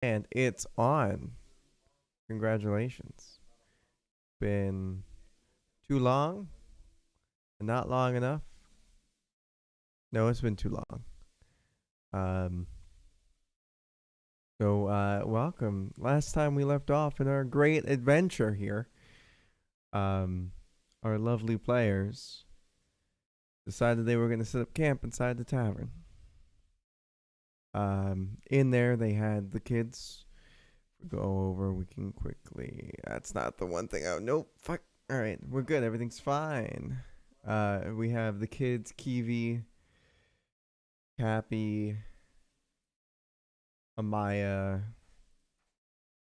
And it's on. Congratulations. Been too long? Not long enough? No, it's been too long. Um, welcome. Last time we left off in our great adventure here, um, our lovely players decided they were going to set up camp inside the tavern. In there, they had the kids go over. We can quickly. That's not the one thing. Oh, nope. Fuck. All right, we're good. Everything's fine. We have the kids, Kiwi, Cappy, Amaya,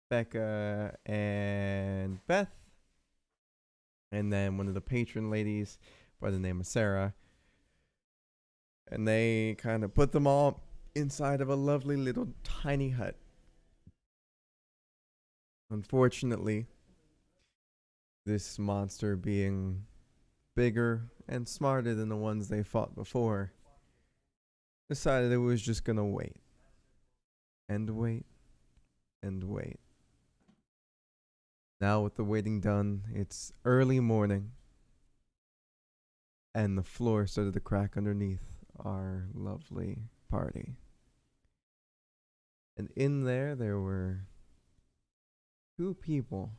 Becca, and Beth. And then one of the patron ladies by the name of Sarah. And they kind of put them all inside of a lovely little tiny hut. Unfortunately, this monster being bigger and smarter than the ones they fought before, decided it was just gonna wait and wait and wait. Now, with the waiting done, it's early morning, and the floor started to crack underneath our lovely party. And in there were two people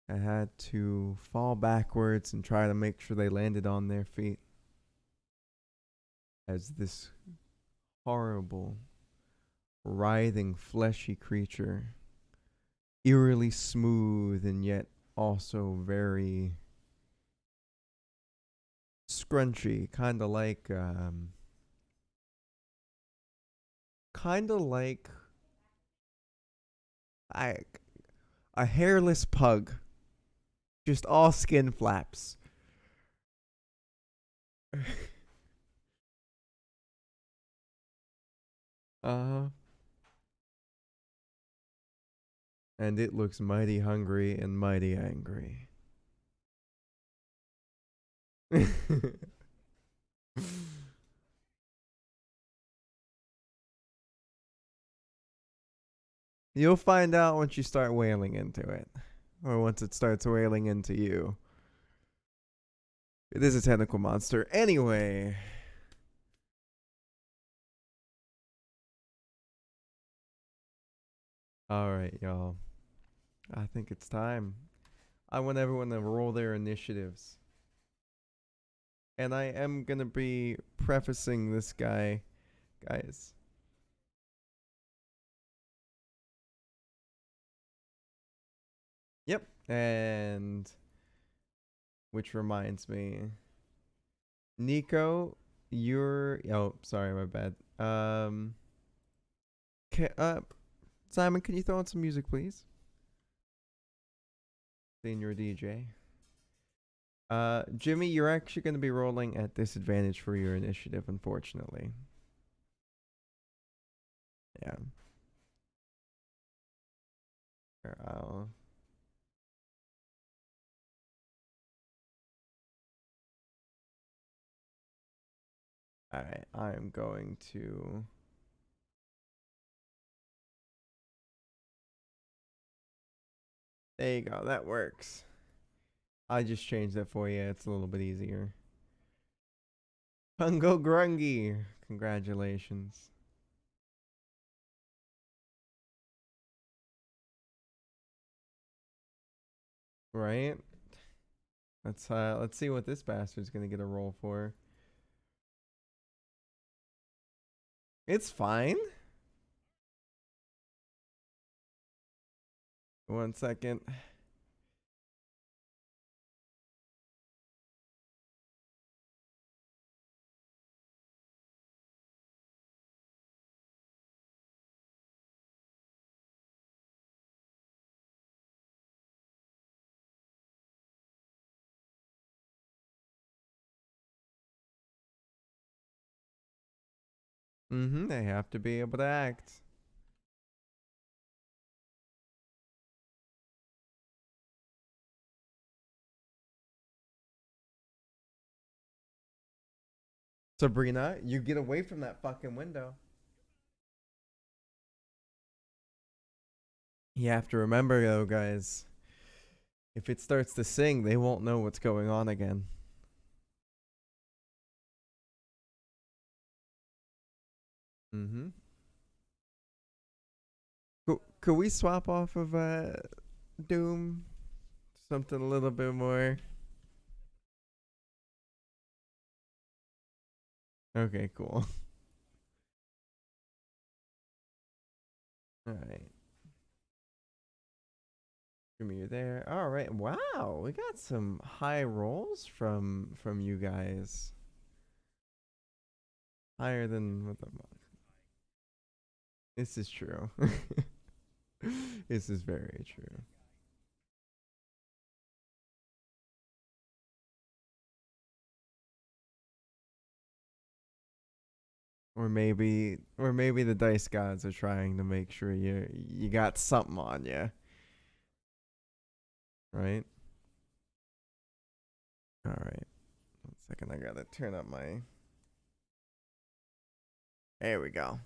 that had to fall backwards and try to make sure they landed on their feet as this horrible, writhing, fleshy creature, eerily smooth and yet also very scrunchy, kind of like I a hairless pug, just all skin flaps. Uh, and it looks mighty hungry and mighty angry. You'll find out once you start wailing into it, or once it starts wailing into you. It is a tentacle monster. Anyway, all right, y'all. I think it's time. I want everyone to roll their initiatives. And I am going to be prefacing this guys. Yep. And which reminds me, Nico, you're. Oh, sorry, my bad. Can, Simon, can you throw in some music, please? Senior DJ. Jimmy, you're actually going to be rolling at disadvantage for your initiative, unfortunately. Yeah. Here, all right, I am going to. There you go. That works. I just changed that for you. It's a little bit easier. Hungo Grungy. Congratulations. Right? Let's see what this bastard's gonna get a roll for. It's fine. 1 second. They have to be able to act. Sabrina, you get away from that fucking window. You have to remember, though, guys, if it starts to sing, they won't know what's going on again. Mm-hmm. Could we swap off of Doom? Something a little bit more. Okay, cool. All right. Jimmy, you're there. All right. Wow, we got some high rolls from you guys. Higher than what the. This is true. This is very true. Or maybe the dice gods are trying to make sure you got something on you, right? All right. 1 second, I gotta turn up my. There we go.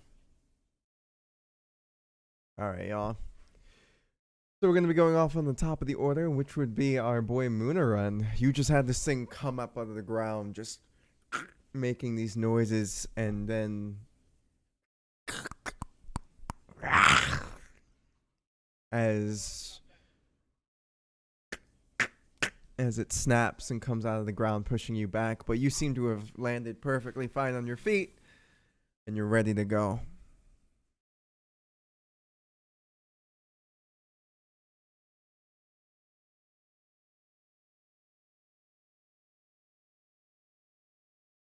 All right, y'all. So we're gonna be going off on the top of the order, which would be our boy Moonerun. You just had this thing come up out of the ground, just making these noises, and then as as it snaps and comes out of the ground, pushing you back. But you seem to have landed perfectly fine on your feet, and you're ready to go.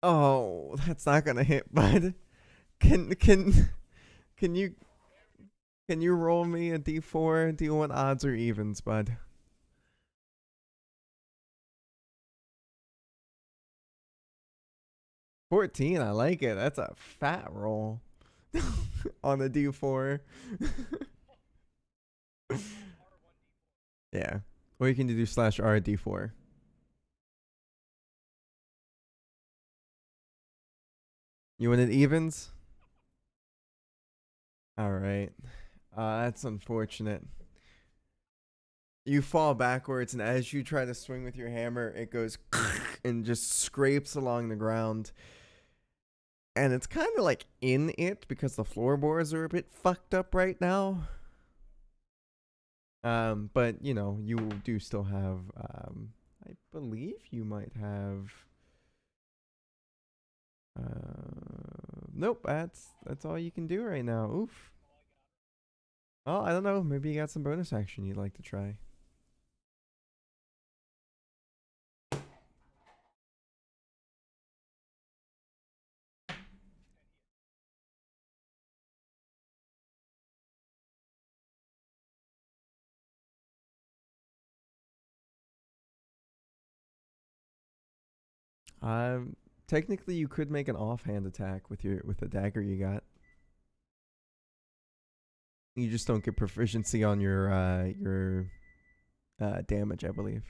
Oh, that's not gonna hit, bud. Can can can you can you roll me a d4? Do you want odds or evens, bud? 14, I like it. That's a fat roll on a d4. Yeah. Or you can do slash r d4. You want it evens? All right. That's unfortunate. You fall backwards, and as you try to swing with your hammer, it goes and just scrapes along the ground. And it's kind of like in it because the floorboards are a bit fucked up right now. But you do still have. I believe you might have. Nope. That's all you can do right now. Oof. Oh, I don't know. Maybe you got some bonus action you'd like to try. Um, Technically, you could make an offhand attack with the dagger you got. You just don't get proficiency on your damage, I believe.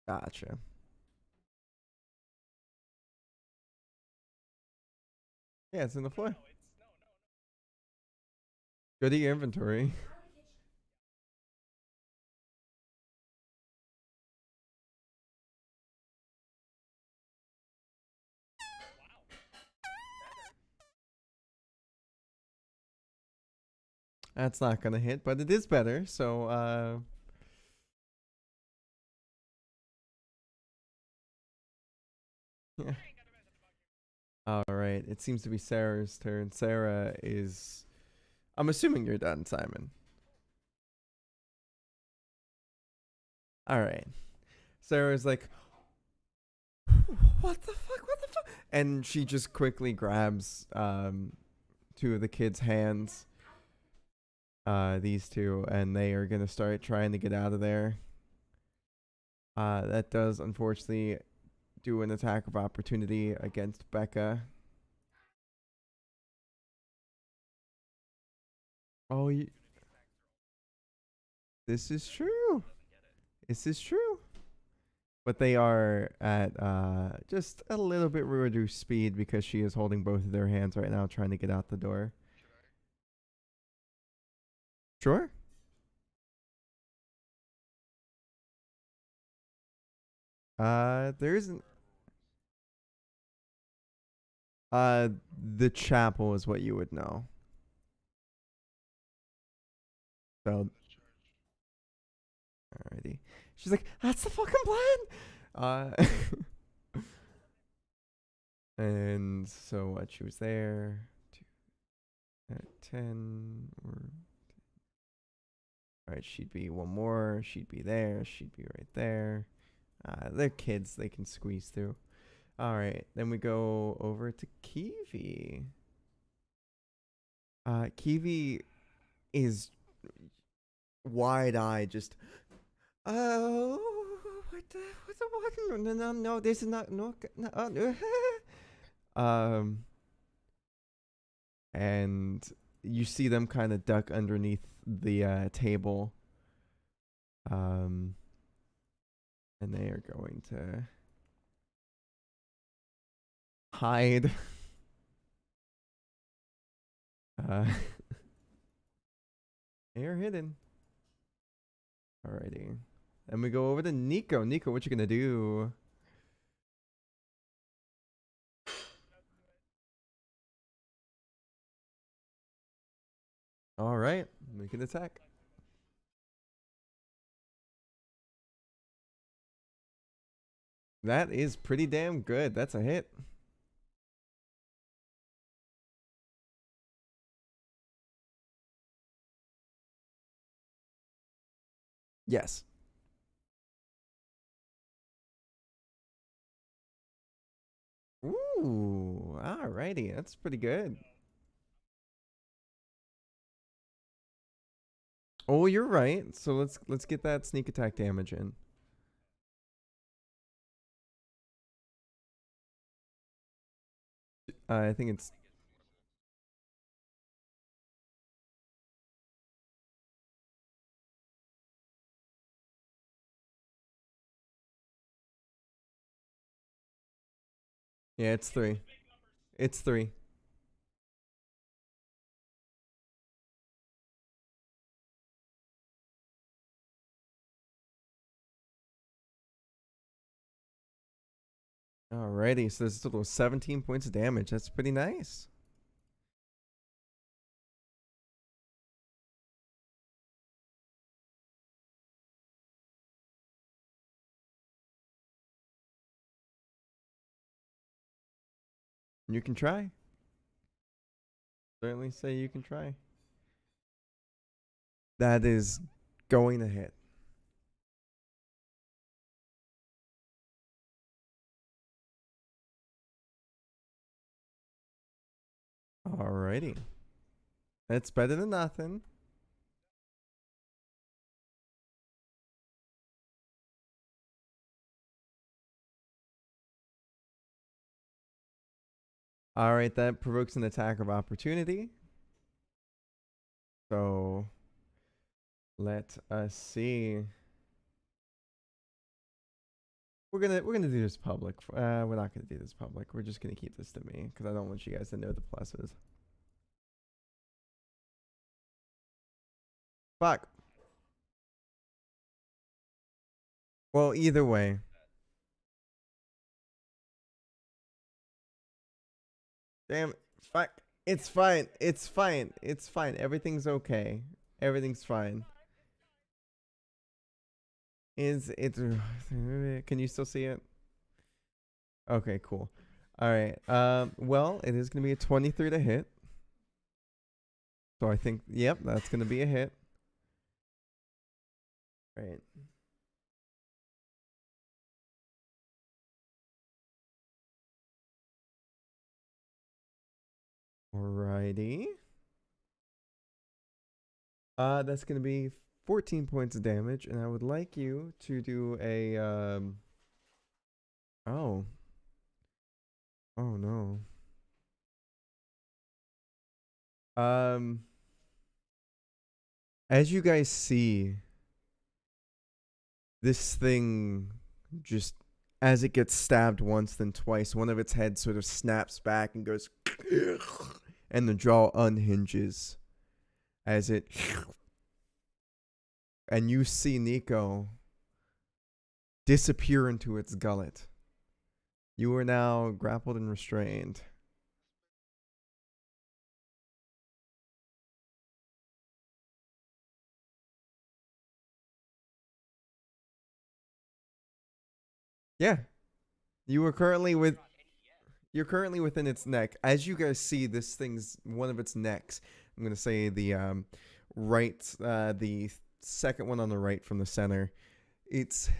Gotcha. Yeah, it's in the floor. Go to your inventory. That's not gonna hit, but it is better. So, yeah. All right. It seems to be Sarah's turn. Sarah is. I'm assuming you're done, Simon. All right. Sarah's like, what the fuck? What the fuck? And she just quickly grabs two of the kids' hands, these two, and they are gonna start trying to get out of there. That does unfortunately do an attack of opportunity against Becca. Oh, this is true. This is true. But they are at just a little bit reduced speed because she is holding both of their hands right now, trying to get out the door. Sure. There isn't. The chapel is what you would know. So, alrighty. She's like, that's the fucking plan. And so what? She was there at 10. Or all right, she'd be one more. She'd be there. She'd be right there. They're kids. They can squeeze through. All right. Then we go over to Kiwi. Kiwi is wide-eyed, just, oh, what, no, this is not, no, and you see them kind of duck underneath the table, and they are going to hide. They are hidden. Alrighty. And we go over to Nico. Nico, what you gonna do? Alright, make an attack. That is pretty damn good. That's a hit. Yes. Ooh, alrighty. That's pretty good. Oh, you're right. So let's get that sneak attack damage in. I think it's yeah, it's 3. It's 3. Alrighty, so there's a total of 17 points of damage. That's pretty nice. You can try. Certainly say you can try. That is going to hit. Alrighty. That's better than nothing. Alright, that provokes an attack of opportunity. So let us see. We're gonna do this public. We're not gonna do this public. We're just gonna keep this to me because I don't want you guys to know the pluses. Fuck. Well, either way. Damn. Fuck. It's fine. It's fine. It's fine. Everything's okay. Everything's fine. Is it? Can you still see it? Okay, cool. All right. Well, it is gonna be a 23 to hit. So I think, yep, that's gonna be a hit. Right. Alrighty. That's gonna be 14 points of damage, and I would like you to do a oh. Oh no. As you guys see, this thing just, as it gets stabbed once then twice, one of its heads sort of snaps back and goes and the jaw unhinges as it and you see Nico disappear into its gullet. You are now grappled and restrained. Yeah, you are currently with. You're currently within its neck. As you guys see, this thing's one of its necks. I'm gonna say the the second one on the right from the center. Its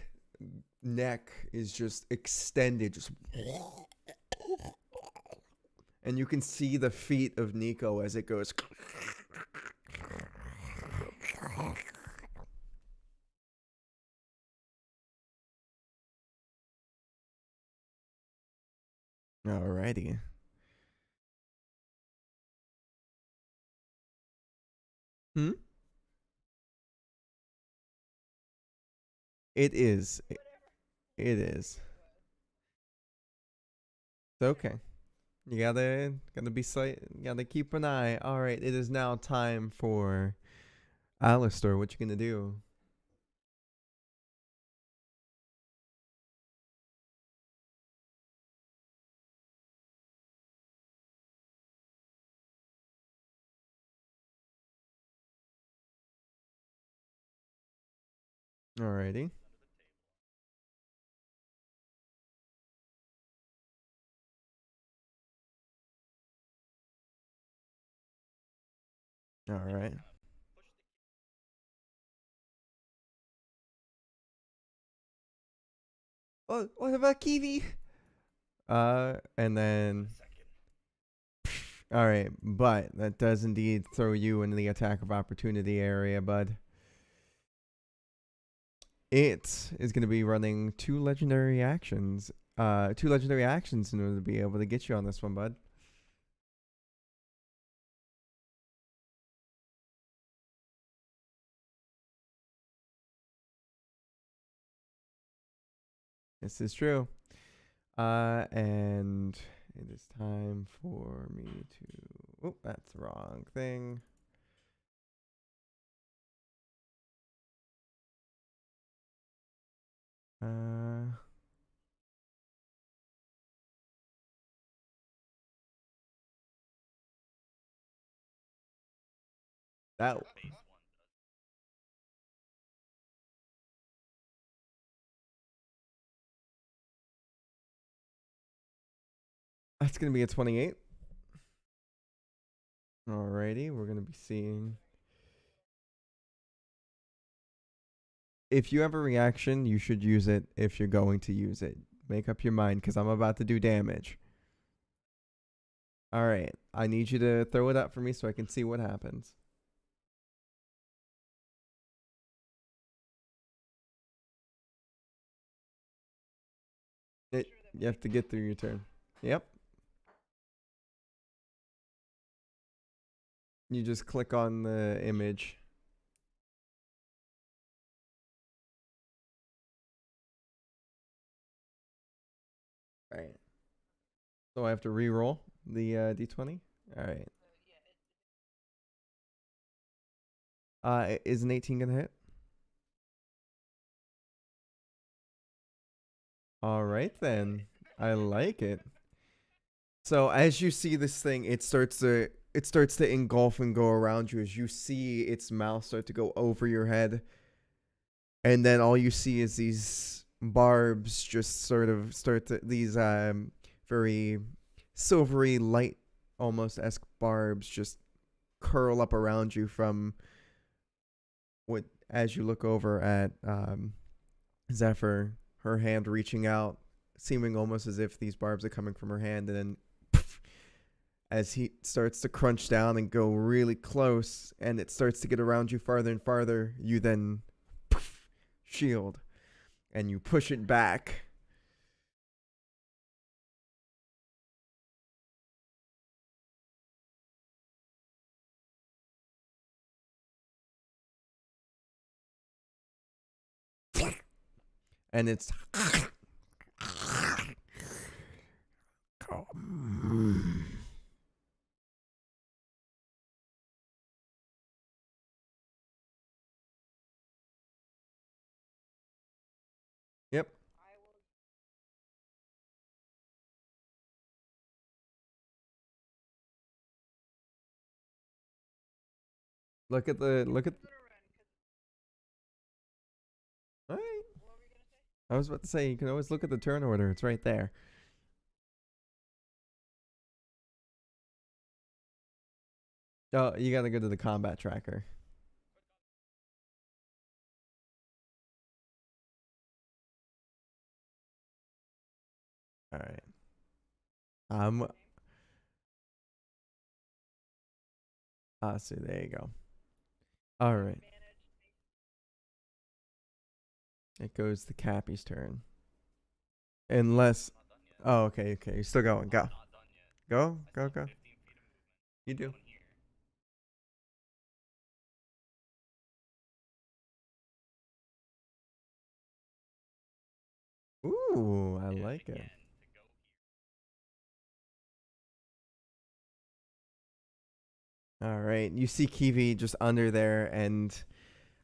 neck is just extended, just, and you can see the feet of Nico as it goes. Alrighty. Hmm. It is. It is. It's okay. You gotta be slight. Gotta keep an eye. All right. It is now time for Alistair. What you gonna do? Alrighty. All right. What about Kiwi? And then, all right, but that does indeed throw you into the attack of opportunity area, bud. It is going to be running two legendary actions. Two legendary actions in order to be able to get you on this one, bud. This is true. And it is time for me to. Oh, that's the wrong thing. Uh, that that's gonna be a 28. Alrighty, we're gonna be seeing. If you have a reaction, you should use it if you're going to use it. Make up your mind, because I'm about to do damage. All right, I need you to throw it up for me so I can see what happens. You have to get through your turn. Yep. You just click on the image. All right. So I have to re-roll the d20. All right. Is an 18 gonna hit? All right then. I like it. So as you see this thing, it starts to engulf and go around you as you see its mouth start to go over your head, and then all you see is these barbs just sort of start to these very silvery light almost esque barbs just curl up around you from what as you look over at Zephyr, her hand reaching out, seeming almost as if these barbs are coming from her hand, and then as he starts to crunch down and go really close, and it starts to get around you farther and farther, you then shield and you push it back. And it's Yep. Look at. All right. I was about to say you can always look at the turn order. It's right there. Oh, you gotta go to the combat tracker. All right. Um. So there you go. All right. It goes to Cappy's turn. Unless. Oh, okay, okay. You're still going. Go. Go, go, go. You do. Ooh, I like it. All right. You see Kiwi just under there, and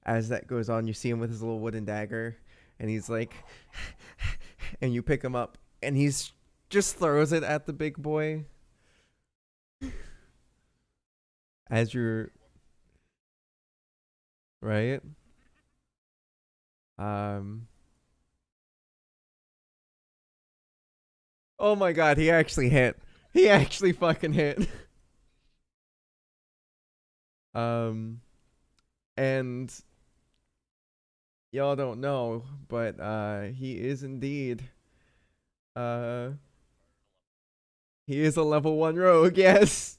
as that goes on, you see him with his little wooden dagger, and he's like, and you pick him up, and he's just throws it at the big boy as you're right. Um. Oh my God, he actually hit. He actually fucking hit. Um. And y'all don't know, but he is indeed uh he is a level 1 rogue, yes.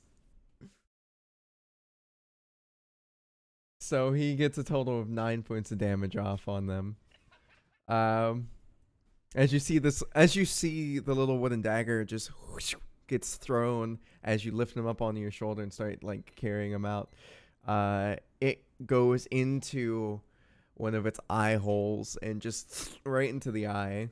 So he gets a total of 9 points of damage off on them. Um as you see the little wooden dagger just whoosh, gets thrown as you lift him up onto your shoulder and start like carrying him out. It goes into one of its eye holes and just right into the eye.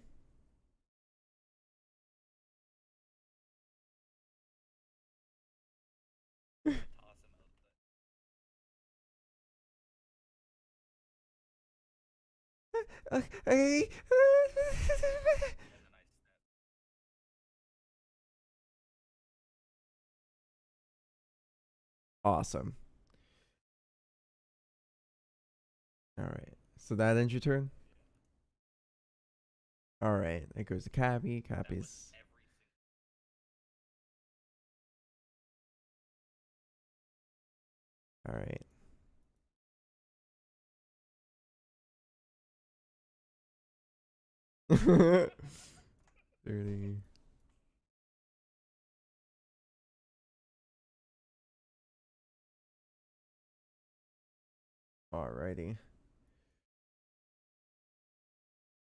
Awesome. All right. So that ends your turn? All right. It goes to Cappy. Cappy's. All right. 30. Alrighty.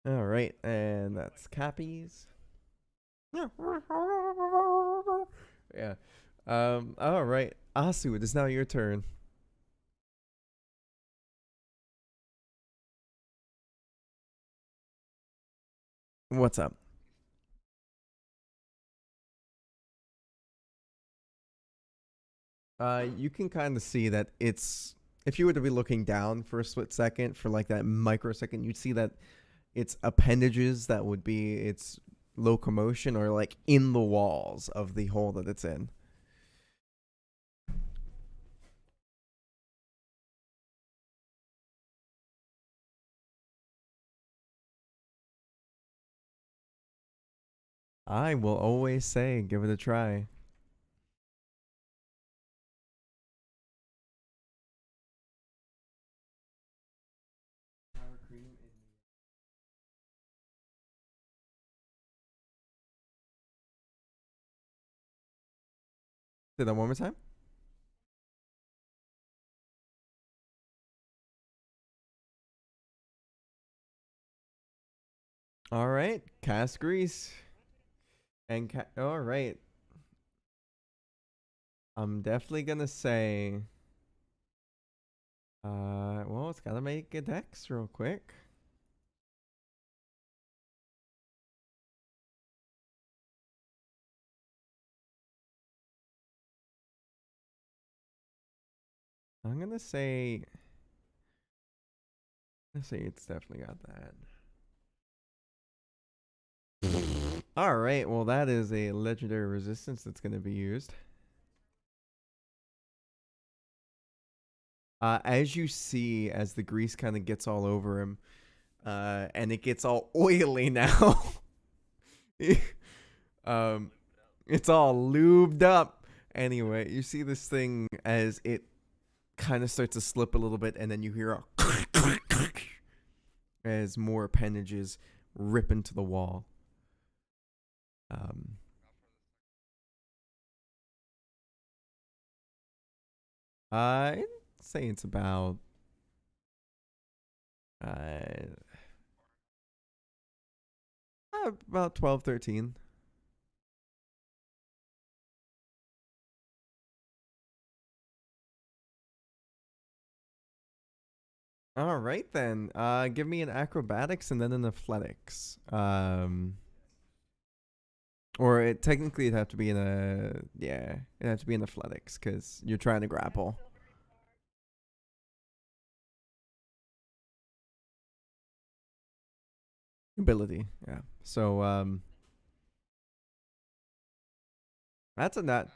All right. And that's Cappy's. Yeah. All right. Asu, it is now your turn. What's up? You can kind of see that it's if you were to be looking down for a split second for like that microsecond, you'd see that its appendages that would be its locomotion are like in the walls of the hole that it's in. I will always say, give it a try. Say that one more time. All right, cast grease and all right. I'm definitely gonna say. Well, it's gotta make a dex real quick. I'm gonna say. Let's say it's definitely got that. All right. Well, that is a legendary resistance that's going to be used. As you see, as the grease kind of gets all over him, and it gets all oily now. um, it's all lubed up. Anyway, you see this thing as it kind of starts to slip a little bit, and then you hear a as more appendages rip into the wall. Um, I'd say it's uh, about 12, 13. All right then. Give me an acrobatics and then an athletics. Or it technically it'd have to be in a yeah, it'd have to be in athletics because you're trying to grapple. Ability, yeah. So that's a net.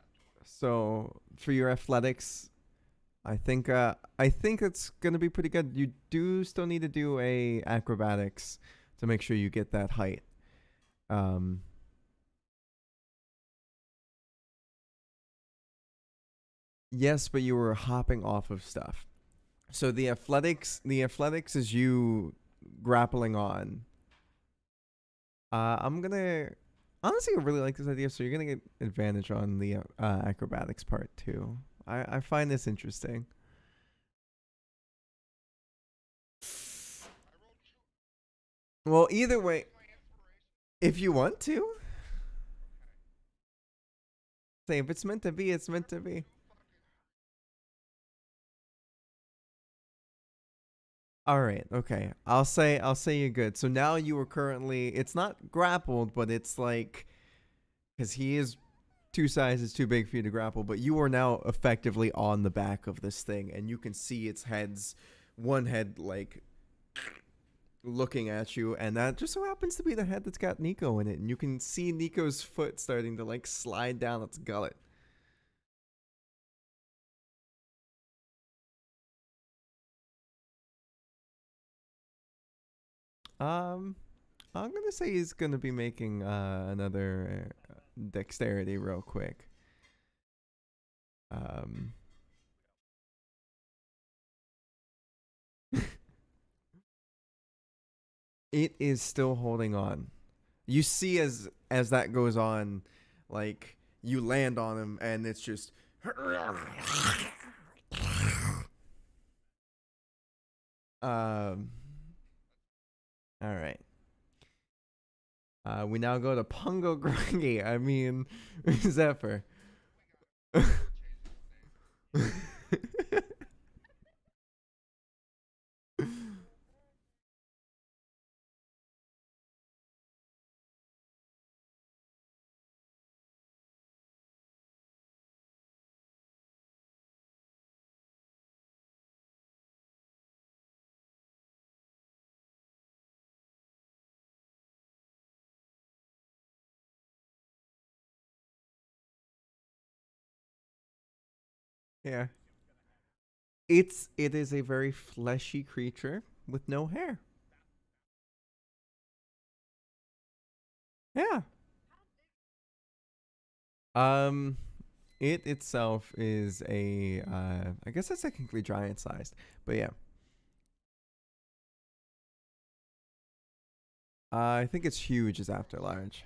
So for your athletics, I think it's gonna be pretty good. You do still need to do a acrobatics to make sure you get that height. Um, yes, but you were hopping off of stuff. So the athletics is you grappling on. I'm gonna honestly I really like this idea. So you're gonna get advantage on the acrobatics part too. I find this interesting. Well, either way, if you want to, say if it's meant to be, it's meant to be. All right, okay. I'll say you're good. So now you are currently it's not grappled, but it's like because he is two sizes too big for you to grapple, but you are now effectively on the back of this thing, and you can see its heads, one head like looking at you, and that just so happens to be the head that's got Nico in it, and you can see Nico's foot starting to like slide down its gullet. Um, I'm gonna say he's gonna be making another dexterity real quick. Um, it is still holding on. You see as that goes on, like you land on him, and it's just. Um. All right. We now go to Pungo Grungy. I mean, Zephyr. Yeah. It is a very fleshy creature with no hair. Yeah. Um it itself is a I guess it's technically giant sized. But yeah. I think it's huge as after large.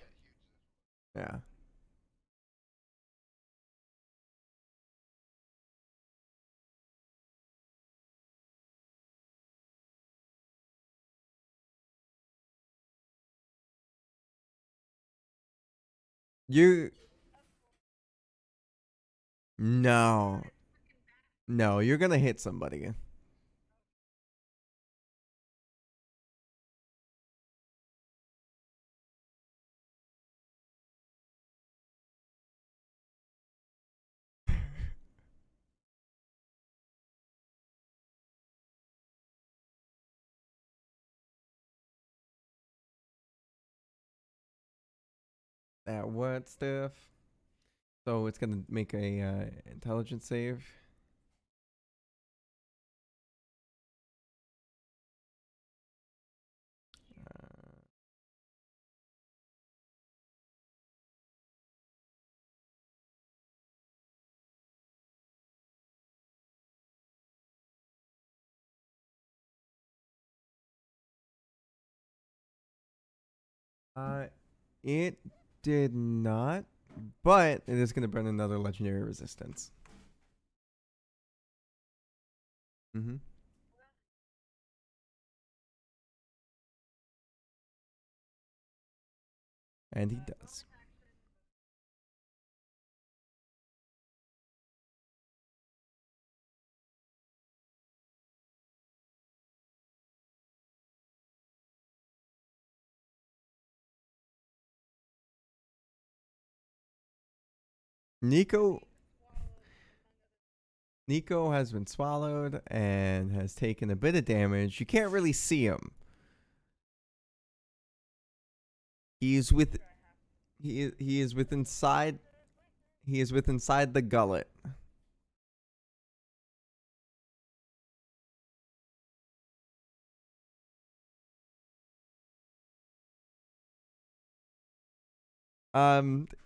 Yeah. You no. No, you're gonna hit somebody. That what stuff? So it's gonna make a intelligence save. Uh, it did not, but it is gonna burn another legendary resistance. Mm-hmm. And he does. Nico Nico has been swallowed and has taken a bit of damage. You can't really see him. He's with he is with inside he is with inside the gullet.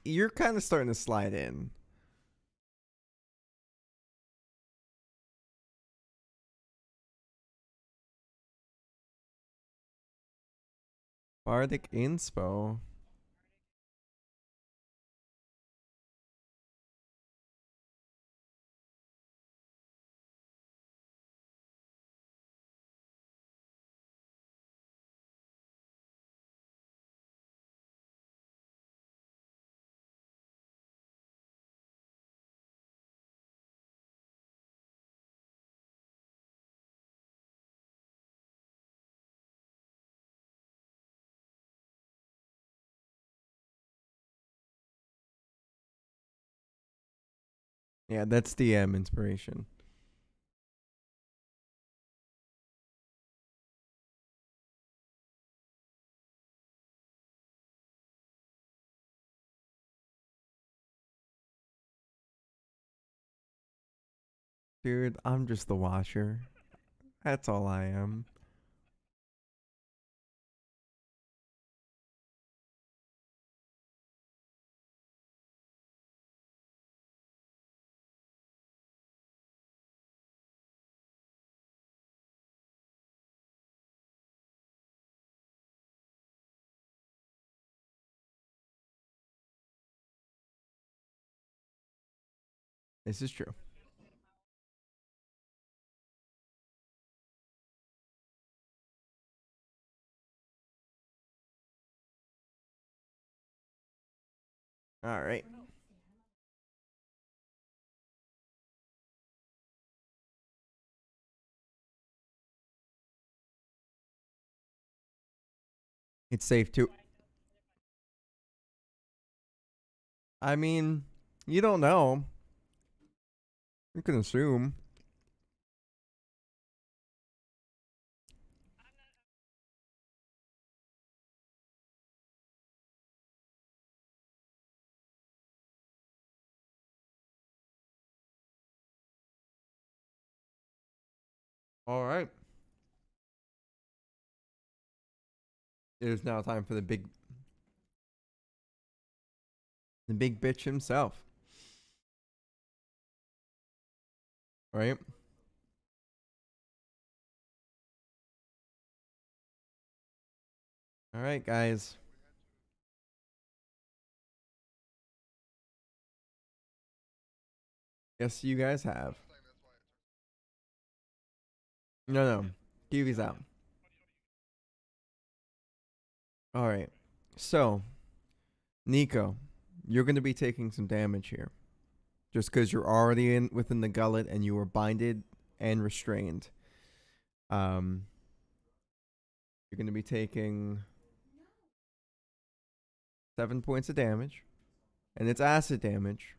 You're kind of starting to slide in. Bardic inspo. Yeah, that's DM inspiration. Dude, I'm just the watcher. That's all I am. This is true. All right. It's safe to. I mean, you don't know. You can assume. All right. It is now time for the big bitch himself. Right? All right, guys. Yes, you guys have. No, no. Kiwi's out. All right. So, Nico, you're going to be taking some damage here. Just because you're already in within the gullet and you were binded and restrained. Um, you're going to be taking 7 points of damage, and it's acid damage.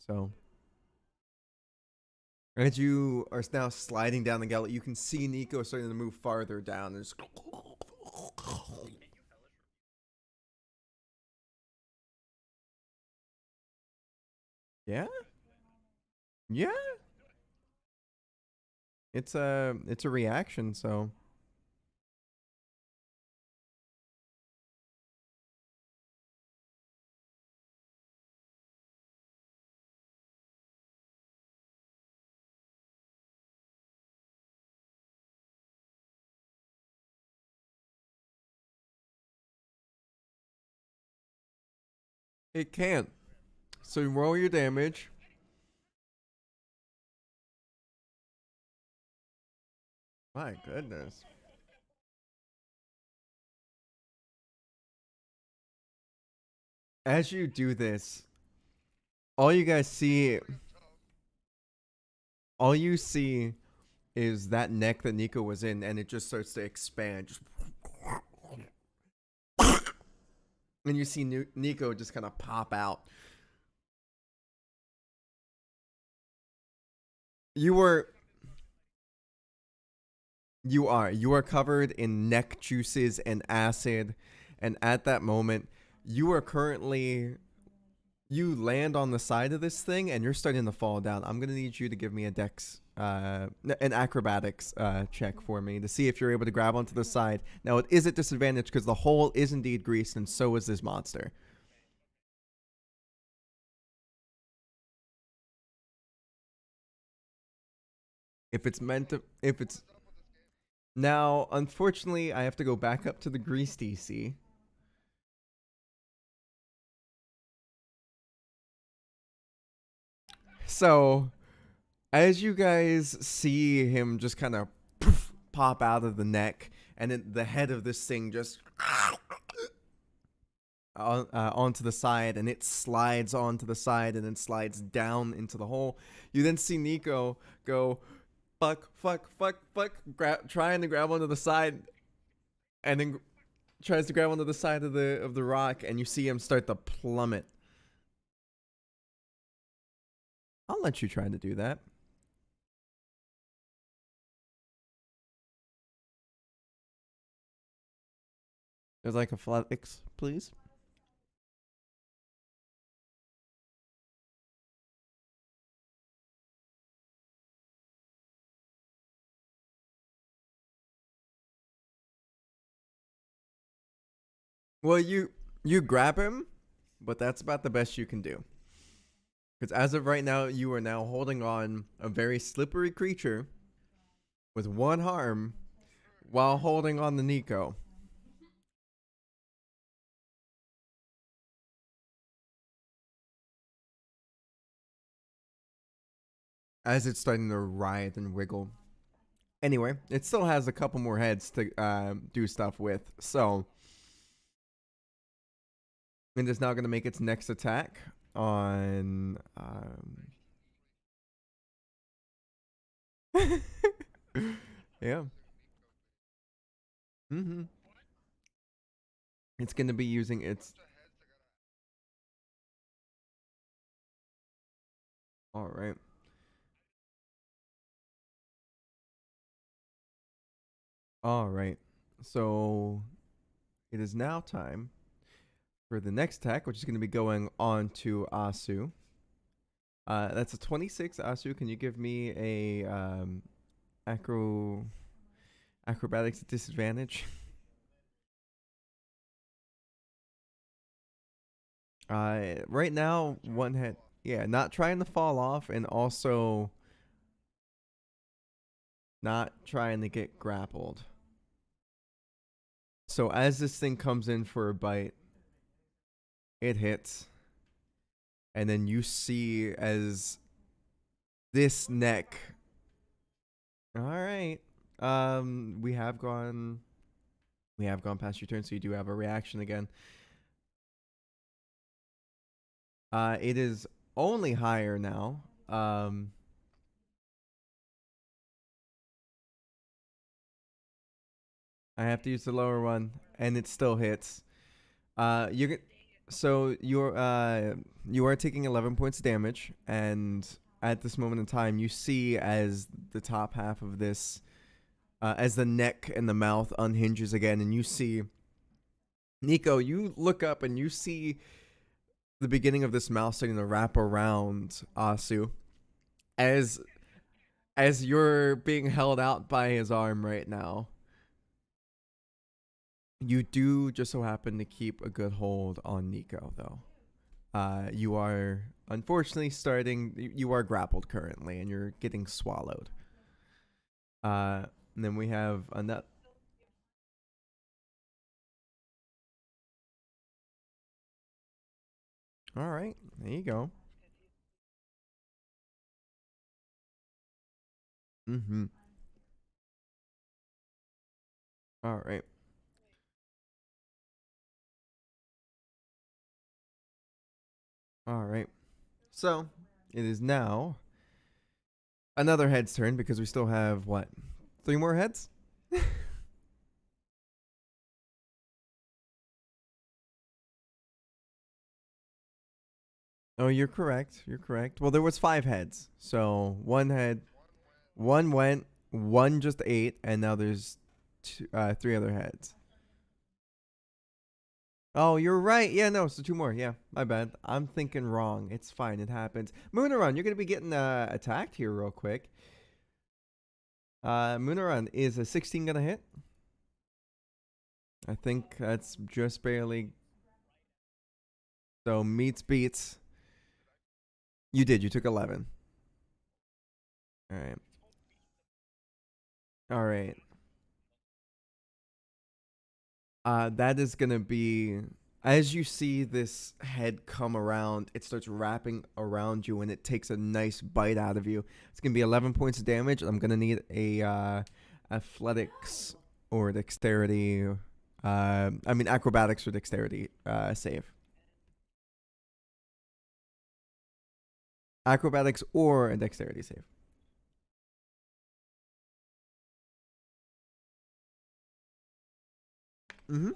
So, as you are now sliding down the gullet, you can see Nico starting to move farther down. There's Yeah, yeah. It's a reaction, so it can't. So roll your damage. My goodness. As you do this, all you guys see, all you see is that neck that Nico was in, and it just starts to expand. Just and you see Nico just kind of pop out. You were, you are covered in neck juices and acid, and at that moment, you are currently you land on the side of this thing and you're starting to fall down. I'm gonna need you to give me a dex, an acrobatics check for me to see if you're able to grab onto the side. Now it is at disadvantage because the hole is indeed greased and so is this monster. If it's meant to, if it's now, unfortunately, I have to go back up to the grease DC. So as you guys see him just kind of pop out of the neck, and then the head of this thing just onto the side, and it slides onto the side and then slides down into the hole. You then see Nico go, fuck, trying to grab onto the side, and then tries to grab onto the side of the rock, and you see him start to plummet. I'll let you try to do that. There's like athletics, please. Well, you grab him, but that's about the best you can do. Because as of right now, you are now holding on a very slippery creature with one arm while holding on the Nico. As it's starting to writhe and wiggle. Anyway, it still has a couple more heads to do stuff with. So, it is now going to make its next attack on. Yeah. Mm-hmm. It's going to be using its. All right. All right. So, it is now time for the next attack, which is going to be going on to Asu. That's a 26. Asu, can you give me a acrobatics at disadvantage? Right now, one head. Yeah, not trying to fall off, and also not trying to get grappled. So as this thing comes in for a bite, it hits, and then you see as this neck. All right. We have gone. We have gone past your turn, so you do have a reaction again. It is only higher now. I have to use the lower one, and it still hits. You get so you are taking 11 points of damage, and at this moment in time, you see as the top half of this, as the neck and the mouth unhinges again, and you see Nico. You look up and you see the beginning of this mouse starting to wrap around Asu as you're being held out by his arm right now. You do just so happen to keep a good hold on Nico, though. You are unfortunately starting. You are grappled currently, and you're getting swallowed. And then we have another. All right, there you go. Mm-hmm. All right. All right. So it is now another head's turn because we still have what, 3 more heads? Oh, you're correct. You're correct. Well, there was 5 heads, so one head, one went, one just ate, and now there's 3 other heads. Oh, you're right. Yeah, no, so 2 more. Yeah, my bad. I'm thinking wrong. It's fine. It happens. Moonaron, you're gonna be getting attacked here real quick. Moonaron, is a 16 gonna hit? I think that's just barely. So meets beats. You did. You took 11. All right. All right. That is gonna be as you see this head come around. It starts wrapping around you, and it takes a nice bite out of you. It's gonna be 11 points of damage. I'm gonna need a athletics or dexterity. I mean acrobatics or dexterity save. Acrobatics or a dexterity save. Mm-hmm.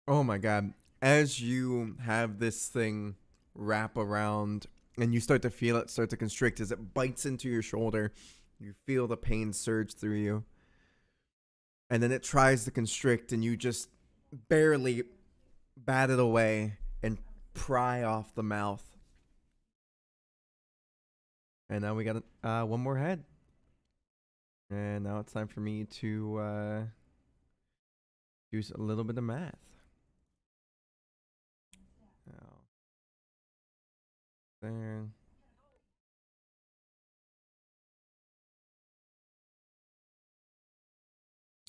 Oh my god. As you have this thing wrap around and you start to feel it start to constrict as it bites into your shoulder, you feel the pain surge through you. And then it tries to constrict and you just barely bat it away and pry off the mouth. And now we got 1 more head. And now it's time for me to use a little bit of math. Now, there.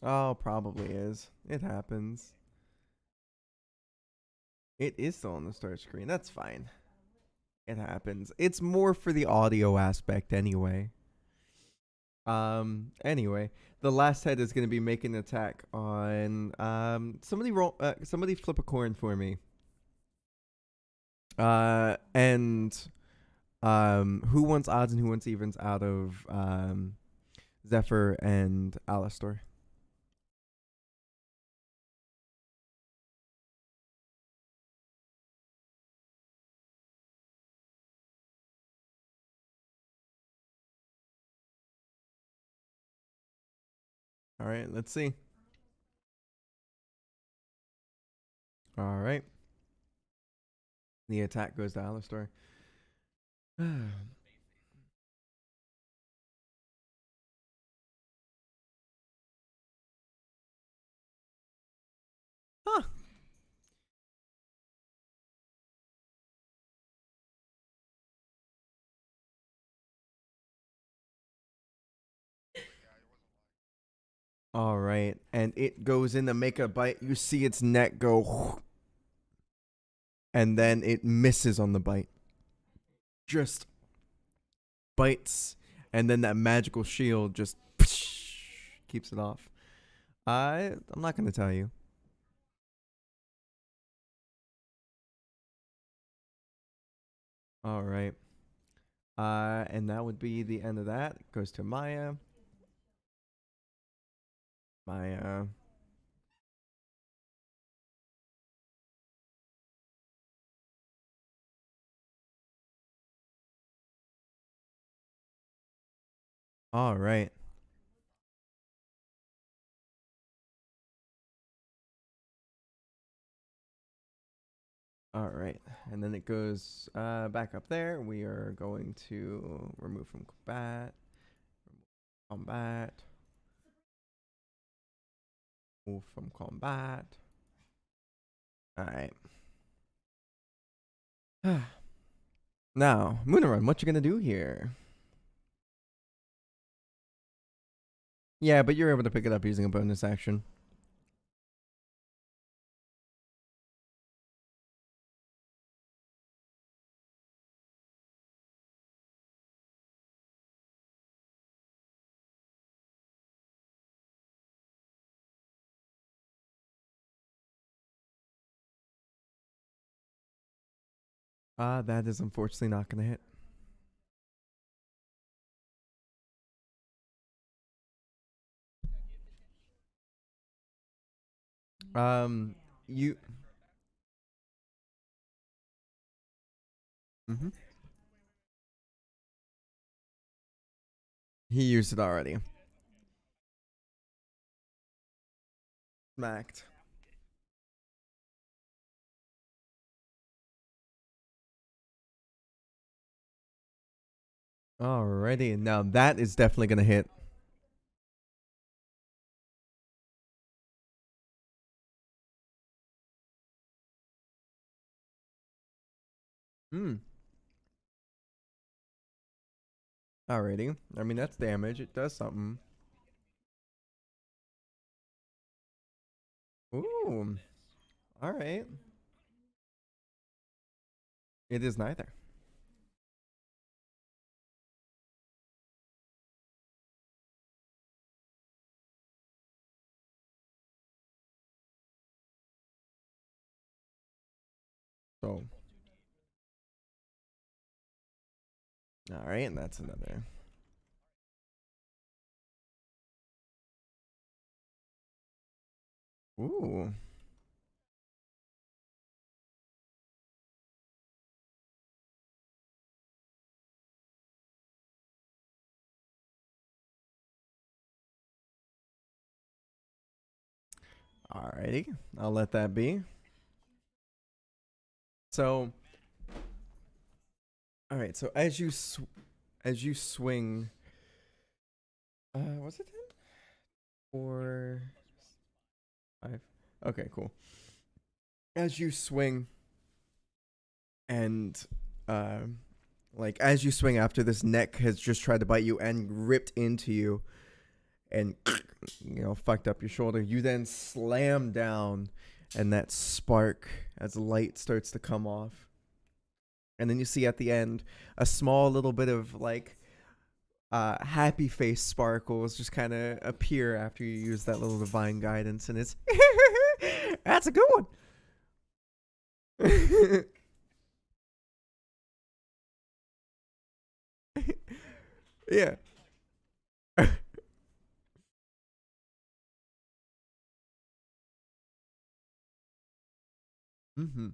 Oh, probably is. It happens. It is still on the start screen. That's fine. It happens. It's more for the audio aspect anyway. Anyway, the last head is going to be making an attack on somebody flip a coin for me. And who wants odds and who wants evens out of Zephyr and Alistor? All right, let's see. All right. The attack goes to Alistor. Huh. All right. And it goes in to make a bite. You see its neck go, and then it misses on the bite. Just bites, and then that magical shield just keeps it off. I'm not going to tell you. All right. And that would be the end of that. It goes to Maya. Maya. All right. All right. And then it goes back up there. We are going to remove from combat, combat, move from combat. All right. Now, Moonerun, what you gonna do here? Yeah, but you're able to pick it up using a bonus action. That is unfortunately not gonna hit. You. Mm-hmm. He used it already. Smacked. Alrighty, now that is definitely gonna hit. Hmm. Alrighty. I mean, that's damage. It does something. Ooh. Alright. It is neither. So. Alright, and that's another. Ooh. Alrighty. I'll let that be. So. Alright, so as you swing. What's it 10? 4, 5. Okay, cool. As you swing and like as you swing after this neck has just tried to bite you and ripped into you and fucked up your shoulder, you then slam down and that spark as light starts to come off. And then you see at the end a small little bit of like happy face sparkles just kind of appear after you use that little divine guidance, and it's that's a good one. Yeah. Mm-hmm.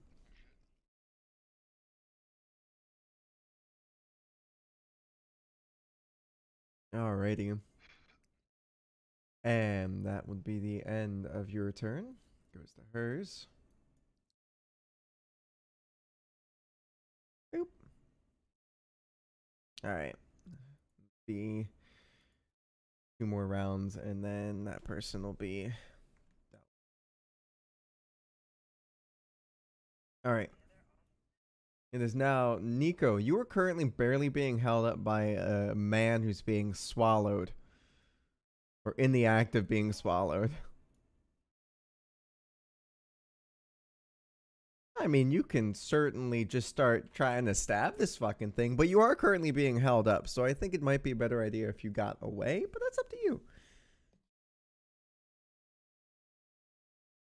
Alrighty. And that would be the end of your turn. Goes to hers. Boop. All right. Be 2 more rounds, and then that person will be. All right. It is now Nico. You are currently barely being held up by a man who's being swallowed, or in the act of being swallowed. I mean, you can certainly just start trying to stab this fucking thing, but you are currently being held up, so I think it might be a better idea if you got away, but that's up to you.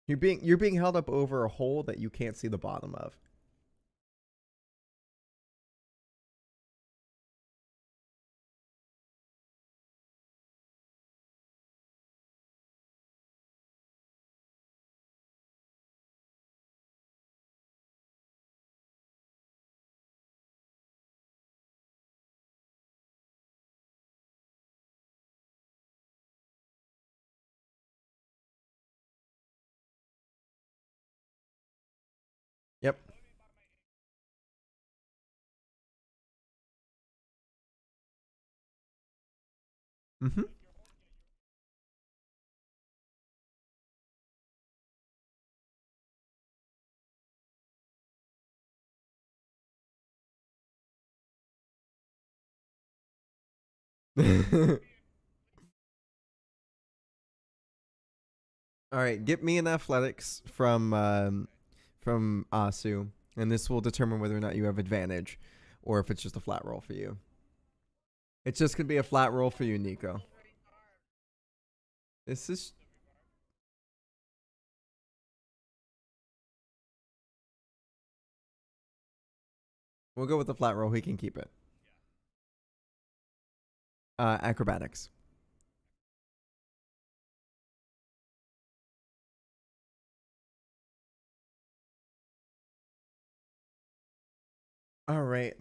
You're being held up over a hole that you can't see the bottom of. Mm-hmm. All right, get me an athletics from Asu, and this will determine whether or not you have advantage, or if it's just a flat roll for you. It's just gonna be a flat roll for you, Nico. This is we'll go with the flat roll. He can keep it. Acrobatics. All right.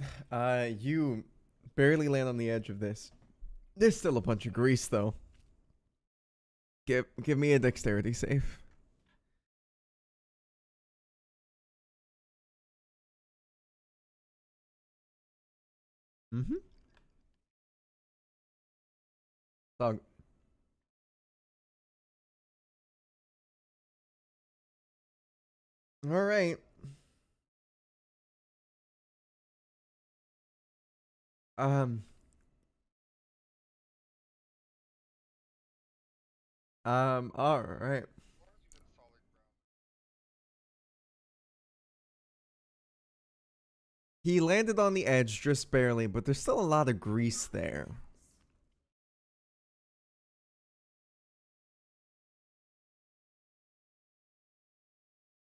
You barely land on the edge of this. There's still a bunch of grease though. Give me a dexterity save. Mm-hmm. Dog. All right. Um. All right. He landed on the edge just barely, but there's still a lot of grease there.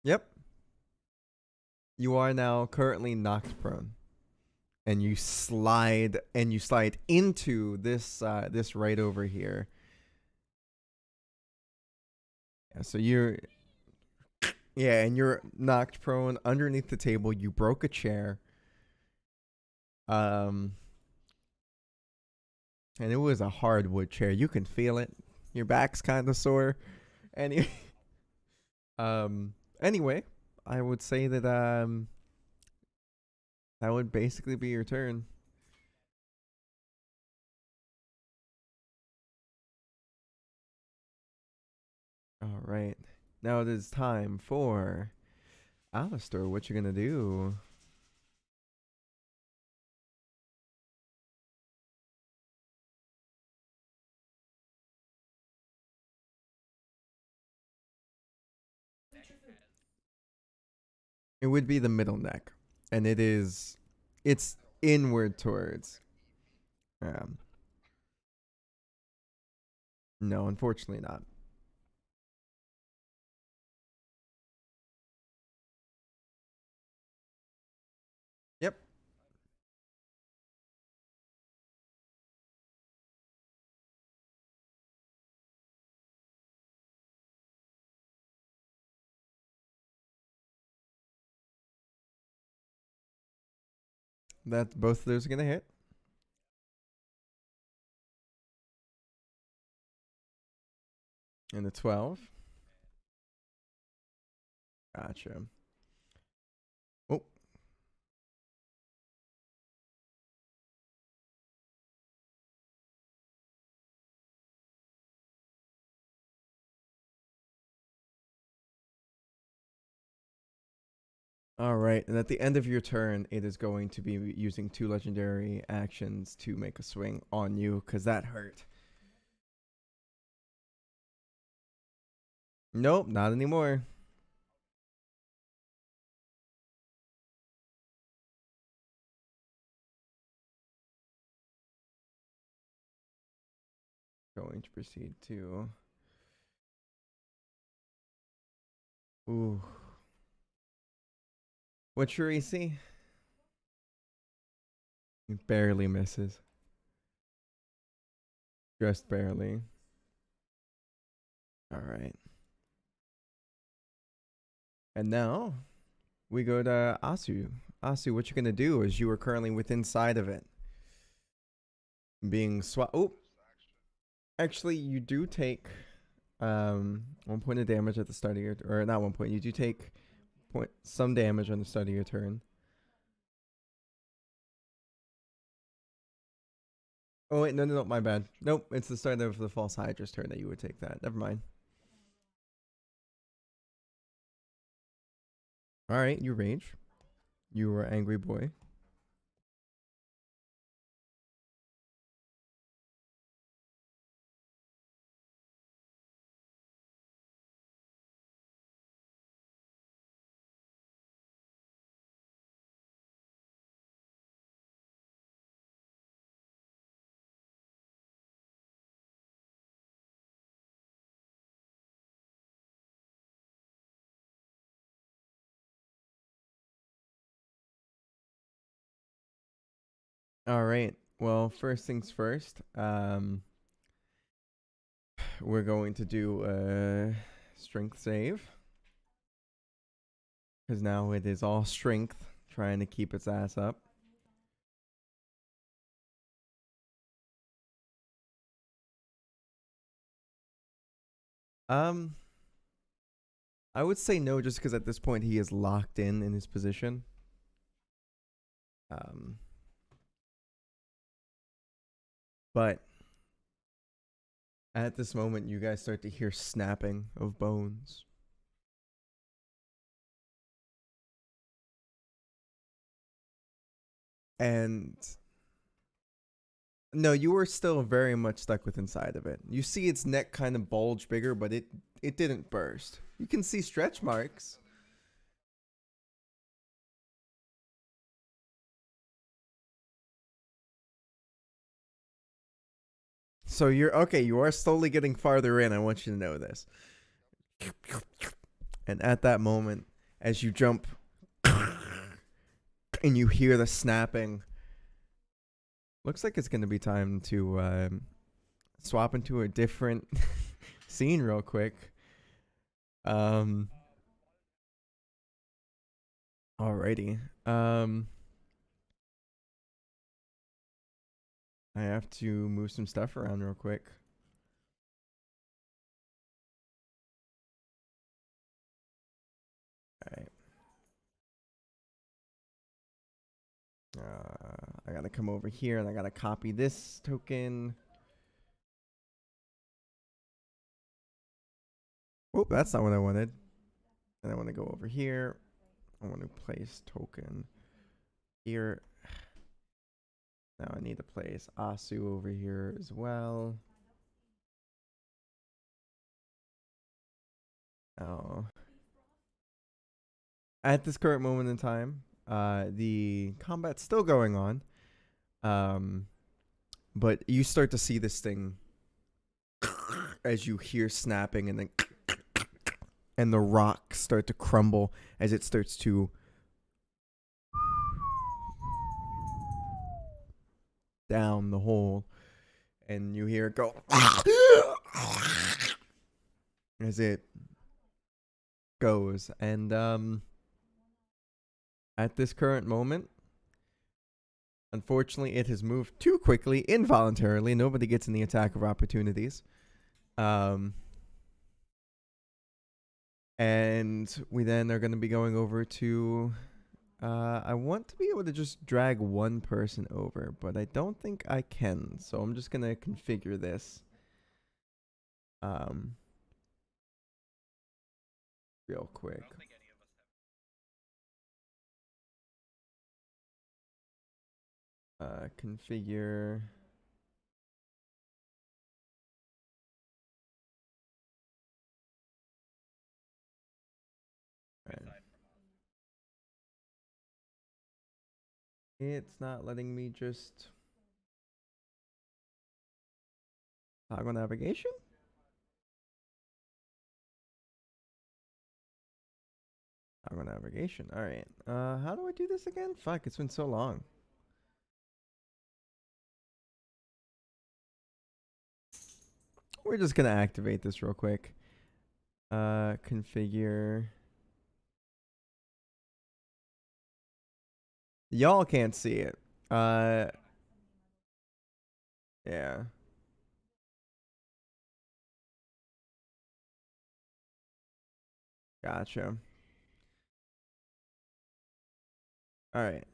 Yep. You are now currently knocked prone, and you slide into this right over here. Yeah, so and you're knocked prone underneath the table. You broke a chair. Um, and it was a hardwood chair. You can feel it. Your back's kind of sore. Any, anyway, I would say that that would basically be your turn. All right. Now it is time for Alistair. What you gonna do? It would be the middle neck, and it's inward towards. Um, no, unfortunately not. Yep, that both of those are gonna hit, and the 12. Gotcha. Oh, all right. And at the end of your turn, it is going to be using 2 legendary actions to make a swing on you because that hurt. Nope, not anymore. Going to proceed to. Ooh. What's your AC? It barely misses. Just barely. All right. And now we go to Asu. Asu, what you're gonna do is you are currently within side of it, being swat. Oh, actually, you do take 1 point of damage at the start of your, or not 1 point. You do take some damage on the start of your turn. Oh wait, no, my bad. Nope, it's the start of the false Hydra's turn that you would take that. Never mind. All right, you rage. You were angry boy. All right. Well, first things first. We're going to do a strength save because now it is all strength, trying to keep its ass up. Um, I would say no, just because at this point he is locked in his position. Um, but at this moment, you guys start to hear snapping of bones. And no, you were still very much stuck with inside of it. You see its neck kind of bulge bigger, but it didn't burst. You can see stretch marks. So you're okay, you are slowly getting farther in. I want you to know this. And at that moment, as you jump and you hear the snapping, looks like it's going to be time to swap into a different scene real quick. Alrighty. I have to move some stuff around real quick. Alright. I gotta come over here and I gotta copy this token. Oh, that's not what I wanted. And I want to go over here. I want to place token here. Now I need to place Asu over here as well. Oh. At this current moment in time, the combat's still going on. But you start to see this thing as you hear snapping and then and the rocks start to crumble as it starts to down the hole, and you hear it go as it goes. And at this current moment, unfortunately, it has moved too quickly, involuntarily. Nobody gets in the attack of opportunities. And we then are going to be going over to I want to be able to just drag one person over, but I don't think I can. So I'm just going to configure this real quick. Configure. Right. It's not letting me just toggle navigation. Toggle navigation. All right. How do I do this again? Fuck, it's been so long. We're just gonna activate this real quick. Configure. Y'all can't see it. Yeah. Gotcha. All right.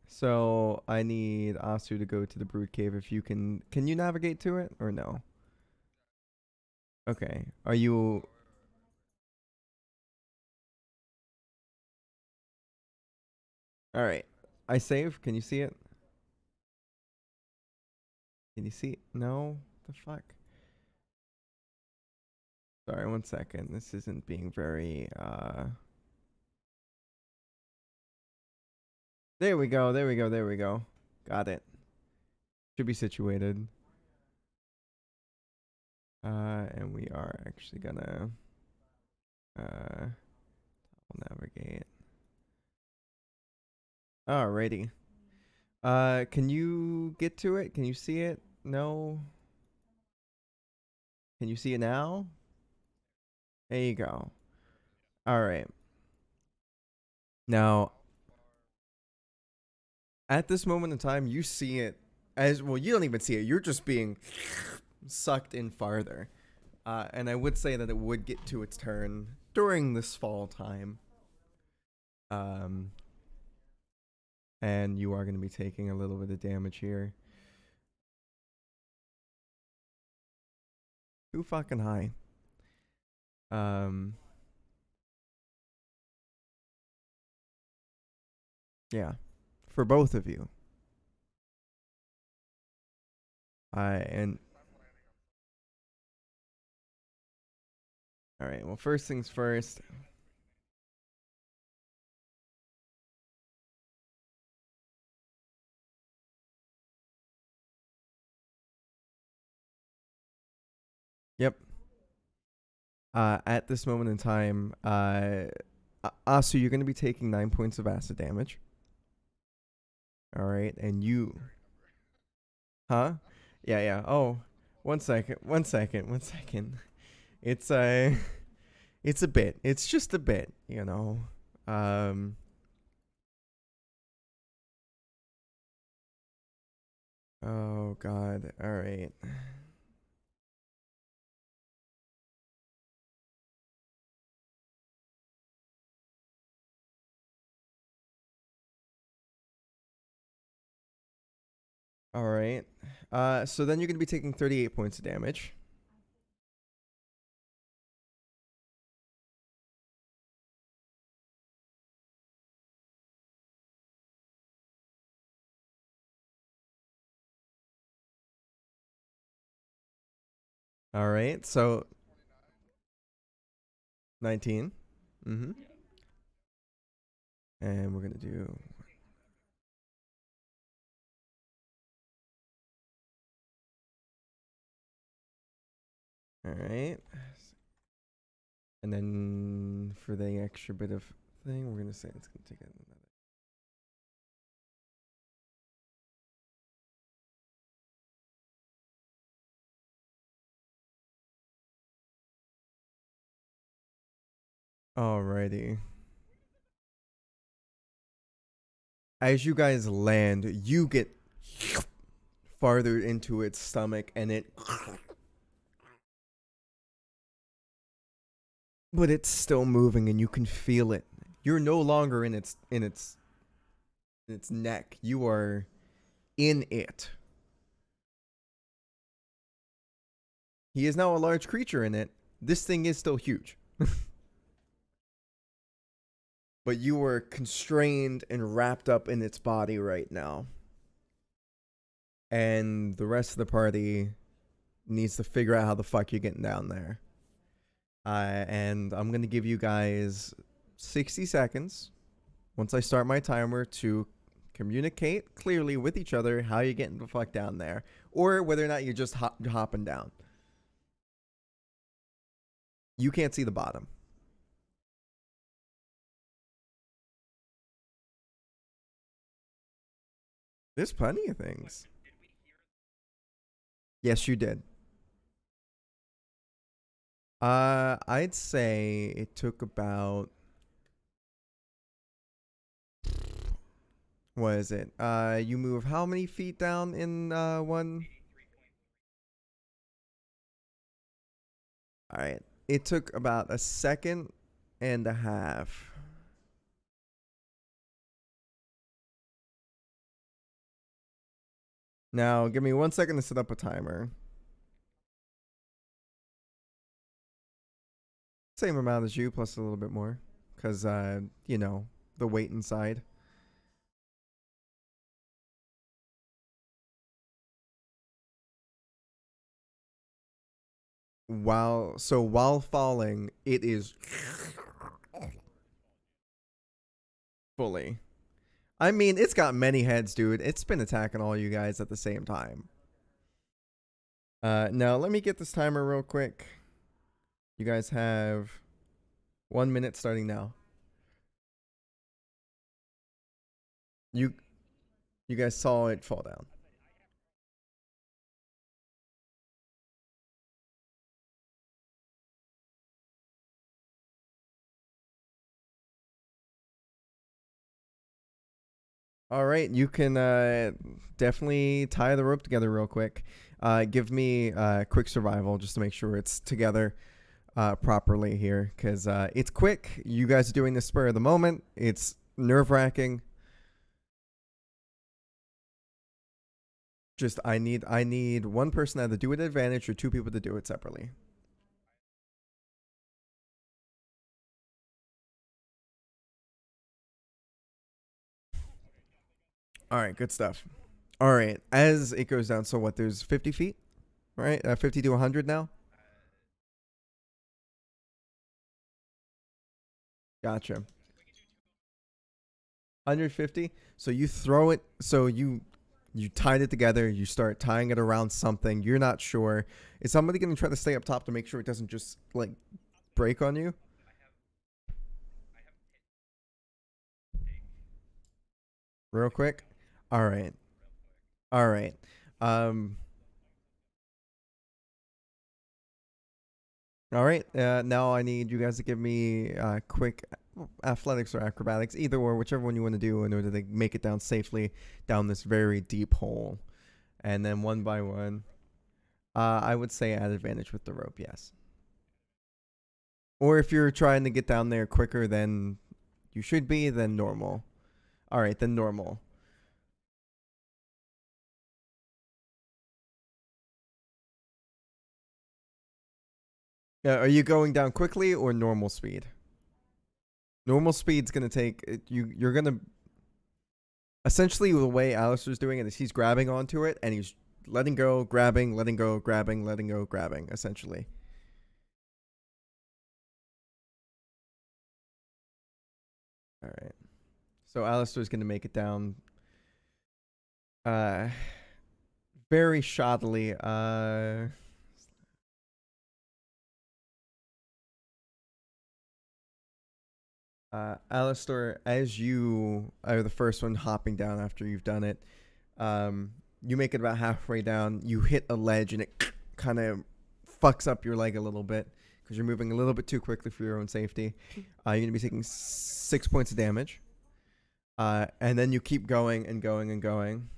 So I need Asu to go to the brood cave. If you can you navigate to it or no? Okay. Are you? All right. I save. Can you see it? Can you see it? No. The fuck. Sorry. 1 second. This isn't being very. There we go. There we go. There we go. Got it. Should be situated. And we are actually gonna navigate. Alrighty. Can you get to it? Can you see it? No. Can you see it now? There you go. All right. Now, at this moment in time, you see it as well. You don't even see it. You're just being sucked in farther. And I would say that it would get to its turn during this fall time. Um, and you are going to be taking a little bit of damage here. Too fucking high. Yeah, for both of you. And all right. Well, first things first. Yep. At this moment in time, Asu, you're going to be taking 9 points of acid damage. All right, and you, huh? Yeah, yeah. Oh, 1 second, 1 second, 1 second. It's a, it's a bit. It's just a bit, you know. Oh God. All right. All right. So then you're going to be taking 38 points of damage. All right. So 19. Mm-hmm. And we're gonna do. All right. And then for the extra bit of thing, we're gonna say it's gonna take another. Alrighty. As you guys land, you get farther into its stomach, and it. But it's still moving, and you can feel it. You're no longer in its neck. You are in it. He is now a large creature in it. This thing is still huge. But you are constrained and wrapped up in its body right now. And the rest of the party needs to figure out how the fuck you're getting down there. And I'm going to give you guys 60 seconds once I start my timer to communicate clearly with each other how you're getting the fuck down there, or whether or not you're just hopping down. You can't see the bottom. There's plenty of things. Yes, you did. I'd say it took about, what is it? You move how many feet down in one? All right. It took about a second and a half. Now, give me 1 second to set up a timer. Same amount as you, plus a little bit more. Because, you know, the weight inside. While falling, it is fully. I mean, it's got many heads, dude. It's been attacking all you guys at the same time. Now let me get this timer real quick. You guys have 1 minute starting now. You guys saw it fall down. All right, you can definitely tie the rope together real quick. Give me quick survival just to make sure it's together properly here, because it's quick. You guys are doing the spur of the moment. It's nerve-wracking. Just I need one person either do it at advantage or two people to do it separately. All right, good stuff. All right, as it goes down, so what? There's 50 feet, right? 50 to 100 now. Gotcha. 150. So you throw it. So you tied it together. You start tying it around something. You're not sure. Is somebody going to try to stay up top to make sure it doesn't just like break on you? Real quick. All right. All right. Um. All right. Now I need you guys to give me quick athletics or acrobatics, either or, whichever one you want to do, in order to make it down safely down this very deep hole, and then one by one. I would say at advantage with the rope, yes. Or if you're trying to get down there quicker than you should be, then normal. All right, then normal. Are you going down quickly or normal speed? Normal speed's gonna take you. You're gonna essentially the way Alistair's doing it is he's grabbing onto it and he's letting go, grabbing, letting go, grabbing, letting go, grabbing. Essentially. All right. So Alistair's gonna make it down. Uh, very shoddily. Alistair, as you are the first one hopping down after you've done it, you make it about halfway down. You hit a ledge and it kind of fucks up your leg a little bit because you're moving a little bit too quickly for your own safety. You're going to be taking 6 points of damage. And then you keep going and going and going.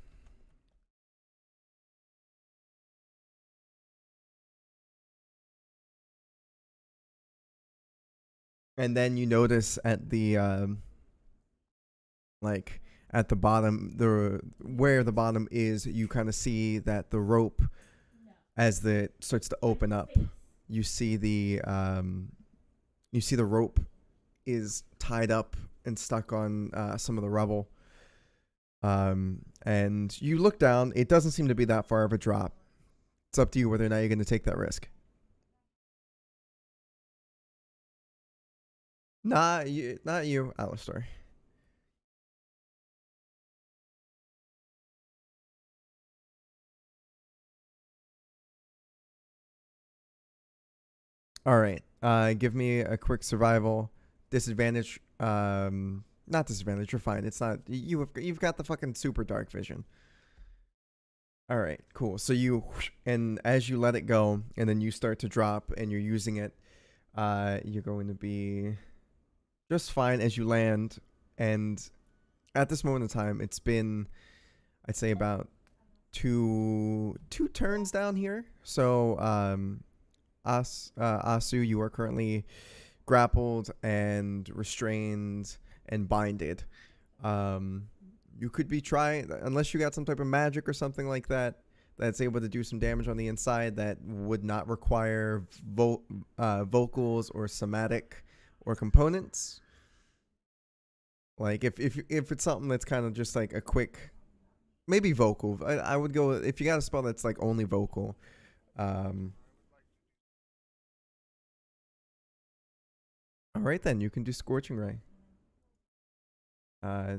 And then you notice at the like at the bottom, the where the bottom is, you kind of see that the rope, as the starts to open up, you see the rope is tied up and stuck on some of the rubble. And you look down. It doesn't seem to be that far of a drop. It's up to you whether or not you're going to take that risk. Not you, Alistair. All right. Give me a quick survival. Disadvantage. Not disadvantage. You're fine. It's not you. You've got the fucking super dark vision. All right. Cool. So and as you let it go, and then you start to drop, and you're using it, you're going to be just fine as you land. And at this moment in time, it's been, I'd say, about two turns down here. So Asu, you are currently grappled and restrained and binded. you could be trying, unless you got some type of magic or something like that that's able to do some damage on the inside that would not require vocals or somatic or components. Like if it's something that's kind of just like a quick, maybe vocal. I would go if you got a spell that's like only vocal. All right, then you can do Scorching Ray. Uh,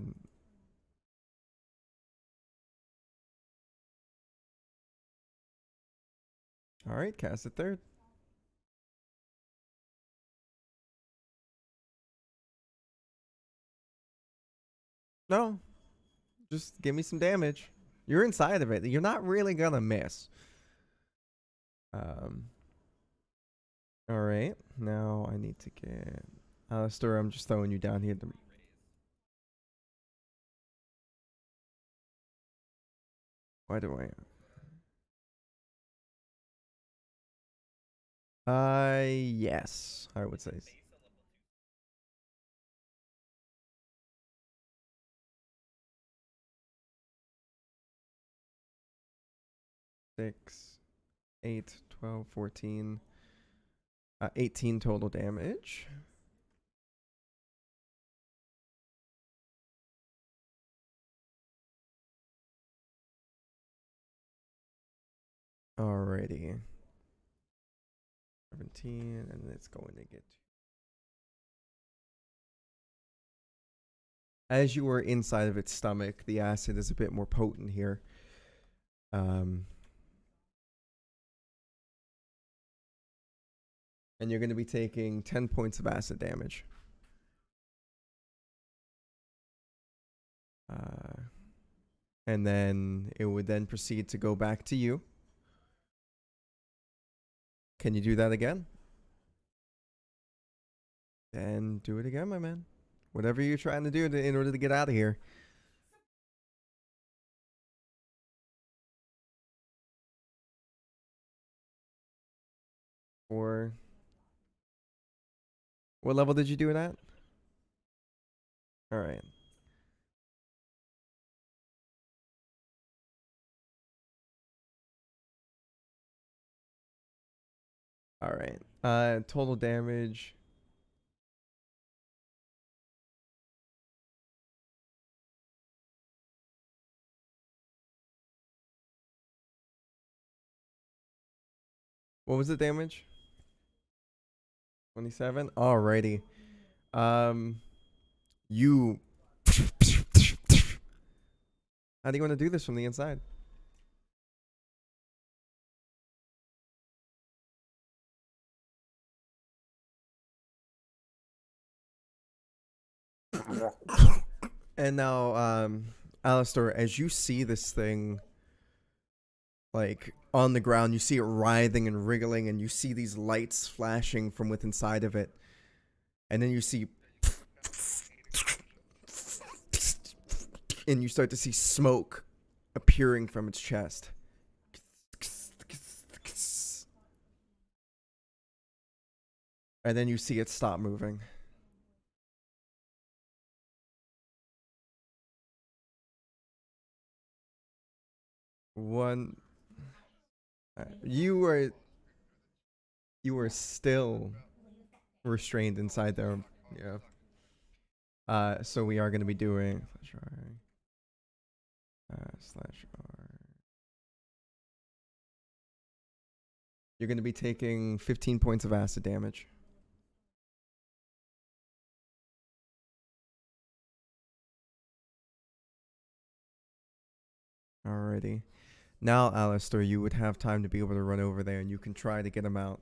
all right, cast it third. No, just give me some damage. You're inside of it. You're not really gonna miss. Um. All right, now I need to get Alistair. I'm just throwing you down here. Why do I? Yes, I would say. 6, 8, 12, 14, 18 total damage. Alrighty. 17, and it's going to get. As you are inside of its stomach, the acid is a bit more potent here. And you're going to be taking 10 points of acid damage. And then it would then proceed to go back to you. Can you do that again? Then do it again, my man. Whatever you're trying to do in order to get out of here. Or what level did you do it at? All right. All right. Total damage. What was the damage? 27. Alrighty. You. How do you want to do this from the inside? And now, Alistair, as you see this thing, like on the ground, you see it writhing and wriggling, and you see these lights flashing from within inside of it, and then you see, and you start to see smoke appearing from its chest. And then you see it stop moving. One. You were still restrained inside there. Yeah. So we are going to be doing /R. You're going to be taking 15 points of acid damage. Alrighty. Now, Alistair, you would have time to be able to run over there, and you can try to get him out.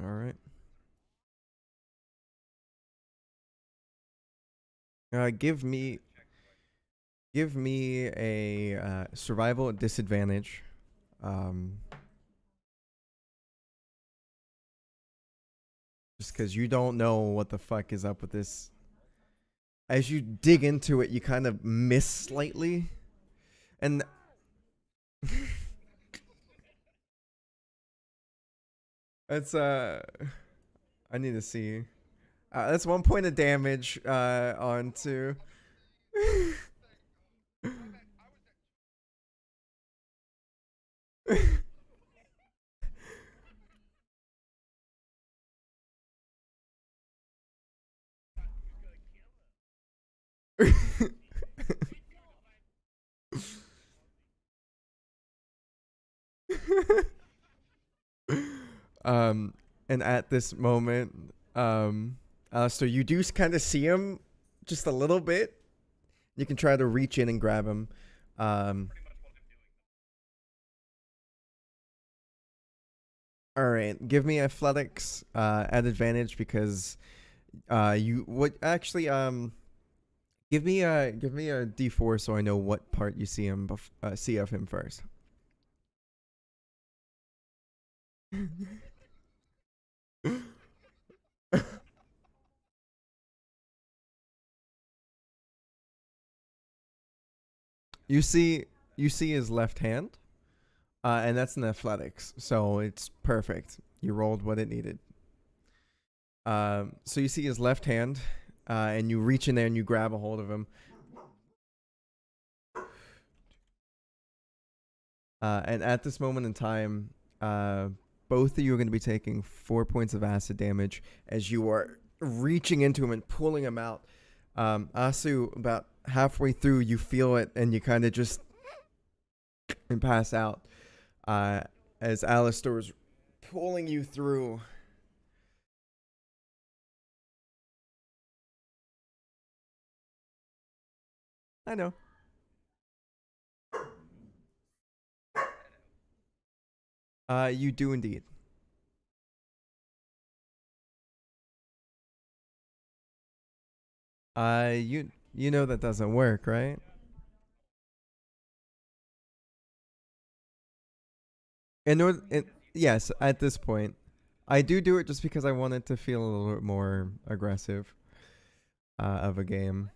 All right. Give me a survival at disadvantage. Just because you don't know what the fuck is up with this. As you dig into it, you kind of miss slightly, and it's I need to see. That's 1 point of damage onto. um, and at this moment, Alistair, you do kind of see him just a little bit. You can try to reach in and grab him. Um, all right, give me athletics at advantage because you what actually give me a D4 so I know what part you see see of him first. you see you see his left hand, and that's in athletics, so it's perfect. You rolled what it needed. So you see his left hand, and you reach in there and you grab a hold of him. And at this moment in time, both of you are going to be taking 4 points of acid damage as you are reaching into him and pulling him out. Asu, about halfway through, you feel it and you kind of just and pass out uh, as Alistair is pulling you through. I know. You do indeed. You know that doesn't work, right? Yes, at this point, I do it just because I wanted to feel a little bit more aggressive of a game.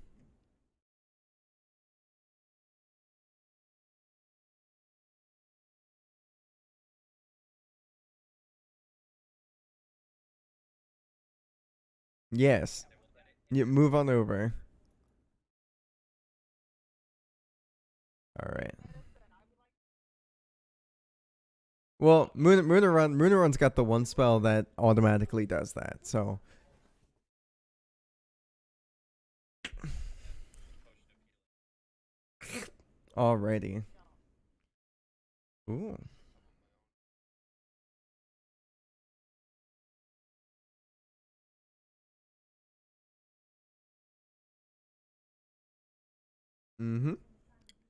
Yes, you move on over. All right. Well, Moonaron's got the one spell that automatically does that. So, alrighty. Ooh. Mm-hmm.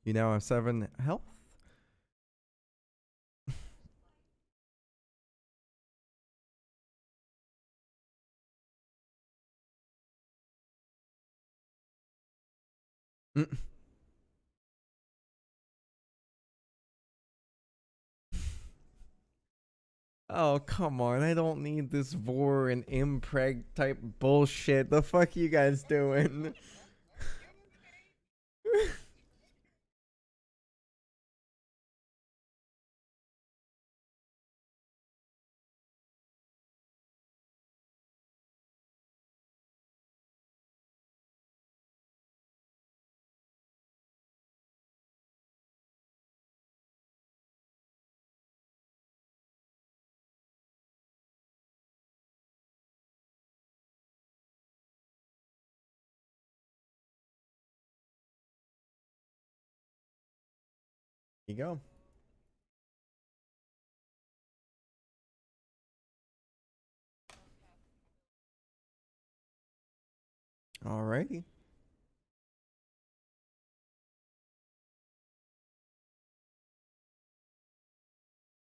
You now have 7 health. Mm. Oh, come on. I don't need this vor and impreg type bullshit. The fuck you guys doing? You go. Alrighty.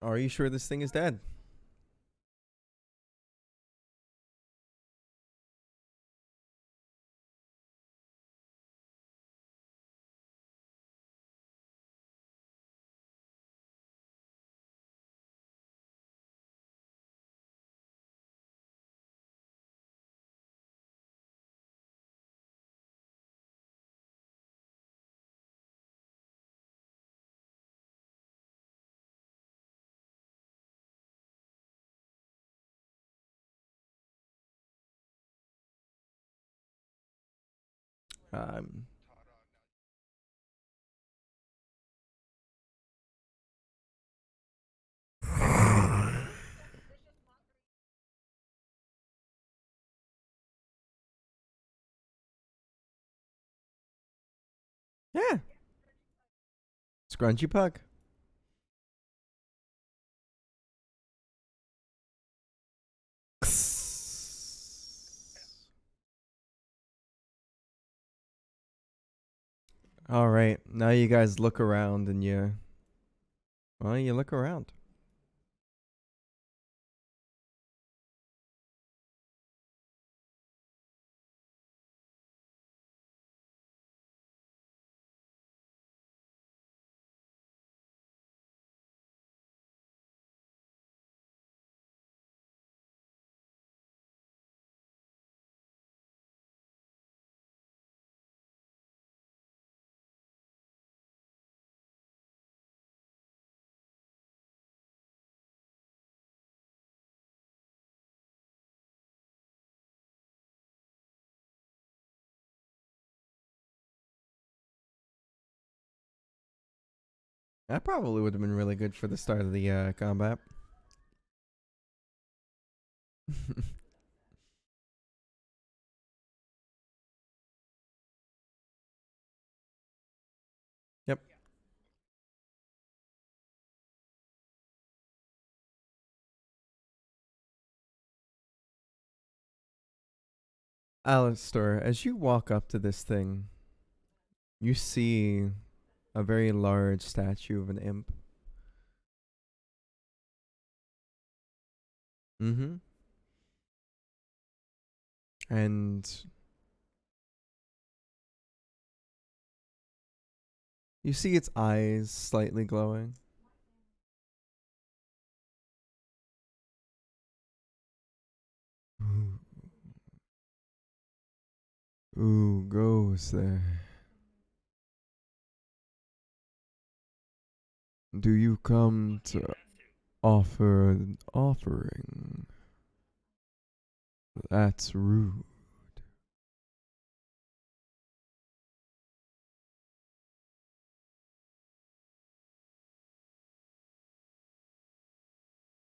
Are you sure this thing is dead? Um, yeah, scrunchy pug. All right, now you guys look around and you look around. That probably would have been really good for the start of the combat. Yep. Alistair, as you walk up to this thing, you see a very large statue of an imp. Mm-hmm. And you see its eyes slightly glowing. Ooh, ooh, goes there. Do you come to offer an offering? That's rude.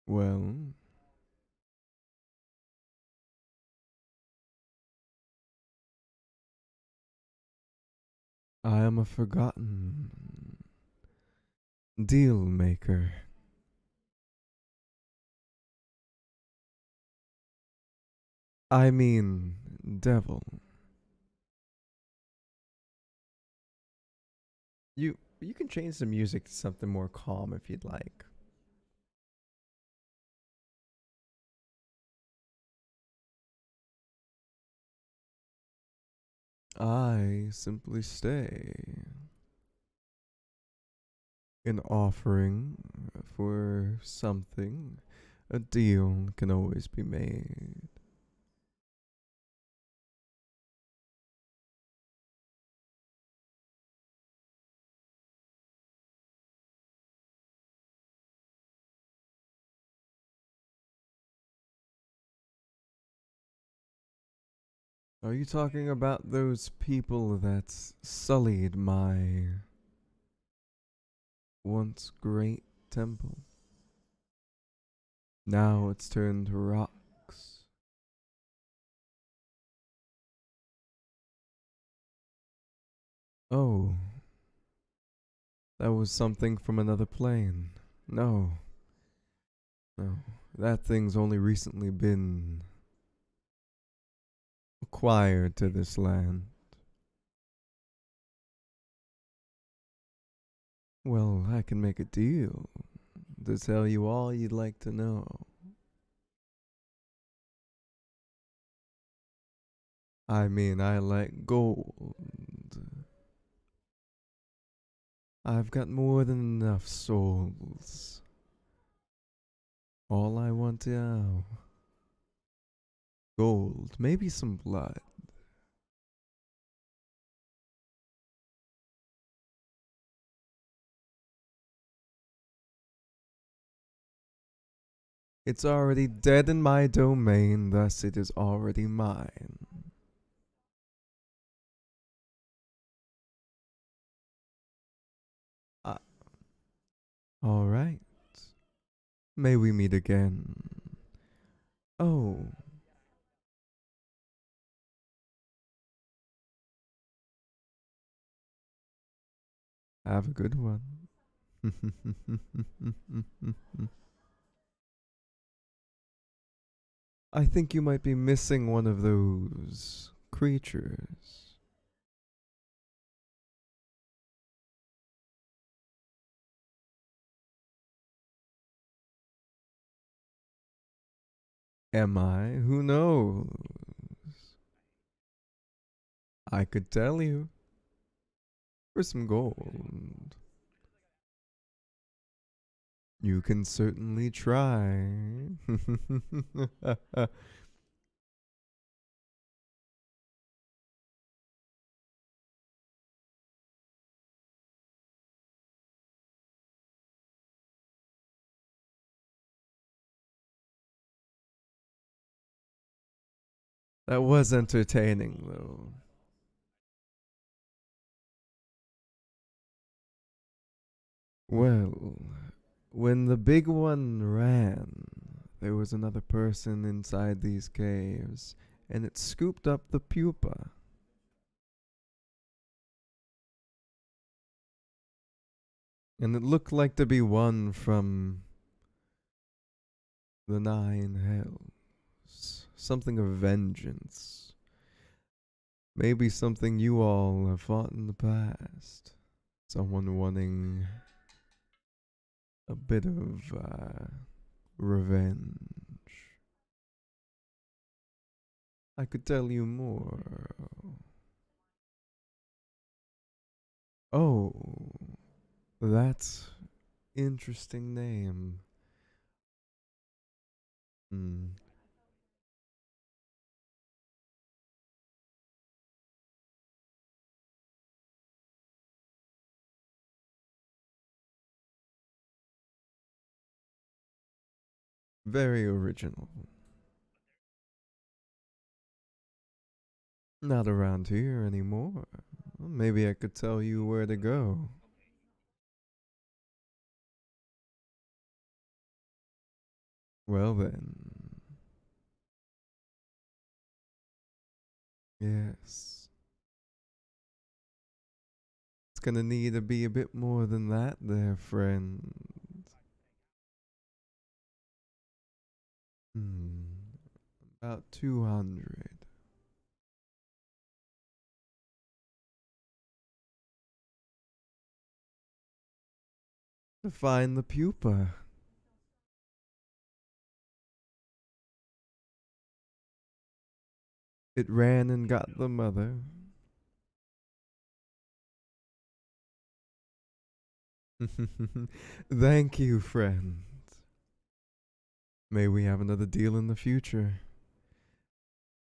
Well, I am a forgotten deal maker. I mean, devil. You can change the music to something more calm if you'd like. I simply stay. An offering for something, a deal can always be made. Are you talking about those people that sullied my once great temple? Now it's turned to rocks. Oh, that was something from another plane. No, no. That thing's only recently been acquired to this land. Well, I can make a deal to tell you all you'd like to know. I mean, I like gold. I've got more than enough souls. All I want now, gold, maybe some blood. It's already dead in my domain, thus it is already mine. All right. May we meet again. Oh, have a good one. I think you might be missing one of those creatures. Am I? Who knows? I could tell you for some gold. You can certainly try. That was entertaining, though. Well, when the big one ran, there was another person inside these caves, and it scooped up the pupa. And it looked like to be one from the Nine Hells. Something of vengeance. Maybe something you all have fought in the past. Someone wanting a bit of revenge. I could tell you more. Oh, that's interesting name. Hmm. Very original. Not around here anymore. Well, maybe I could tell you where to go. Well then. Yes. It's gonna need to be a bit more than that there, friend. Hmm. About 200. To find the pupa. It ran and got the mother. Thank you, friend. May we have another deal in the future.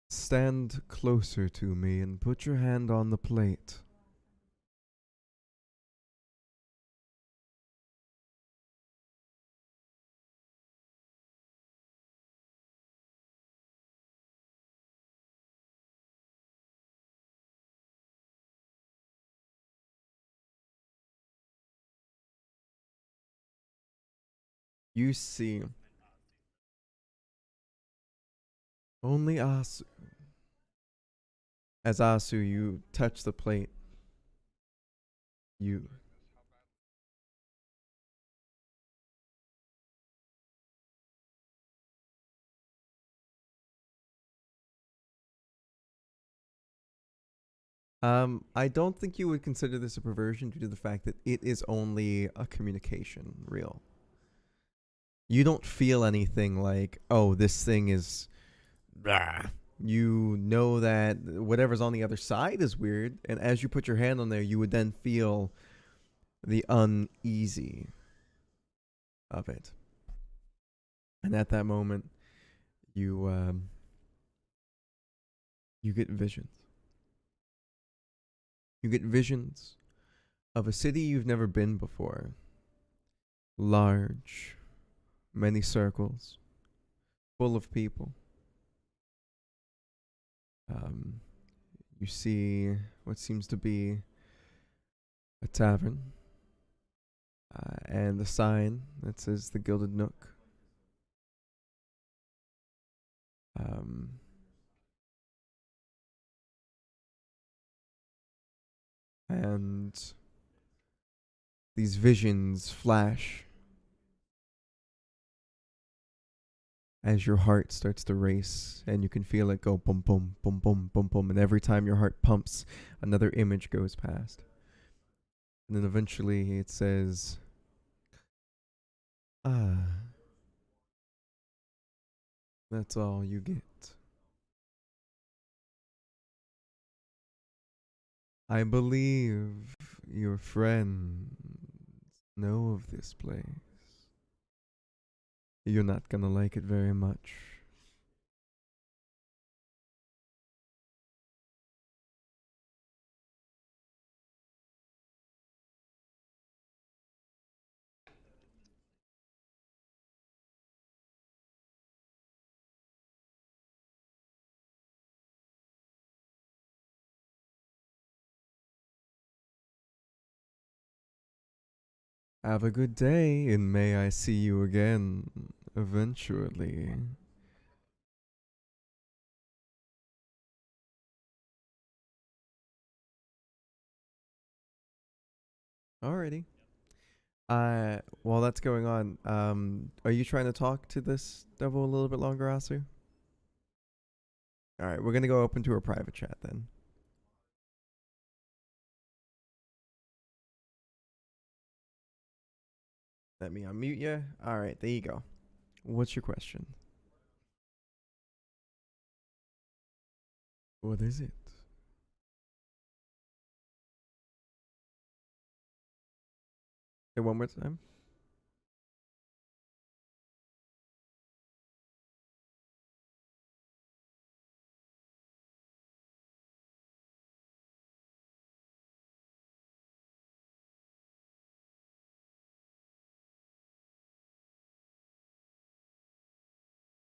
Stand closer to me and put your hand on the plate. You see, only Asu. As Asu, you touch the plate. You. I don't think you would consider this a perversion due to the fact that it is only a communication reel. You don't feel anything like, oh, this thing is. Blah. You know that whatever's on the other side is weird, and as you put your hand on there, you would then feel the uneasy of it. And at that moment, you you get visions. You get visions of a city you've never been before. Large, many circles, full of people. Um, you see what seems to be a tavern. and the sign that says the Gilded Nook. Um, and these visions flash as your heart starts to race, and you can feel it go boom, boom, boom, boom, boom, boom. And every time your heart pumps, another image goes past. And then eventually it says, ah, that's all you get. I believe your friends know of this place. You're not gonna like it very much. Have a good day, and may I see you again eventually. Alrighty. While that's going on, are you trying to talk to this devil a little bit longer, Asu? Alright, we're gonna go open to a private chat then. Let me unmute you. Alright, there you go. What's your question? What is it? Say one more time.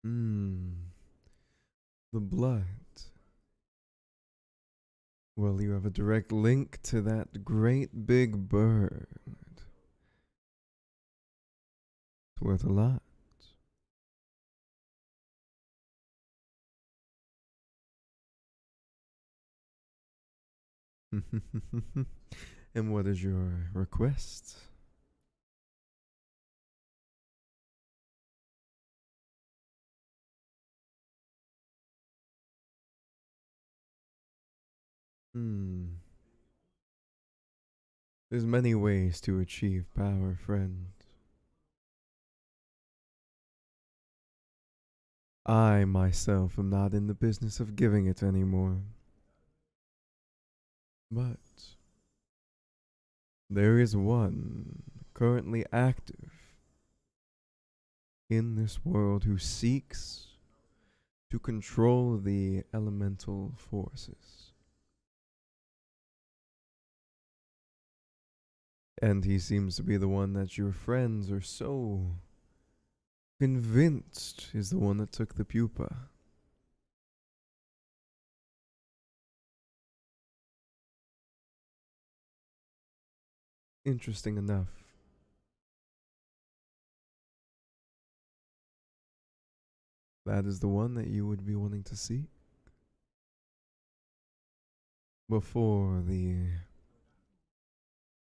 Hmm. The blood. Well, you have a direct link to that great big bird. It's worth a lot. And what is your request? Hmm. There's many ways to achieve power, friend. I myself am not in the business of giving it anymore. But there is one currently active in this world who seeks to control the elemental forces. And he seems to be the one that your friends are so convinced is the one that took the pupa. Interesting enough. That is the one that you would be wanting to see before the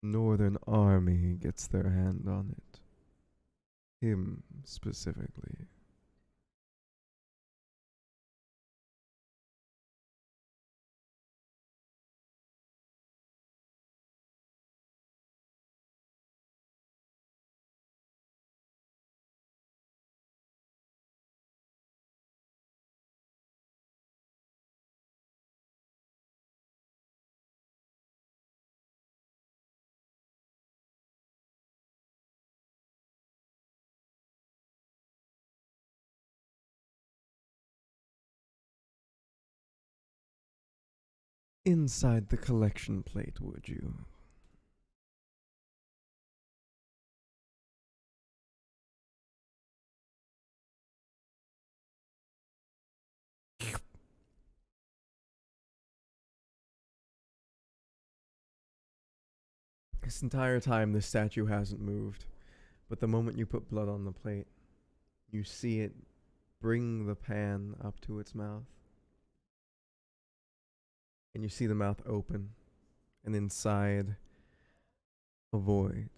Northern Army gets their hand on it. Him specifically. Inside the collection plate, would you? This entire time, the statue hasn't moved. But the moment you put blood on the plate, you see it bring the pan up to its mouth. And you see the mouth open. And inside, a void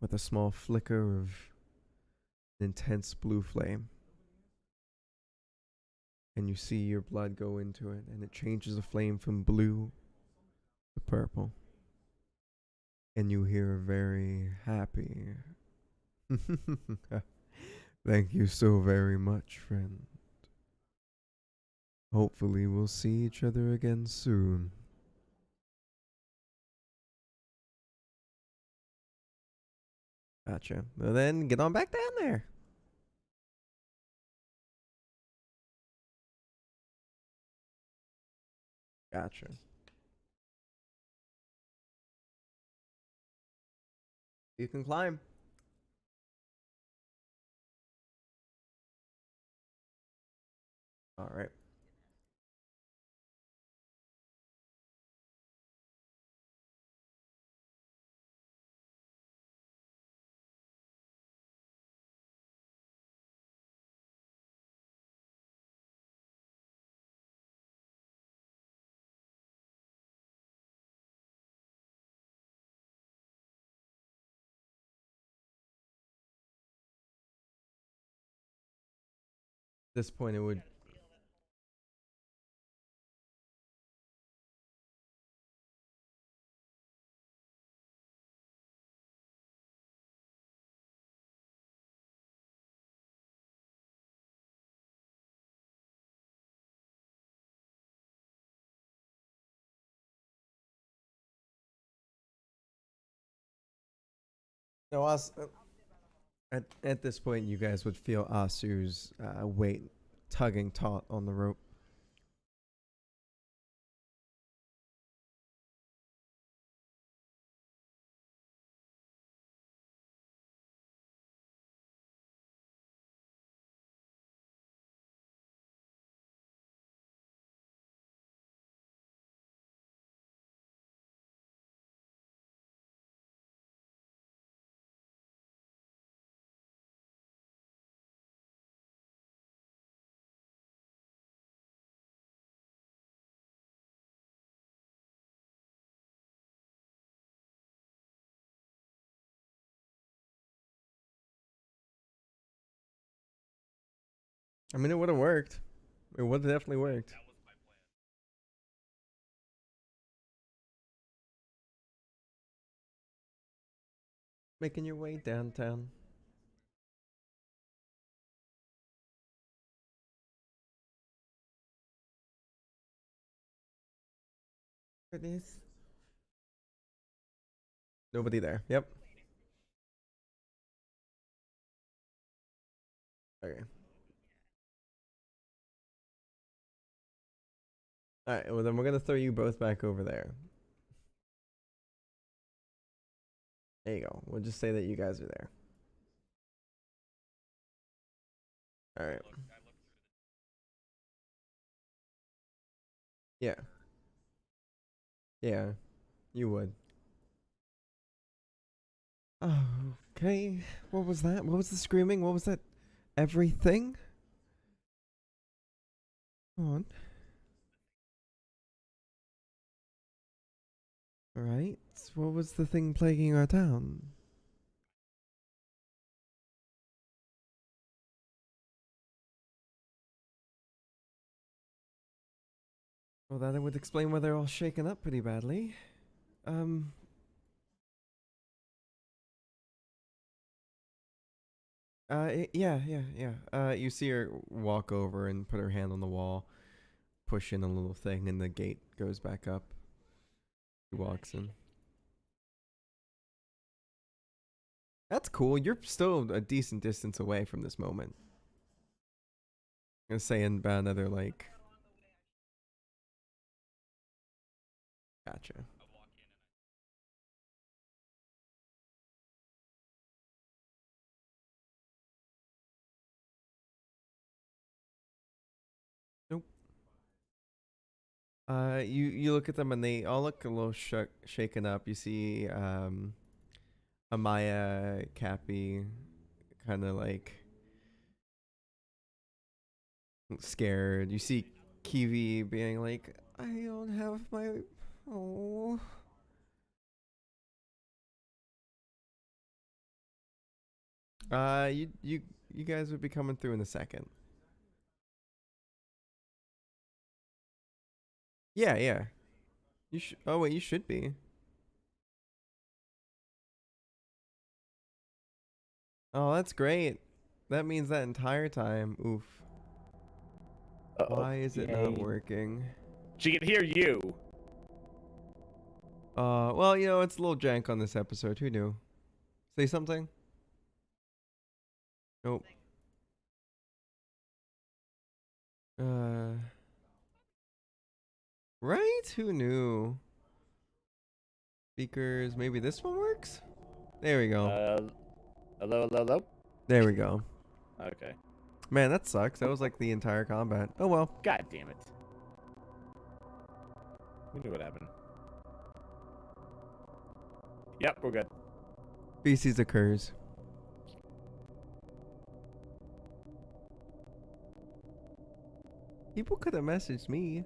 with a small flicker of an intense blue flame. And you see your blood go into it, and it changes the flame from blue to purple. And you hear a very happy, thank you so very much, friend. Hopefully, we'll see each other again soon. Gotcha. Well, then get on back down there. Gotcha. You can climb. All right. At this point, it would. No, us. At this point, you guys would feel Asu's weight tugging taut on the rope. I mean, it would have worked. It would have definitely worked. Making your way downtown. It is. Nobody there. Yep. Okay. All right. Well, then we're gonna throw you both back over there. There you go. We'll just say that you guys are there. All right. Yeah. Yeah. You would. Okay. What was that? What was the screaming? What was that? Everything? Come on. All right. What was the thing plaguing our town? Well, that would explain why they're all shaken up pretty badly. Um. Yeah. You see her walk over and put her hand on the wall, push in a little thing, and the gate goes back up. She walks in. That's cool. You're still a decent distance away from this moment. I'm gonna say in about another like. Gotcha. Nope. You look at them and they all look a little shaken up. You see, Amaya, Cappy, kind of like scared. You see Kiwi being like, I don't have my. Oh. You guys would be coming through in a second. Yeah, yeah. You should. Oh wait, you should be. Oh, that's great. That means that entire time. Oof. Uh-oh. Why is it not working? She can hear you. Well, you know, it's a little jank on this episode. Who knew? Say something? Nope. Uh, right? Who knew? Speakers. Maybe this one works? There we go. Hello, hello, hello? There we go. Okay. Man, that sucks. That was like the entire combat. Oh well. God damn it. We knew what happened. Yep, we're good. Species occurs. People could have messaged me.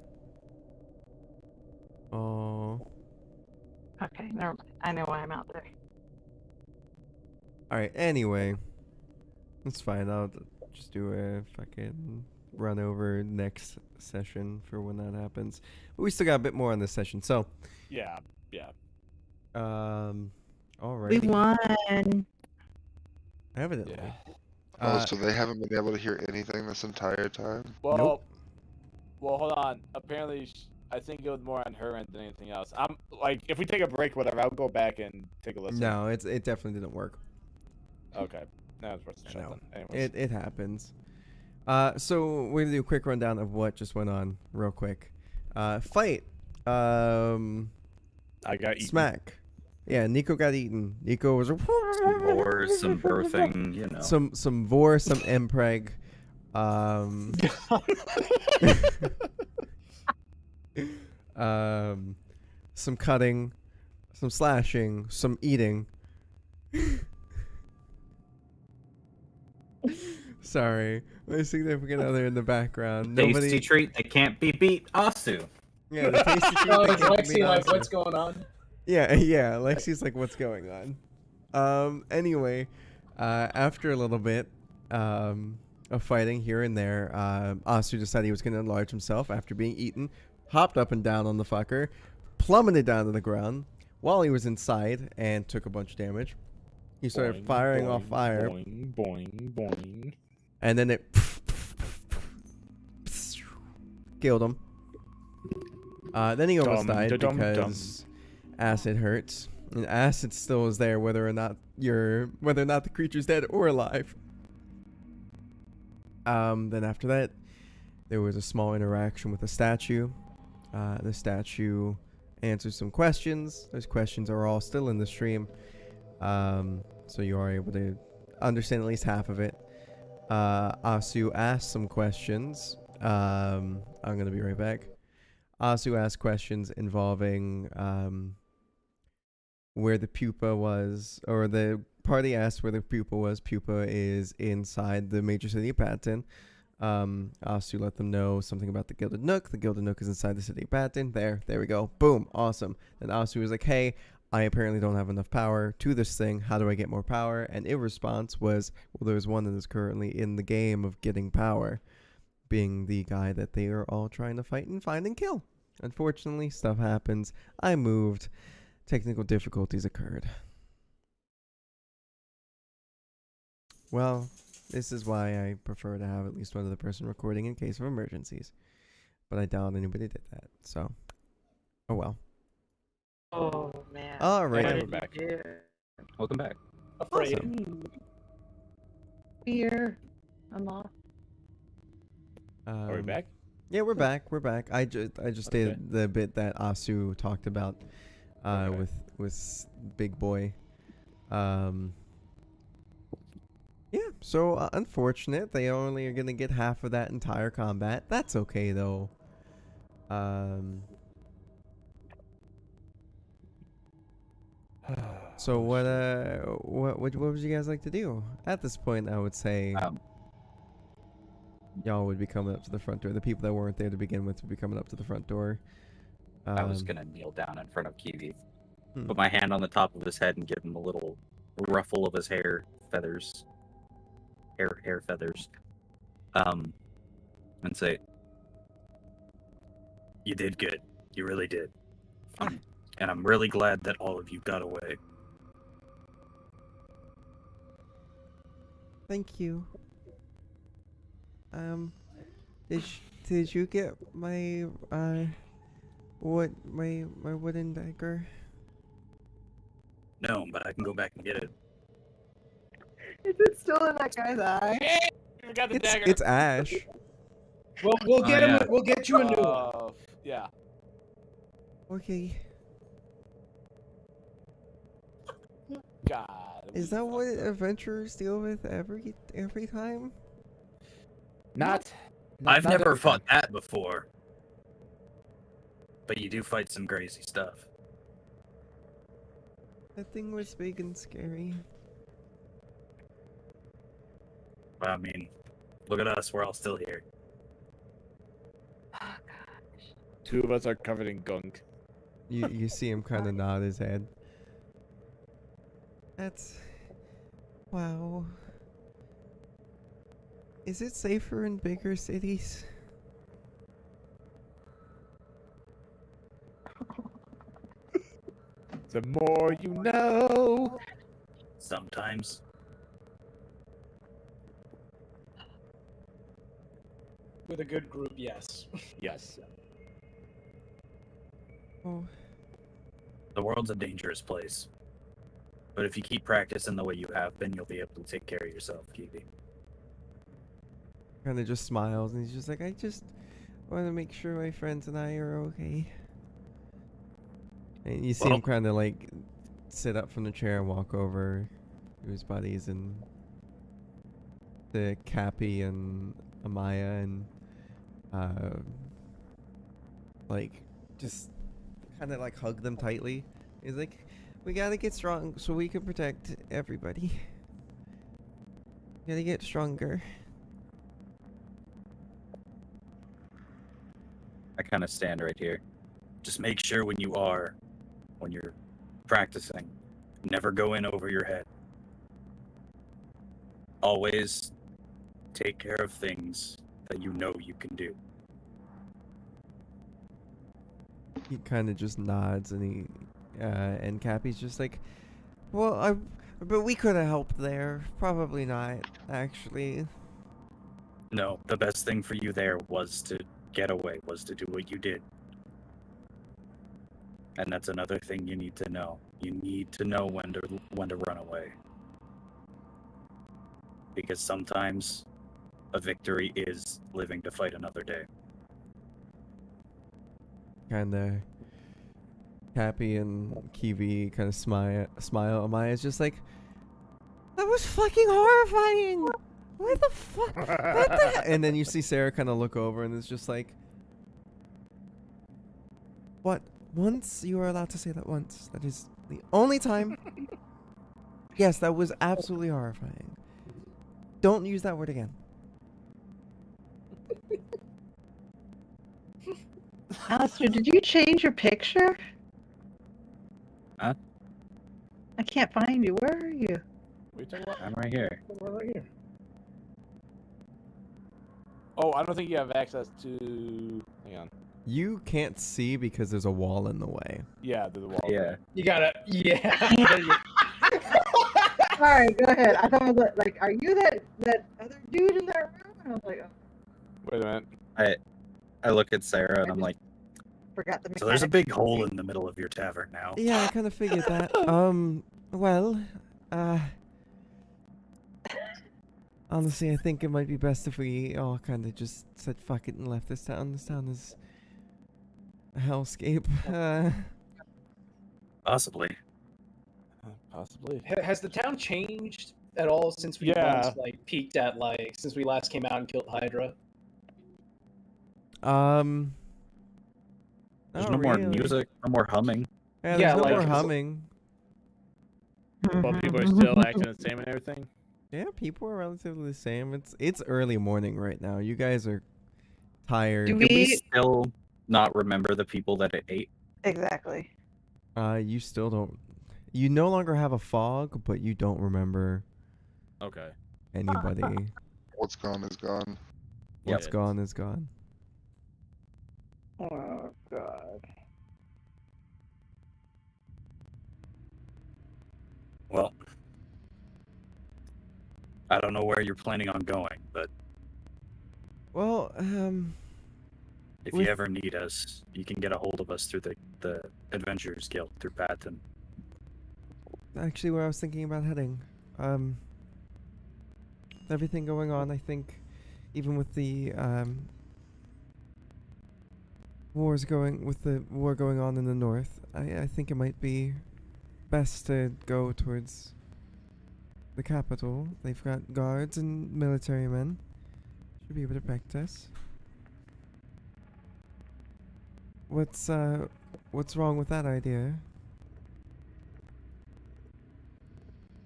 Oh. Okay, never mind. I know why I'm out there. Alright, anyway. That's fine. I'll just do a fucking run over next session for when that happens. But we still got a bit more on this session. So. Yeah, yeah. Alright. We won. Evidently. Yeah. So they haven't been able to hear anything this entire time? Well, Nope. well, hold on. Apparently, I think it was more on her end than anything else. I'm like, if we take a break, whatever, I'll go back and take a listen. No, it definitely didn't work. Okay. That was worth a shot No. then. Anyways. It happens. So we're gonna do a quick rundown of what just went on real quick. Fight. I got eaten. Smack. Yeah, Nico got eaten. Nico was Some wars, some birthing, you know. some vor, some impreg. Some cutting, some slashing, some eating. Sorry, my significant other in the background. Tasty treat that can't be beat. Asu. Yeah, the tasty treat. Oh, that like can't be Lexi, like, awesome. what's going on? Yeah, yeah. Lexi's like, what's going on? Anyway, after a little bit, of fighting here and there, Asu decided he was going to enlarge himself after being eaten, hopped up and down on the fucker, plummeted down to the ground while he was inside, and took a bunch of damage. He started Boing, firing boing, off fire, Boing, boing, boing. and then it killed him. Then he almost died because acid hurts, and acid still is there whether or not the creature's dead or alive. Then after that, there was a small interaction with the statue. The statue answers some questions. Those questions are all still in the stream, so you are able to understand at least half of it. Asu asked some questions. I'm gonna be right back. Asu asked questions involving where the pupa was, or the party asked where the pupa was. Pupa is inside the major city of Patton. Asu let them know something about the Gilded Nook. The Gilded Nook is inside the city of Patton. There we go. Boom, awesome. Then Asu was like, hey, I apparently don't have enough power to this thing. How do I get more power? And in response was, well, there's one that is currently in the game of getting power, being the guy that they are all trying to fight and find and kill. Unfortunately, stuff happens. I moved. Technical difficulties occurred. Well, this is why I prefer to have at least one other person recording in case of emergencies. But I doubt anybody did that, so. Oh well. Oh man. Alright. Yeah, What we're did back. you do? Welcome back. Afraid. Awesome. Fear. I'm off. Are we back? Yeah, we're back. We're back. I just Okay. stated the bit that Asu talked about Okay. with Big Boy. Yeah, so unfortunate. They only are going to get half of that entire combat. That's okay, though. So what would you guys like to do? At this point, I would say Um, y'all would be coming up to the front door. The people that weren't there to begin with would be coming up to the front door. I was gonna kneel down in front of Kiwi, Hmm. put my hand on the top of his head and give him a little ruffle of his hair feathers, hair feathers, and say, "You did good. You really did, and I'm really glad that all of you got away." Thank you. Did you get my my wooden dagger? No, but I can go back and get it. Is it still in that guy's eye? We got the It's dagger. it's Ash. We'll get him. yeah. We'll get you a new one. Yeah. Okay. God. Is that what adventurers deal with every time? I've never fought that before, but you do fight some crazy stuff. That thing was big and scary. I mean, look at us. We're all still here. Oh gosh. Two of us are covered in gunk. You see him kind of nod his head. That's wow. Is it safer in bigger cities? The more you know. Sometimes. With a good group, yes. Yes. Oh, The world's a dangerous place. But if you keep practicing the way you have been, you'll be able to take care of yourself, Kiwi. kind of just smiles and he's just like, I just want to make sure my friends and I are okay. And you see him Well- kind of like sit up from the chair and walk over to his buddies and the Cappy and Amaya and like just kind of like hug them tightly. He's like, we gotta get strong so we can protect everybody. Gotta get stronger. I kind of stand right here. Just make sure when you're practicing, never go in over your head. Always take care of things that you know you can do. He kind of just nods and and Cappy's just like, well, but we could have helped there. Probably not, actually. No, the best thing for you there was to get away, was to do what you did. And that's another thing you need to know. You need to know when to run away. Because sometimes a victory is living to fight another day. Kind of Cappy and Kiwi kind of smile. Amaya's just like, that was fucking horrifying. What the fuck? What the And then you see Sarah kind of look over and it's just like, what? Once? You are allowed to say that once. That is the only time. Yes, that was absolutely horrifying. Don't use that word again. Alistair, did you change your picture? Huh? I can't find you. Where are you? What are you talking about? I'm right here. Right here. Oh, I don't think you have access to. Hang on. You can't see because there's a wall in the way. Yeah, there's a wall. Yeah. You gotta. Yeah. All right, go ahead. I thought it was like, are you that other dude in that room? And I was like, oh, Wait a minute. I look at Sarah and I'm like, forgot the. so there's a mechanics. big hole in the middle of your tavern now. Yeah, I kind of figured that. Well, honestly, I think it might be best if we all kind of just said fuck it and left this town. This town is a hellscape. Possibly. Possibly. Has the town changed at all since we Yeah. once like peaked at since we last came out and killed Hydra? There's Oh, no more really? music, no more humming. Yeah, Yeah, there's no like, more it's- humming. But people are still acting the same and everything. Yeah, people are relatively the same. It's early morning right now. You guys are tired. Do Do we we still not remember the people that it ate? exactly? You still don't. You no longer have a fog, but you don't remember Okay. anybody. What's gone is gone. What's Yep. gone is gone. Oh god. Well, I don't know where you're planning on going, but Well, if With- you ever need us, you can get a hold of us through the Adventurers Guild through Patton. actually, where I was thinking about heading. Everything going on, I think, even with the war going on in the north, I think it might be best to go towards the capital. They've got guards and military men. Should be able to protect us. What's wrong with that idea?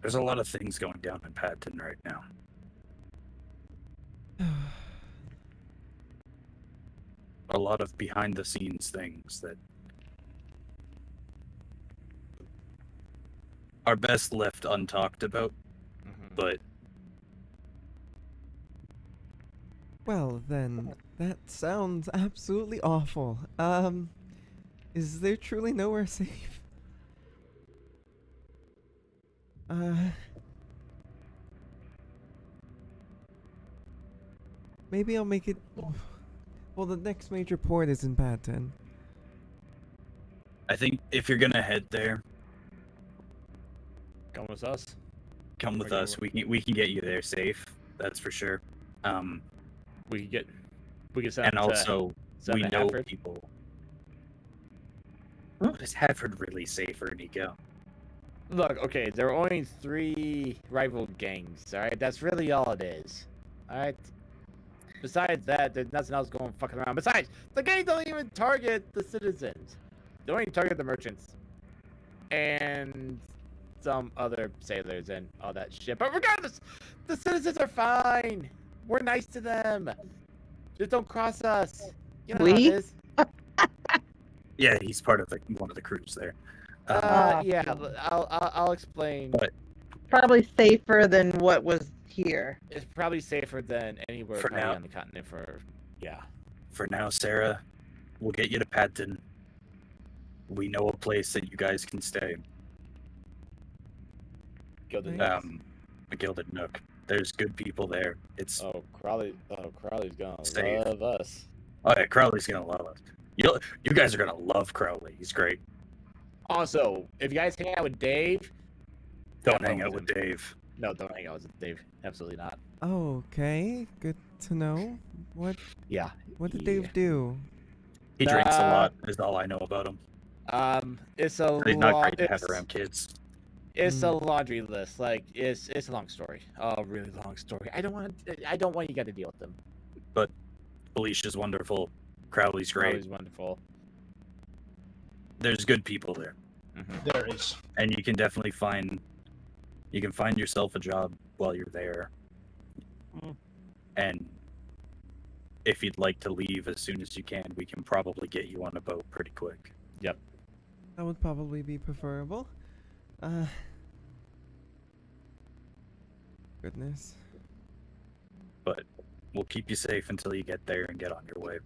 There's a lot of things going down in Patton right now. A lot of behind the scenes things that are best left untalked about, but Well, then, that sounds absolutely awful. Is there truly nowhere safe? Maybe I'll make it. Well, the next major port is in Patton. I think if you're gonna head there, Come with us. come with Okay, us. We can get you there safe. That's for sure. We can send And them to- also send we to know Hafford. people. What is Hafford really safer, Nico? Look, okay, there are only 3 rival gangs, alright? That's really all it is. Alright? Besides that, there's nothing else going fucking around. Besides, the gangs don't even target the citizens. They only target the merchants. And some other sailors and all that shit. But regardless, the citizens are fine. We're nice to them. Just don't cross us. You know how it We? is. Yeah, he's part of one of the crews there. Yeah, I'll explain. But- Probably safer than what was here. It's probably safer than anywhere For probably now. on the continent for, yeah. For now, Sarah, we'll get you to Patton. We know a place that you guys can stay. Gilded Nice. Nook. A Gilded Nook. There's good people there. It's Crowley's gonna Safe. love us. oh yeah, Crowley's gonna love us. You guys are gonna love Crowley. He's great. Also, if you guys hang out with Dave, Don't Have hang fun out with with Dave. no, don't hang out with Dave. Absolutely not. Okay, good to know. What Yeah. did Yeah. Dave do? He drinks a Uh, lot. Is all I know about him. It's a He's not long, great to have around kids. it's a laundry list. Like it's a long story. A really long story. I don't want you guys to deal with them. Felicia's wonderful. Crowley's great. Crowley's wonderful. There's good people there, There is. and you can definitely find yourself a job while you're there. Mm. And if you'd like to leave as soon as you can, we can probably get you on a boat pretty quick. That would probably be preferable. Goodness. But we'll keep you safe until you get there and get on your way.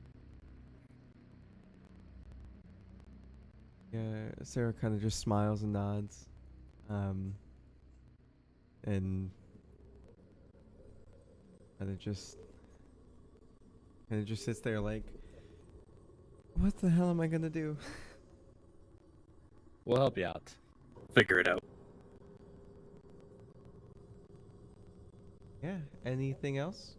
Yeah, Sarah kind of just smiles and nods. And kind of just sits there like, what the hell am I gonna do? We'll help you out. Figure it out. Yeah, anything else?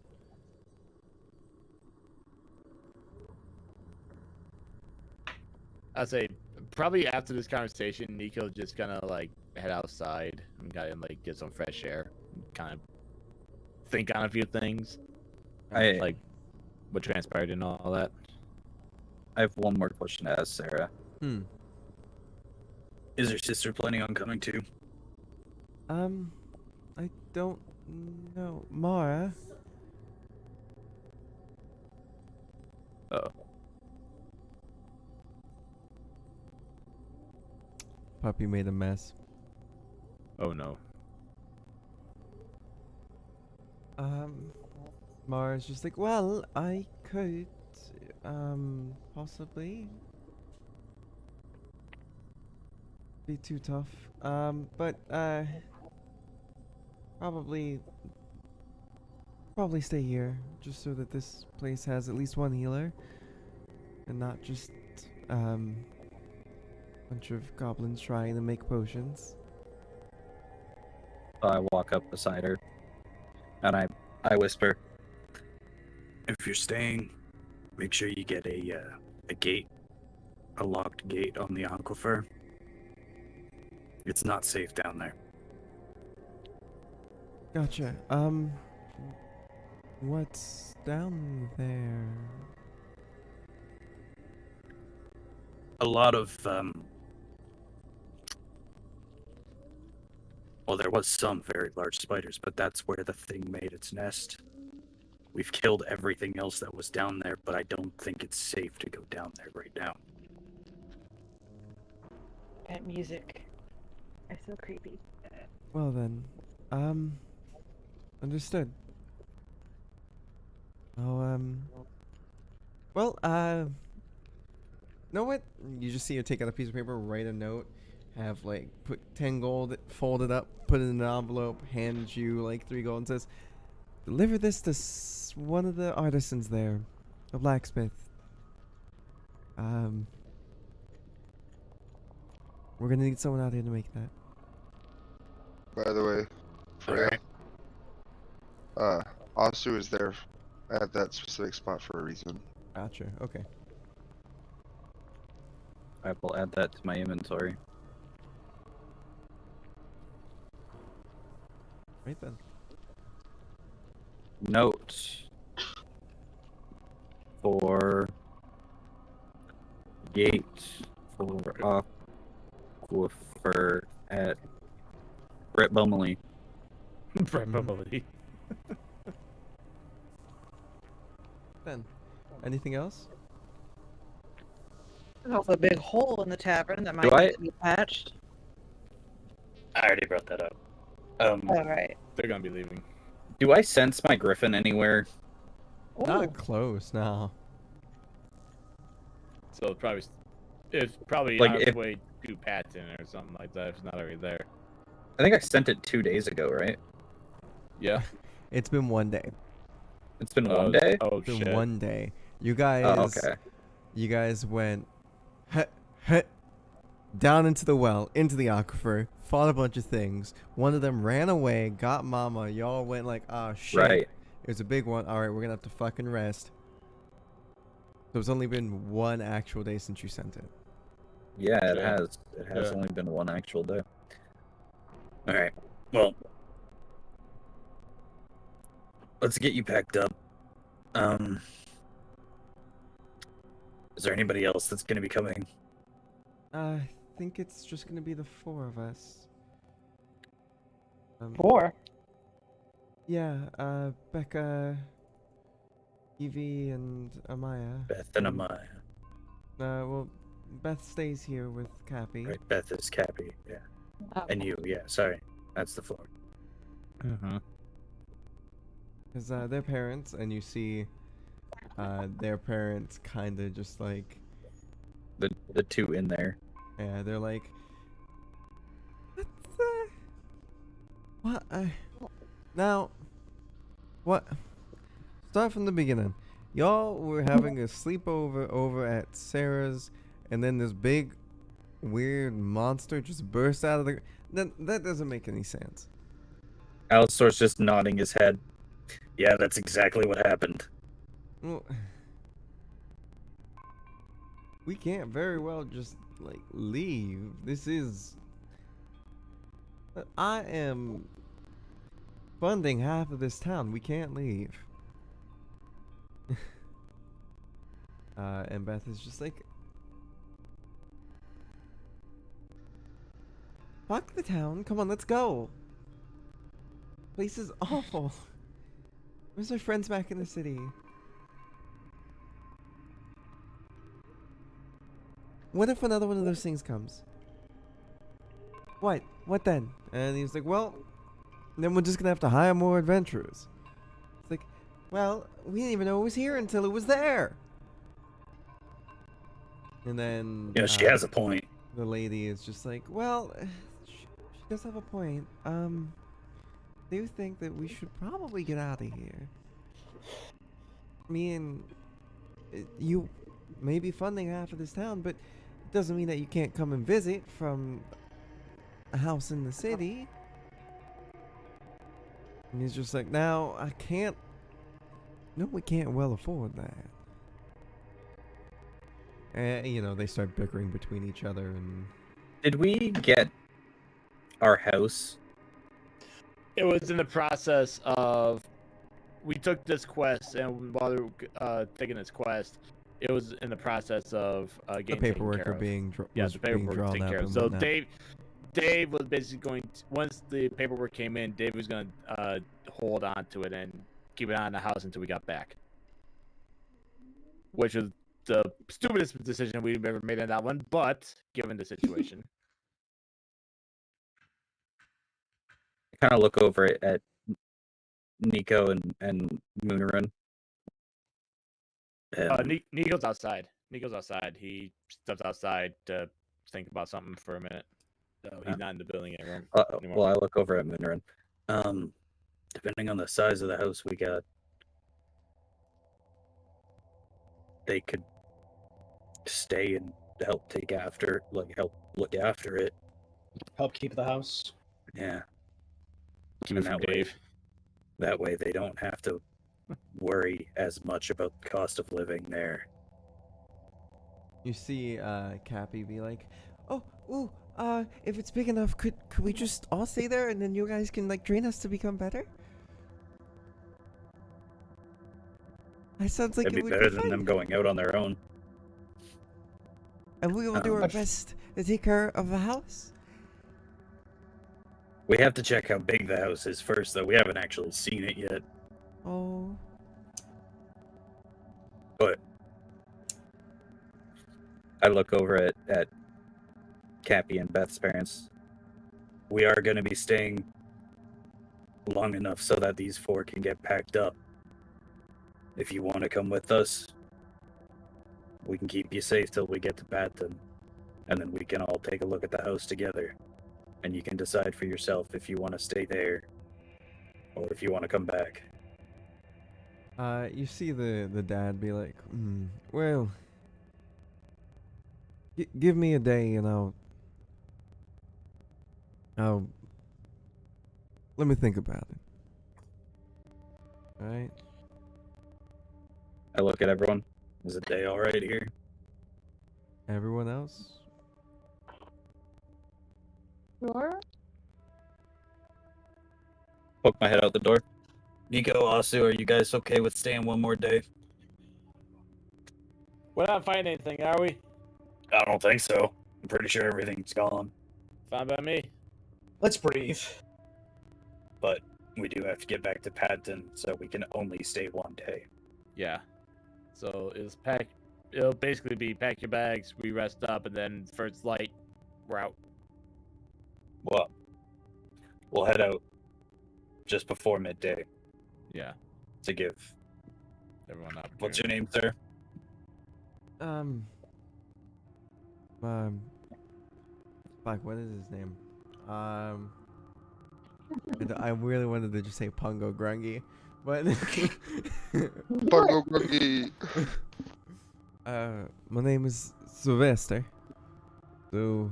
I'd say probably after this conversation, Nico just gonna like head outside and kind of like get some fresh air, kind of think on a few things, like what transpired and all that. I have one more question to ask Sarah. Hmm. Is your sister planning on coming too? I don't know. Mara? Oh. Puppy made a mess. Oh no. Mara's just like, well, I could, possibly. Be too tough. But, probably stay here, just so that this place has at least one healer. And not just, bunch of goblins trying to make potions. I walk up beside her, and I whisper, "If you're staying, make sure you get a gate, a locked gate on the aquifer. It's not safe down there." Gotcha. What's down there? A lot of well, there was some very large spiders, but that's where the thing made its nest. We've killed everything else that was down there, but I don't think it's safe to go down there right now. That music. It's so creepy. Well then, understood. Oh, well, know what? You just see her take out a piece of paper, write a note, have like put 10 gold, fold it up, put it in an envelope, hand you like 3 gold, and says, "Deliver this to one of the artisans there, a blacksmith. We're gonna need someone out here to make that." By the way, Freya, Asu is there at that specific spot for a reason. Gotcha. Okay. I will add that to my inventory. Right then. Note for gate for aquifer at Brett Bumley. Probably. Then, anything else? There's also a big hole in the tavern that might Do I- need to be patched. I already brought that up. All right. They're gonna be leaving. Do I sense my griffin anywhere? Not close now. So it's probably Like, on if- its way to Patton or something like that. If it's not already there. I think I sent it 2 days ago, right? Yeah. It's been 1 day. It's been one day? Oh It's been shit. 1 day. You guys. Oh, okay. You guys went down into the well, into the aquifer, fought a bunch of things. One of them ran away, got mama. Y'all went like, ah, shit. Right. It was a big one. All right, we're gonna have to fucking rest. So it's only been 1 actual day since you sent it. Yeah, it Yeah. has. It has Yeah. only been 1 actual day. Alright. Well, let's get you packed up. Is there anybody else that's gonna be coming? I think it's just gonna be the 4 of us. 4. Yeah, Becca, Evie, and Amaya. Beth and Amaya. Well, Beth stays here with Cappy. Right, Beth is Cappy, yeah. And you, yeah, sorry. That's the 4. Mm-hmm. Because they're parents, and you see their parents kind of just like, The 2 in there. yeah, they're like, what? Now, what? Start from the beginning. Y'all were having a sleepover over at Sarah's, and then this big, weird monster just burst out of the. That doesn't make any sense. Alistair's just nodding his head. Yeah, that's exactly what happened. Well, we can't very well just like leave. This is. I am funding half of this town. We can't leave. And Beth is just like, fuck the town. Come on, let's go. Place is awful. Where's our friends back in the city? What if another one of those things comes? What? What then? And he was like, well, then we're just gonna have to hire more adventurers. It's like, well, we didn't even know it was here until it was there. And then Yeah, she has a point. the lady is just like, well, she does have a point. Do you think that we should probably get out of here? Me and you may be funding half of this town, but it doesn't mean that you can't come and visit from a house in the city. And he's just like, now I can't. No, we can't well afford that. And, you know, they start bickering between each other and. Did we get our house? It was in the process of. We took this quest, and while we were taking this quest, it was in the process of The getting paperwork taken are care being of. Yeah, the paperwork was drawn taken up care of. and So whatnot. Dave was basically going to, once the paperwork came in, Dave was going to hold on to it and keep it on the house until we got back. Which was the stupidest decision we've ever made in that one, but given the situation. I kind of look over at Nico and Moonerun. Nico's outside. Nico's outside. He steps outside to think about something for a minute. So he's not in the building anymore. Well, I look over at Moonerun. Depending on the size of the house we got, they could stay and help help look after it. Help keep the house. Yeah. Keep it from Dave. That way they don't have to worry as much about the cost of living there. You see Cappy be like, if it's big enough, could we just all stay there and then you guys can like train us to become better? That sounds like It'd it be would better be than fun. them going out on their own. And we will do our best to take care of the house. We have to check how big the house is first, though. We haven't actually seen it yet. Oh. But I look over at Cappy and Beth's parents. We are going to be staying long enough so that these four can get packed up. If you want to come with us, we can keep you safe till we get to Patton, and then we can all take a look at the house together, and you can decide for yourself if you want to stay there or if you want to come back. You see the dad be like, well, give me a day and I'll let me think about it. All right. I look at everyone. Is the day all right here? Everyone else? Sure. Poke my head out the door. Nico, Asu, are you guys okay with staying one more day? We're not finding anything, are we? I don't think so. I'm pretty sure everything's gone. Fine by me. Let's breathe. But we do have to get back to Patton, so we can only stay one day. Yeah. So it'll basically be pack your bags, we rest up, and then first light, we're out. Well, we'll head out just before midday Yeah. to give. Everyone up. What's your name, sir? Fuck, what is his name? I really wanted to just say Pungo Grungy, but Bungo Grungy. my name is Sylvester. So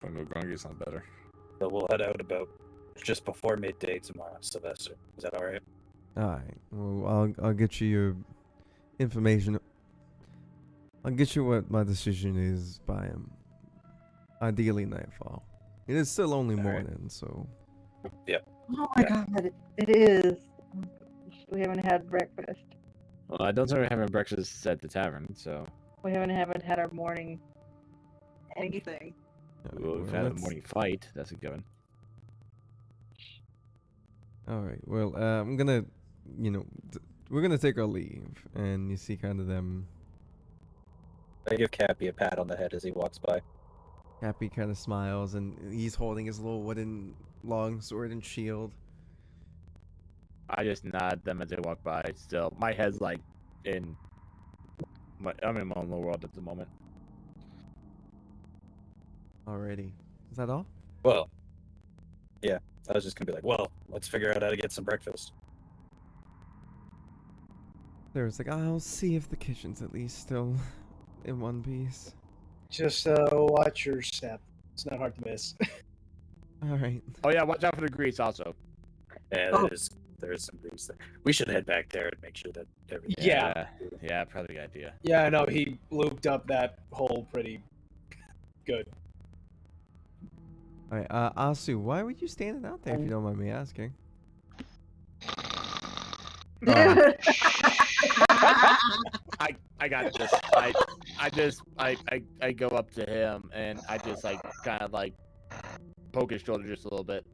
Fungo Grungy sounds better. So we'll head out about just before midday tomorrow, Sylvester. Is that all right? alright, well I'll get you your information. I'll get you what my decision is by ideally nightfall. It is still only All right. morning, so Oh my god, it is. We haven't had breakfast. Well, I don't think we're having breakfast at the tavern, so We haven't had our morning anything. we've well, had a let's- morning fight. That's a good one. All right. Well, I'm gonna, we're gonna take our leave, and you see kind of them. I give Cappy a pat on the head as he walks by. Happy kind of smiles, and he's holding his little wooden longsword and shield. I just nod them as they walk by. Still, my head's like I'm in my own little world at the moment. Alrighty. Is that all? Well, yeah, I was just gonna be like, well, let's figure out how to get some breakfast. There's like, I'll see if the kitchen's at least still in one piece. Just watch your step. It's not hard to miss. All right. Oh yeah, watch out for the grease also. Yeah, Oh. there is some grease there. We should head back there and make sure that everything. Yeah. Yeah, probably a good idea. Yeah, I know. He looped up that hole pretty good. All right. Asu, why were you standing out there if you don't mind me asking? I got this. I go up to him and I just like kind of like poke his shoulder just a little bit.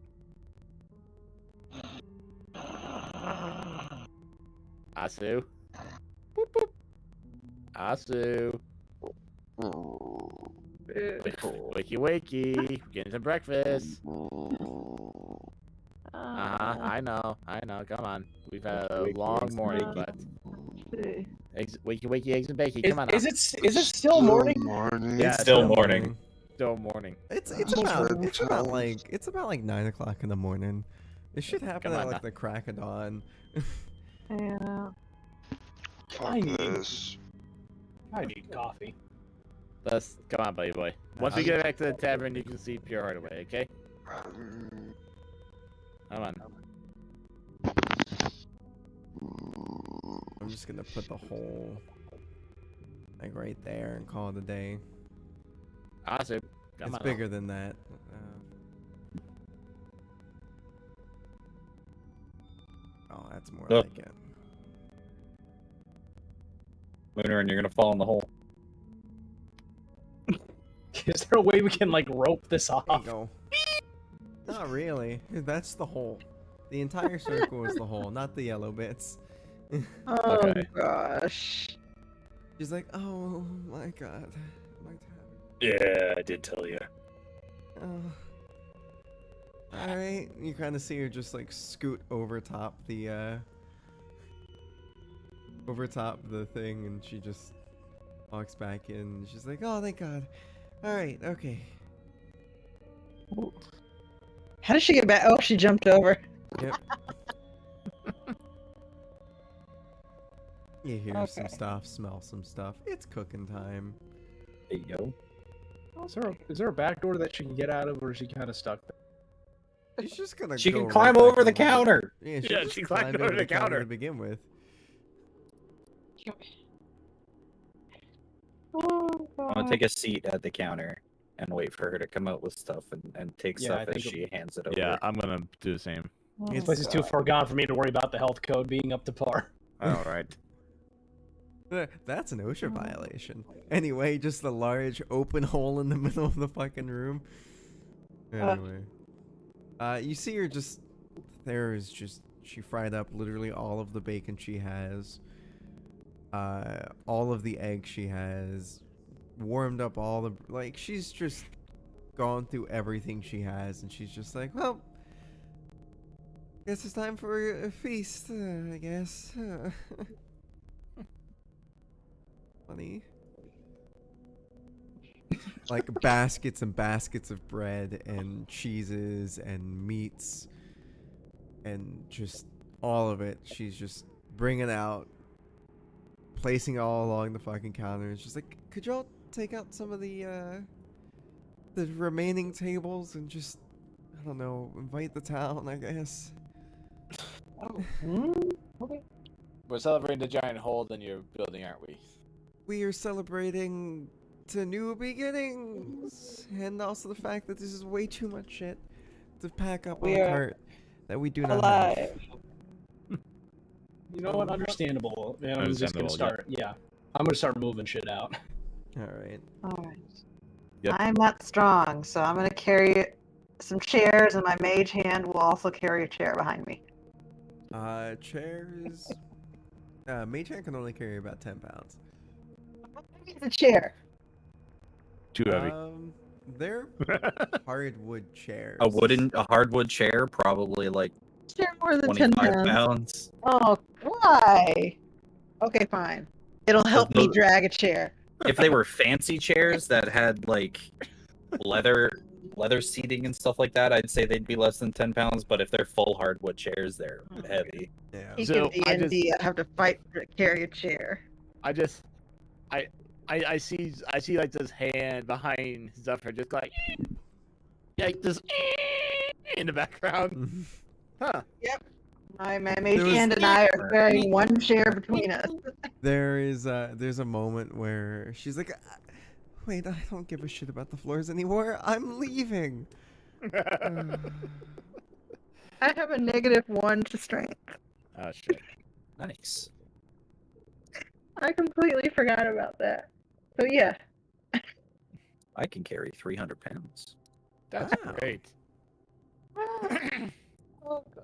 Asu. Boop, boop. Asu. Wakey wakey. Getting some breakfast. I know. Come on. We've had a long morning, but wakey wakey, eggs and bacon. Come on. Is it still morning? Morning. Yeah, It's still morning. Still morning. It's Almost about bedtime. like 9 o'clock in the morning. It should happen Come at on like now. the crack of dawn. Yeah. Fuck I need- this. I need coffee. Let's come on, buddy boy. Once we get back to the tavern, you can see Pure Heart away. Okay? Come on. I'm just gonna put the whole like right there and call it a day. Asu. Come It's on. bigger than that. Oh, that's more Oh. like it. Lunar, and you're gonna fall in the hole. Is there a way we can like rope this There you off? go. Not really. That's the hole. The entire circle is the hole, not the yellow bits. Oh Okay. gosh. She's like, oh my god. My tab. Yeah, I did tell you. Oh. Alright. You kind of see her just like scoot over top the thing, and she just walks back in. And she's like, oh, thank god. Alright, okay. How did she get back? Oh, she jumped over. Yep. You hear some Okay. stuff, smell some stuff. It's cooking time. There you go. Oh, is there a back door that she can get out of, or is she kind of stuck there? She's just gonna She go can right climb back over the over. counter. Yeah, Yeah, just she climbed climbed over the counter. to begin with. Oh, I'm gonna take a seat at the counter and wait for her to come out with stuff and take Yeah, I stuff as think- she hands it over. Yeah, I'm gonna do the same. This place is too far gone for me to worry about the health code being up to par. All right. That's an OSHA violation. Anyway, just a large open hole in the middle of the fucking room. Anyway. You see her just... There is just... She fried up literally all of the bacon she has. All of the eggs she has. Warmed up all the... Like, she's just gone through everything she has. And she's just like, well... Guess it's time for a feast, I guess. Funny. Like baskets and baskets of bread and cheeses and meats and just all of it. She's just bringing out, placing all along the fucking counter. It's just like, could y'all take out some of the remaining tables and just, I don't know, invite the town, I guess. Okay. We're celebrating the giant hole in your building, aren't we? We are celebrating to new beginnings, and also the fact that this is way too much shit to pack up on We a are cart that we do not have. alive. You know what? Understandable. And I'm just gonna Understandable, start. Yeah, I'm gonna start moving shit out. All right. Alright. Yep. I'm not strong, so I'm gonna carry some chairs, and my mage hand will also carry a chair behind me. Chairs. Mage hand can only carry about 10 pounds. It's a chair. Too heavy. They're hardwood chairs. A hardwood chair, probably like Chair more than 10 25 pounds. pounds. Oh, why? Okay, fine. It'll help me no- drag a chair. If they were fancy chairs that had like leather seating and stuff like that, I'd say they'd be less than 10 pounds. But if they're full hardwood chairs, they're heavy. Yeah. He So, can I D&D. I have to fight to carry a chair. I see like this hand behind Zephyr just like this in the background. Huh. My mage There was- hand and I are carrying one chair between us. There's a moment where she's like, "Wait, I don't give a shit about the floors anymore. I'm leaving." I have a -1 to strength. Oh shit. Nice. I completely forgot about that. So yeah, I can carry 300 pounds. That's Wow. great.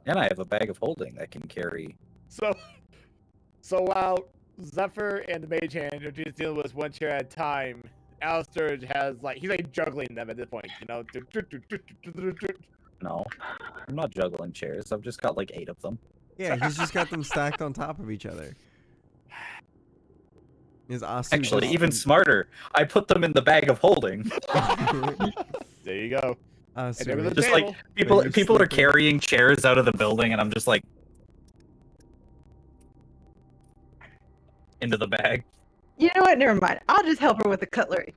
And I have a bag of holding that can carry. So while Zephyr and the Mage Hand are just dealing with one chair at a time, Alistair he's like juggling them at this point, you know. No, I'm not juggling chairs. I've just got like 8 of them. Yeah, he's just got them stacked on top of each other. Is Asu Actually, just- even smarter. I put them in the bag of holding. There you go. Asu And there was a is- Just table. like people you're are sleeping. carrying chairs out of the building, and I'm just like into the bag. you know what? Never mind. I'll just help her with the cutlery.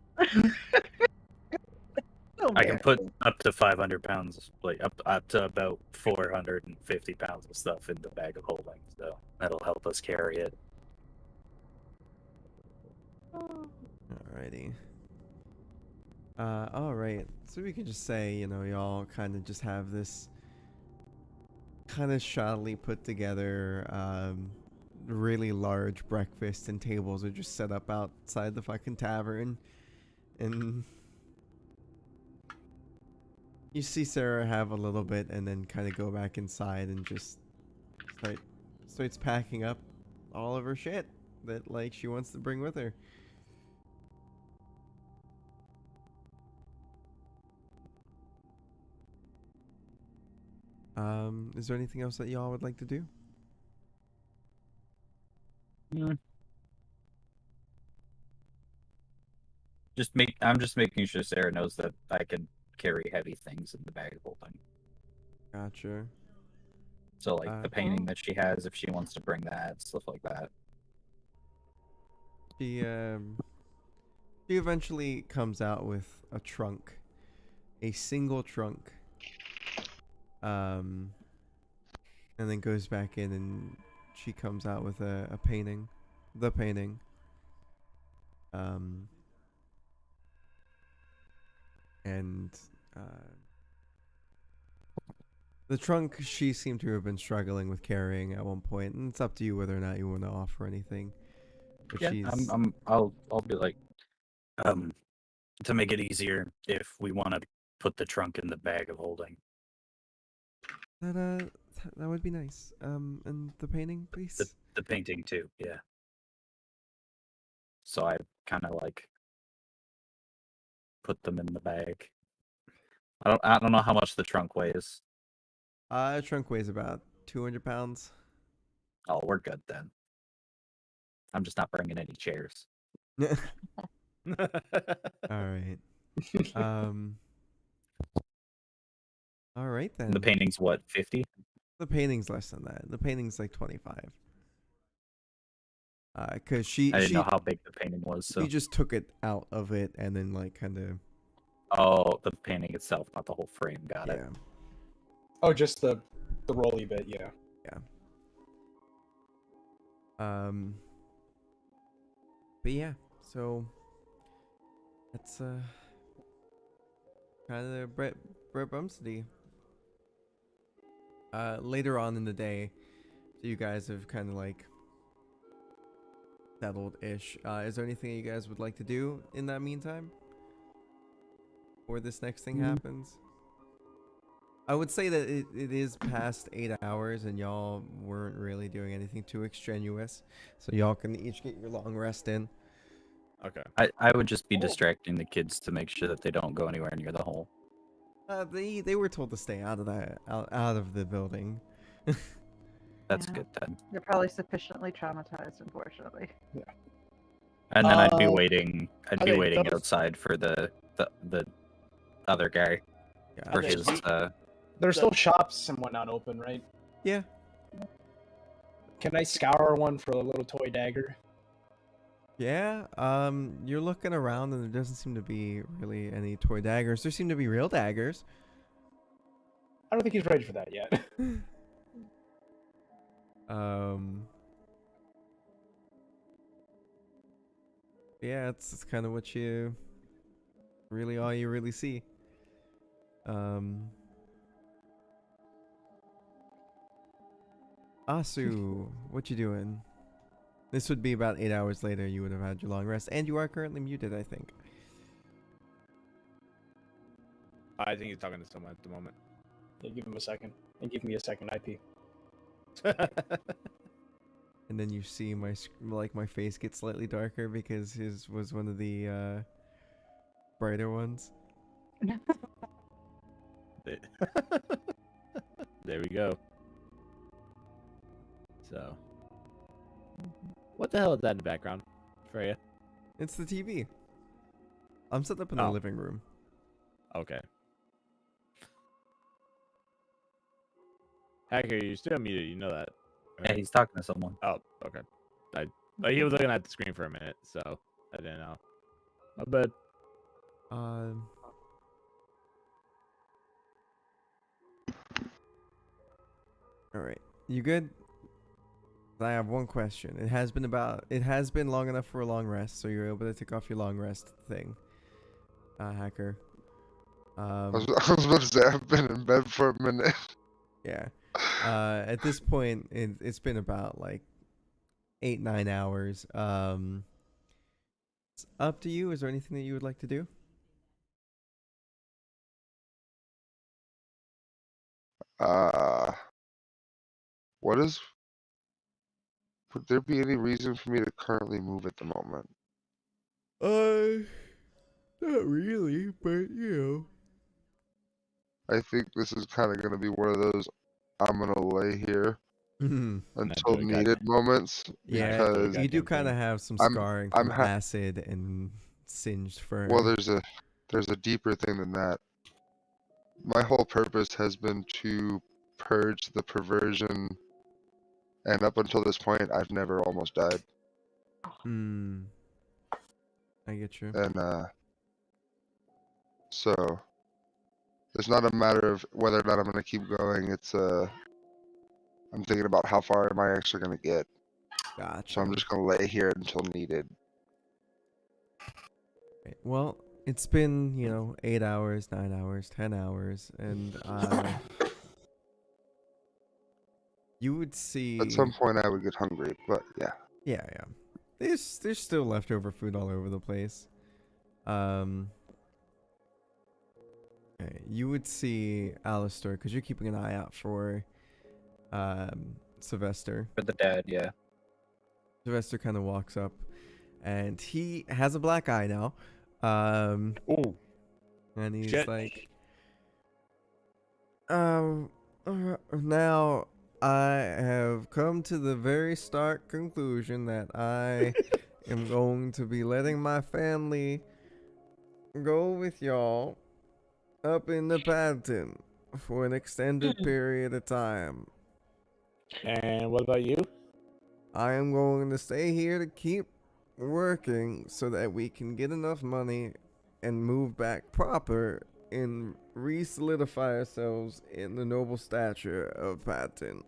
I can put up to 500 pounds, like up to about 450 pounds of stuff in the bag of holding. So that'll help us carry it. Alrighty. Alright. So we can just say, you know, y'all kind of just have this kind of shoddily put together, really large breakfast, and tables are just set up outside the fucking tavern. And you see Sarah have a little bit and then kind of go back inside and just starts packing up all of her shit that, like, she wants to bring with her. Is there anything else that y'all would like to do? I'm just making sure Sarah knows that I can carry heavy things in the bag of holding. Gotcha. So like the painting that she has, if she wants to bring that, stuff like that. She eventually comes out with a trunk, a single trunk, and then goes back in, and she comes out with a painting, the painting. And the trunk she seemed to have been struggling with carrying at one point, and it's up to you whether or not you want to offer anything. But Yeah, she's I'll be like, to make it easier, if we want to put the trunk in the bag of holding. that would be nice. And the painting, please. The painting too, yeah. So I kind of like put them in the bag. I don't know how much the trunk weighs. Trunk weighs about 200 pounds. Oh, we're good then. I'm just not bringing any chairs. All right. All right then. The painting's what, 50? The painting's less than that. The painting's like 25. Cause she I didn't know how big the painting was. So she just took it out of it and then like kind of oh, the painting itself, not the whole frame. Got it. yeah. Oh, just the rolly bit, yeah. But yeah, so that's kind of Brett Bumsteady. Later on in the day, You guys have kind of like settled-ish. Is there anything you guys would like to do in that meantime? Before this next thing happens? I would say that it is past 8 hours and y'all weren't really doing anything too extraneous. So y'all can each get your long rest in. Okay. I would just be distracting the kids to make sure that they don't go anywhere near the hole. They were told to stay out of out of the building. That's Yeah. good then. They're probably sufficiently traumatized, unfortunately. And then I'd be Um, waiting. I'd I be think waiting those- outside for the other guy for Okay, his. we- There's still shops and whatnot open, right? Yeah. Can I scour one for a little toy dagger? Yeah, you're looking around and there doesn't seem to be really any toy daggers. There seem to be real daggers. I don't think he's ready for that yet. Yeah, it's kind of what you really all you really see. Asu, what you doing? This would be about 8 hours later. You would have had your long rest, and you are currently muted, I think. I think he's talking to someone at the moment. Yeah, give him a second. And give me a second IP. And then you see my my face get slightly darker because his was one of the brighter ones. There we go. So, what the hell is that in the background, Freya? It's the TV. I'm set up in the Oh. living room. Okay. Hacker, you're still muted. You know that. Yeah, right? he's talking to someone. Oh, okay. He was looking at the screen for a minute, so I didn't know. My bad. All right. You good? I have one question. It has been long enough for a long rest, so you're able to take off your long rest thing. Hacker. I was about to say, I've been in bed for a minute. Yeah. At this point, it's been about like 8-9 hours. It's up to you. Is there anything that you would like to do? What is... Would there be any reason for me to currently move at the moment? Not really, but you I think this is kind of going to be one of those I'm going to lay here know. until do it, needed moments. Yeah, Because you do goddamn kind of thing. have some I'm- scarring I'm from ha- acid and singed fur. well, there's a deeper thing than that. My whole purpose has been to purge the perversion, and up until this point, I've never almost died. I get you. And so it's not a matter of whether or not I'm going to keep going. It's I'm thinking about how far am I actually going to get. Gotcha. So I'm just going to lay here until needed. Right. Well, it's been 8 hours, 9 hours, 10 hours, and you would see. At some point, I would get hungry, but yeah. Yeah. There's still leftover food all over the place. Okay, you would see Alistair because you're keeping an eye out for Sylvester. For the dad, yeah. Sylvester kind of walks up, and he has a black eye now. Ooh. And he's Shit. like, now I have come to the very stark conclusion that I am going to be letting my family go with y'all up in the Paddington for an extended period of time. And what about you? I am going to stay here to keep working so that we can get enough money and move back proper and re-solidify ourselves in the noble stature of Patton.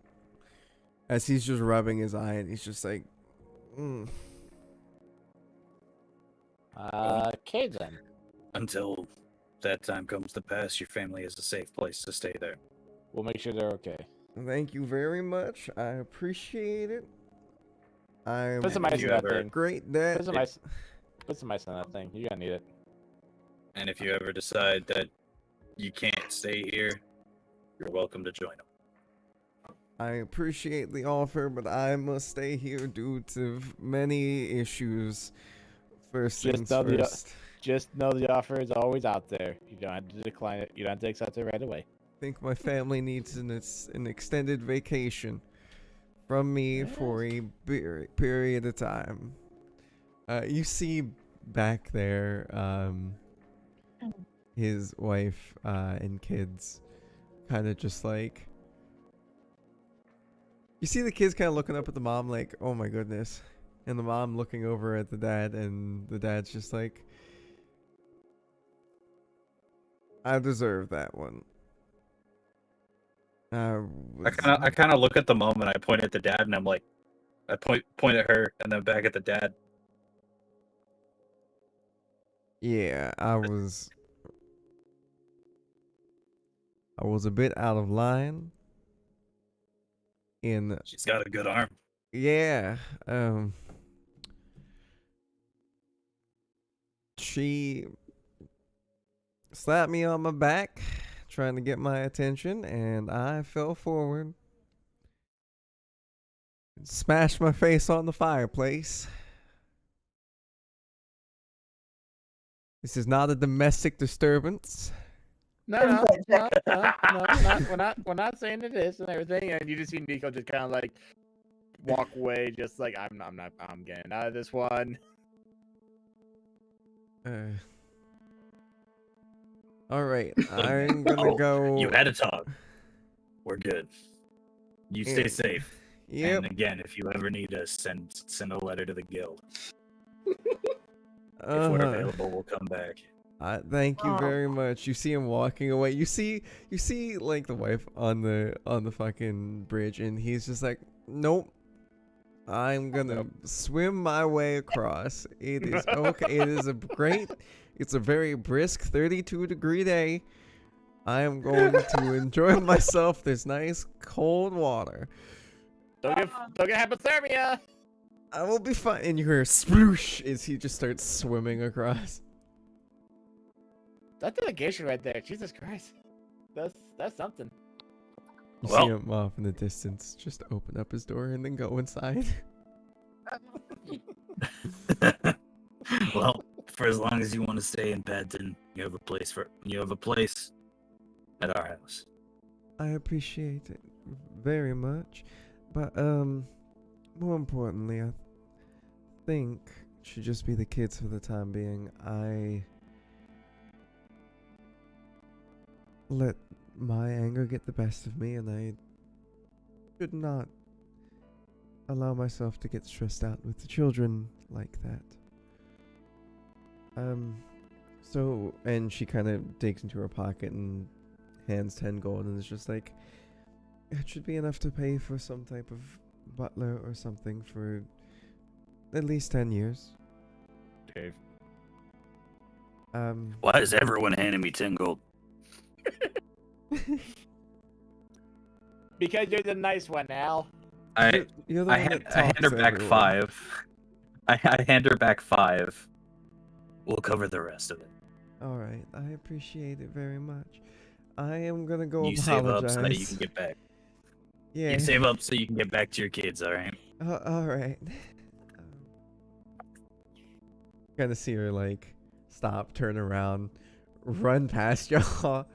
As he's just rubbing his eye and he's just like, Okay then. Until that time comes to pass, your family has a safe place to stay there. We'll make sure they're okay. Thank you very much. I appreciate it. I'm Put some And ice if in you that ever thing. great that Put some ice. Put some ice in that thing. You're gonna need it. and if you ever decide that you can't stay here, you're welcome to join them. I appreciate the offer, but I must stay here due to many issues. First Just things know the- first. Just know the offer is always out there. You don't have to decline it. You don't have to accept it right away. I think my family needs an extended vacation from me for a period of time. You see back there, his wife and kids kind of just like. You see the kids kind of looking up at the mom like, oh my goodness. And the mom looking over at the dad, and the dad's just like, I deserve that one. I kind of look at the mom and I point at the dad and I'm like, I point at her and then back at the dad. Yeah, I was a bit out of line. She's got a good arm. Yeah, she slapped me on my back, trying to get my attention, and I fell forward, smashed my face on the fireplace. This is not a domestic disturbance. No, we're not saying it is and everything. And you just see Nico just kind of like walk away, just like I'm getting out of this one. All right, I'm gonna go. You had to talk. We're good. You stay Yeah. safe. Yep. And again, if you ever need us, send a letter to the guild. If we're available, we'll come back. Thank you very much. You see him walking away. You see like the wife on the fucking bridge, and he's just like, nope. I'm gonna swim my way across. It is okay. It's a very brisk 32-degree day. I am going to enjoy myself. There's nice cold water. Don't get hypothermia. I will be fine. And you hear sploosh as he just starts swimming across. That's dedication right there. Jesus Christ. That's something. You Well- see him off in the distance. Just open up his door and then go inside. Well, for as long as you want to stay in Badton, you have a place at our house. I appreciate it very much, but more importantly, I think it should just be the kids for the time being. I let my anger get the best of me, and I should not allow myself to get stressed out with the children like that. So, and she kind of digs into her pocket and hands 10 gold and is just like, it should be enough to pay for some type of butler or something for at least 10 years. Dave. Why is everyone handing me 10 gold? Because you're the nice one, Al. You're the I one hand that her talks to back everyone. 5. I hand her back 5. We'll cover the rest of it. Alright, I appreciate it very much. I am gonna go You apologize. save up so that you can get back. Yeah. You save up so you can get back to your kids, alright? Alright. Gonna see her like stop, turn around, run past y'all.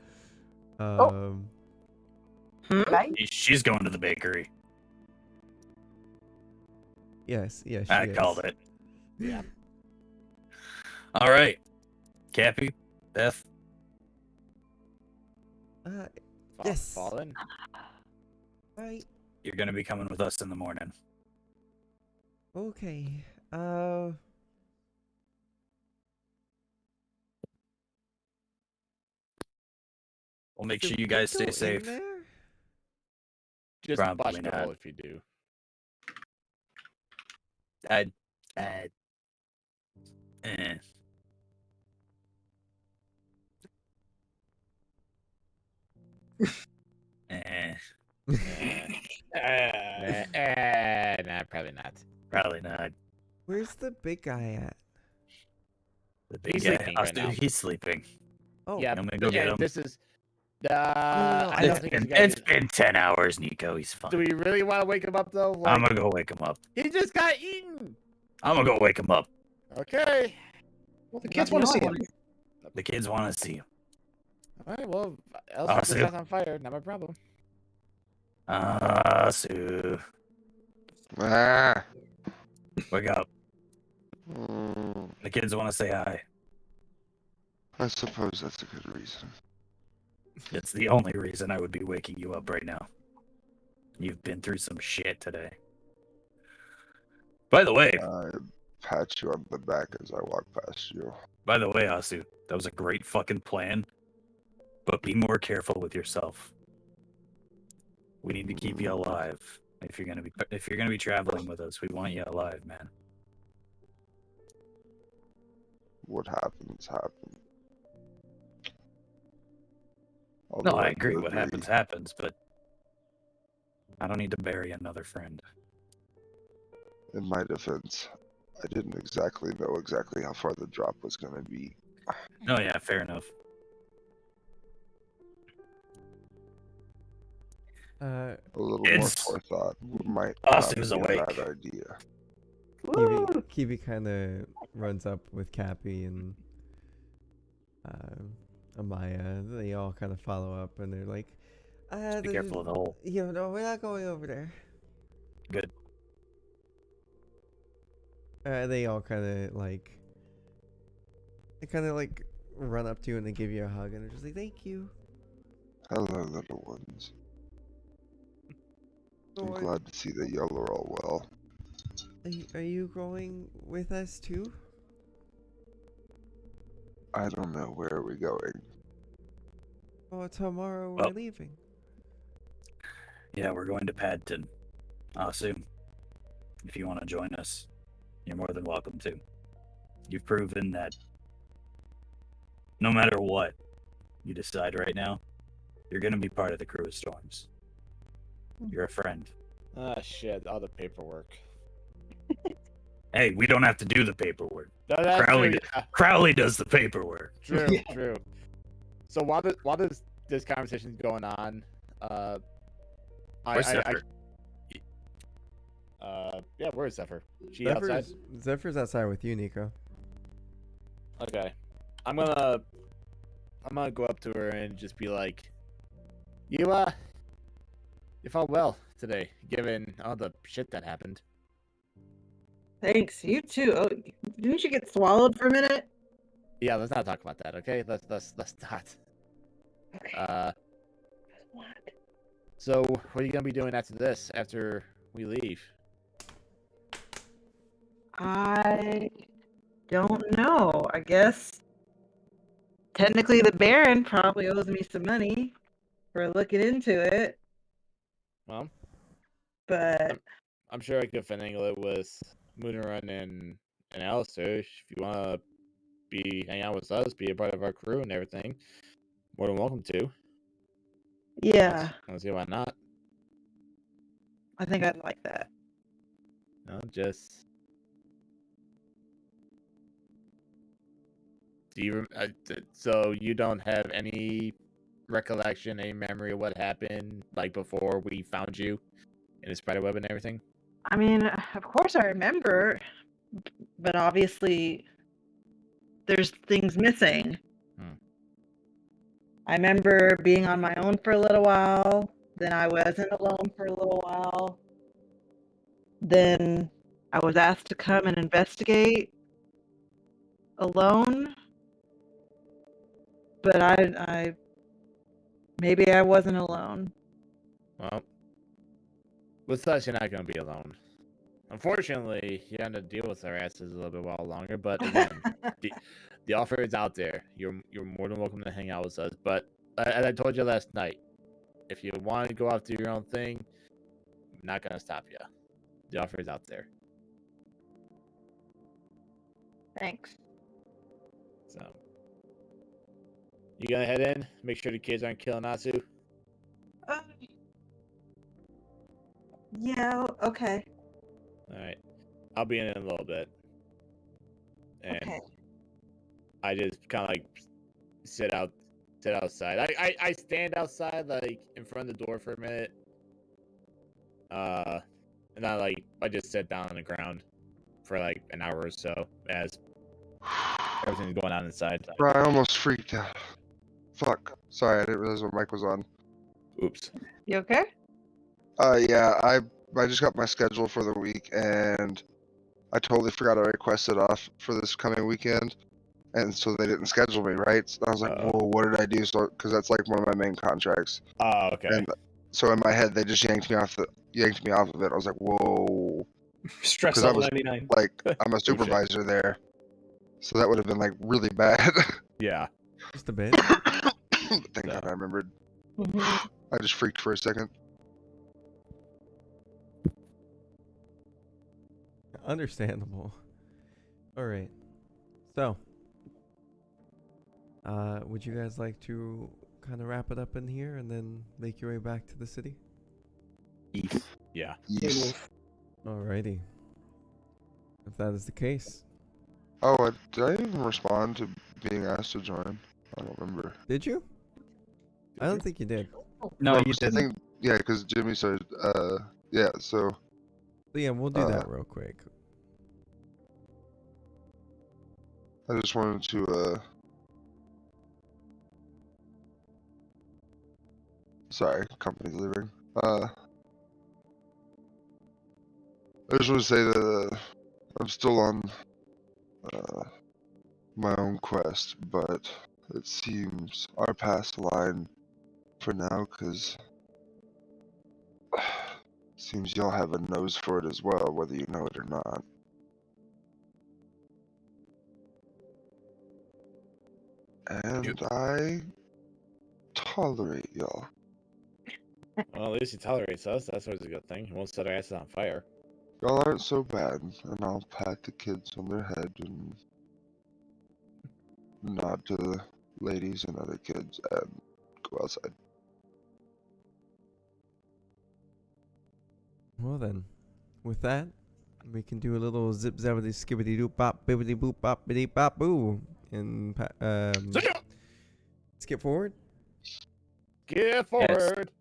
She's going to the bakery. Yes, she I is. called it. Yeah. Alright. Cappy, Beth, Yes. Fallen. Right. you're gonna be coming with us in the morning. Okay. We'll make Did sure you we guys go stay in safe. there? Just Probably watch not. roll if you do. Eh. Eh. Probably not. Where's the big guy at? The big He's guy, sleeping right now. he's sleeping. Oh, Yeah, I'm gonna go get him. this is. no, I don't think It's been 10 hours, Nico. He's fine. Do we really want to wake him up though? I'm Like, gonna go wake him up. he just got eaten. I'm gonna go wake him up. Okay. Well, the kids want to see him. The kids want to see him. All right. Well, I'll else see the you. house on fire. Not my problem. Sue. Ah. Wake up. Mm, The kids want to say hi. I suppose that's a good reason. It's the only reason I would be waking you up right now. You've been through some shit today. By the way, I pat you on the back as I walk past you. Asu, that was a great fucking plan. But be more careful with yourself. We need to keep you alive. If you're gonna be traveling with us, we want you alive, man. What happens, happens. No, Although I do agree. What happens, but I don't need to bury another friend. In my defense, I didn't exactly know how far the drop was going to be. Oh yeah, fair enough. uh, A little It's- more forethought might Asu's not be a awake. bad idea. Kiwi kind of runs up with Cappy and Amaya. They all kind of follow up, and they're like, Be careful of the hole. No, we're not going over there." Good. They all kind of like, run up to you and they give you a hug, and they're just like, "Thank you." Hello, little ones. I'm Oh, glad to see that y'all are all well. are you going with us too? I don't know, where are we going? Oh, tomorrow Well- we're leaving. Yeah, we're going to Padton. Asu, if you want to join us, you're more than welcome to. You've proven that no matter what you decide right now, you're going to be part of the crew of Storms. You're a friend. Ah, shit. All the paperwork. Hey, we don't have to do the paperwork. No, that's Crowley, true. Yeah, Crowley does the paperwork. true. Yeah. True. So while this conversation's going on, Where's Zephyr? yeah, where is Zephyr? She outside? Zephyr's outside with you, Nico. Okay. I'm gonna go up to her and just be like, you felt well today, given all the shit that happened. Thanks. You too. Oh, didn't you get swallowed for a minute? Yeah, let's not talk about that, okay? Let's not. Okay. What? So what are you gonna be doing after this? After we leave? I don't know. I guess technically the Baron probably owes me some money for looking into it, Well, but I'm sure I could finagle it with Moonrun and Alistair. If you wanna hang out with us, be a part of our crew and everything, more than welcome to. yeah, I don't see why not. I think I'd like that. No, just. Do you? So you don't have any recollection, any memory of what happened, like before we found you in the spider web and everything? I mean, of course I remember, but obviously there's things missing. I remember being on my own for a little while, then I wasn't alone for a little while. Then I was asked to come and investigate alone. But I maybe I wasn't alone. Well, with us, you're not going to be alone. Unfortunately, you had to deal with our asses a little bit while longer, but again, the offer is out there. You're more than welcome to hang out with us. But as I told you last night, if you want to go out do your own thing, I'm not going to stop you. The offer is out there. Thanks. So, you gonna head in? Make sure the kids aren't killing Asu. Yeah, okay. All right. I'll be in a little bit. And Okay. I just kind of like sit outside. I stand outside like in front of the door for a minute. And I just sit down on the ground for like an hour or so as everything's going on inside. Bro, I almost freaked out. Fuck. Sorry, I didn't realize my mic was on. Oops. You okay? Yeah, I just got my schedule for the week, and I totally forgot I requested off for this coming weekend, and so they didn't schedule me, right? So I was like, whoa, what did I do? So, because that's like one of my main contracts. Oh, okay. And so in my head, they just yanked me off of it. I was like, whoa. Stress 'Cause I level was 99. like, I'm a supervisor there, so that would have been like really bad. Yeah. Just a bit. Thank God I remembered. Mhm. I just freaked for a second. Understandable. All right. So, would you guys like to kind of wrap it up in here and then make your way back to the city? Yeah. Yes. Alrighty. If that is the case. Oh, did I even respond to being asked to join? I don't remember. Did you? I don't think you did. No, you 'cause I didn't. think, yeah, because Jimmy said, yeah, so, So yeah, we'll do that real quick. I just wanted to, sorry, company's leaving. I just want to say that, I'm still on, my own quest, but it seems our paths align for now, because seems y'all have a nose for it as well, whether you know it or not. And I tolerate y'all. Well, at least he tolerates us. That's always a good thing. He won't set our asses on fire. Y'all aren't so bad, and I'll pat the kids on their head and nod to the ladies and other kids and go outside. Well then, with that, we can do a little zip zappity skibbity doop bop bibbity boop bop biddy bop boo and skip forward. Get forward.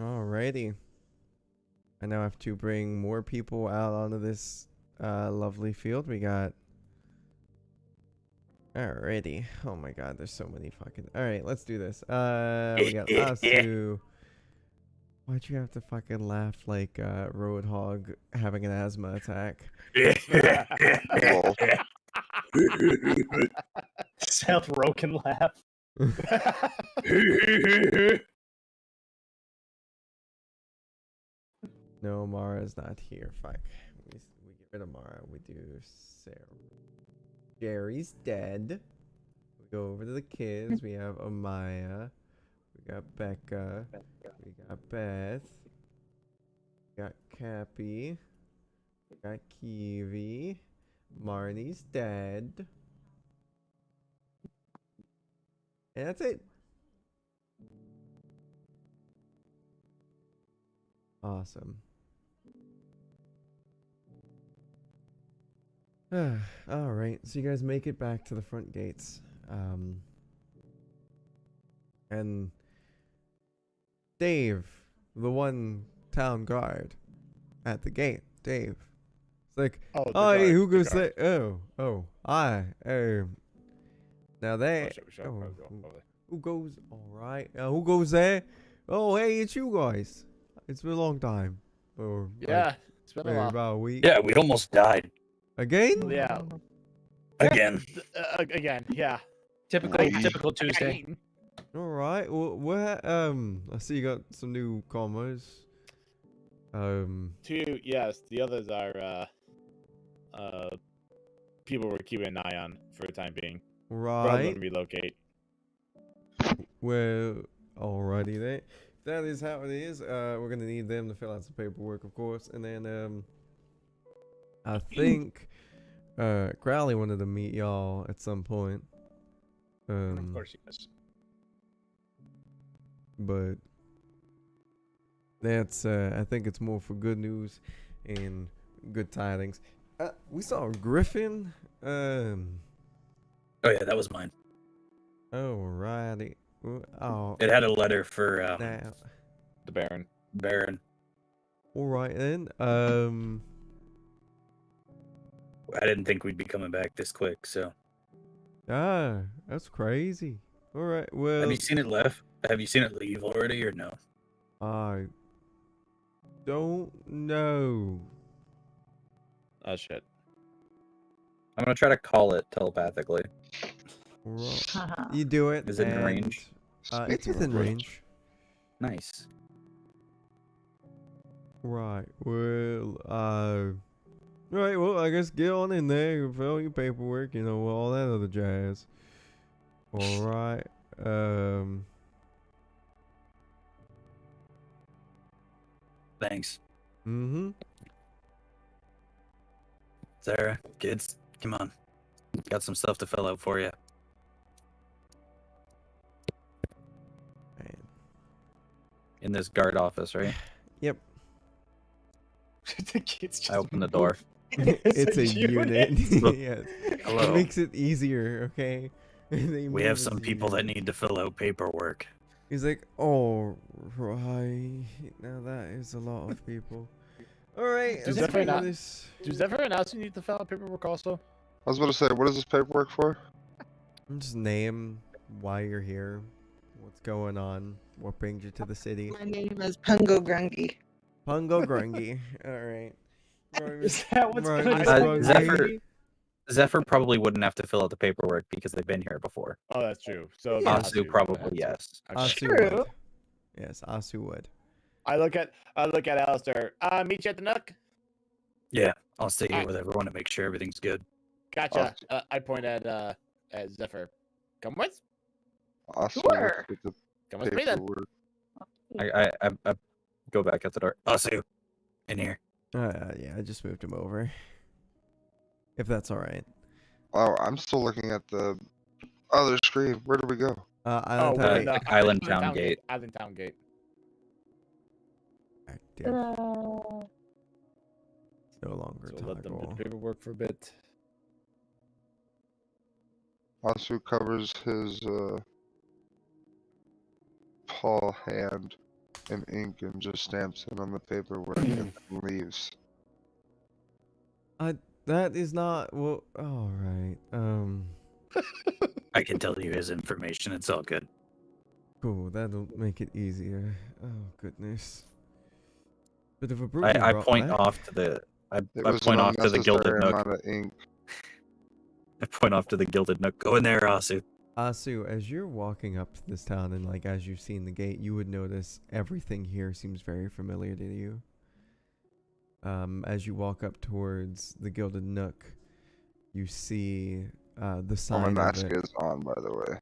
Alrighty. I now have to bring more people out onto this lovely field. We got. Alrighty. Oh my god, there's so many fucking. Alright, let's do this. We got Asu. Why'd you have to fucking laugh like Roadhog having an asthma attack? Lol. Seth Rogen laugh. No, Mara's not here. Fuck. We get rid of Mara. We do Sarah. Jerry's dead. We go over to the kids. We have Amaya. We got Becca. We got Beth. We got Cappy. We got Kiwi. Marnie's dead. And that's it. Awesome. All right, so you guys make it back to the front gates, and Dave, the one town guard at the gate, Dave, it's like, Oh, the oh, hey, guard, who the goes guard. there? Oh, now they, Oh, who goes? All right, who goes there? Oh, hey, it's you guys. It's been a long time, or yeah, it's been a maybe while. about a week. Yeah, we almost died Again? Yeah. again. Again, yeah. Typical Tuesday. All right. Well, where? I see you got some new commas. Two, yes. The others are people we're keeping an eye on for the time being. Rather Right. than relocate. Well, alrighty then. If that is how it is, we're gonna need them to fill out some paperwork, of course, and then I think Crowley wanted to meet y'all at some point. Of course he does. But that's I think it's more for good news, and good tidings. We saw a griffin. Oh yeah, that was mine. Alrighty. Oh, It had a letter for now. The Baron. Baron. Alright then. I didn't think we'd be coming back this quick, so. That's crazy. Alright, well. Have you seen it left? Have you seen it leave already or no? I don't know. Oh shit. I'm gonna try to call it telepathically. Right. Haha. You do it. Is it in and, range? It's Speaking of within which, range. Nice. Right. Well, right. Well, I guess get on in there, fill your paperwork, all that other jazz. All right. Thanks. Mm-hmm. Sarah, kids, come on. Got some stuff to fill out for you. Man. In this guard office, right? Yep. The kids just I open the door. It's a unit. Look, Yes. hello. It makes it easier. Okay. They We have move some it people that easier. need to fill out paperwork. He's like, oh, right. Now that is a lot of people. All right. Does let's that do not- this. Does everyone else need to fill out paperwork also? I was about to say, what is this paperwork for? Just name why you're here, what's going on, what brings you to the city. My name is Pungo Grungy. Pungo Grungy. All right. Is that what's Right, going Miss on? Grungy. Zephyr probably wouldn't have to fill out the paperwork because they've been here before. Oh, that's true. So Yeah. Asu probably yes. Okay. Asu True. would. Yes, Asu would. I look at Alistair. Meet you at the Nook. Yeah, I'll stay here Alright. with everyone to make sure everything's good. Gotcha. I point at Zephyr. Come with. Also, Sure. with the Come with me then. paperwork. I go back at the door. Asu, in here. Yeah, I just moved him over. If that's all right. Oh, I'm still looking at the other screen. Where do we go? Island we're Town in Gate. the Island Town Gate. Island Town Gate. Active. It's no longer So let them do toggle. the paperwork for a bit. Asu covers his paw hand in ink and just stamps it on the paperwork and then leaves. That is not well. All right. I can tell you his information. It's all good. Cool. That'll make it easier. Oh goodness. Bit of a bruise. I point off to the I It point was an off to the Gilded unnecessary Nook. amount of ink. I point off to the Gilded Nook. Go in there, Asu. Asu, as you're walking up to this town and like as you've seen the gate, you would notice everything here seems very familiar to you. As you walk up towards the Gilded Nook, you see the Oh, my sign of mask it. is on, by the way.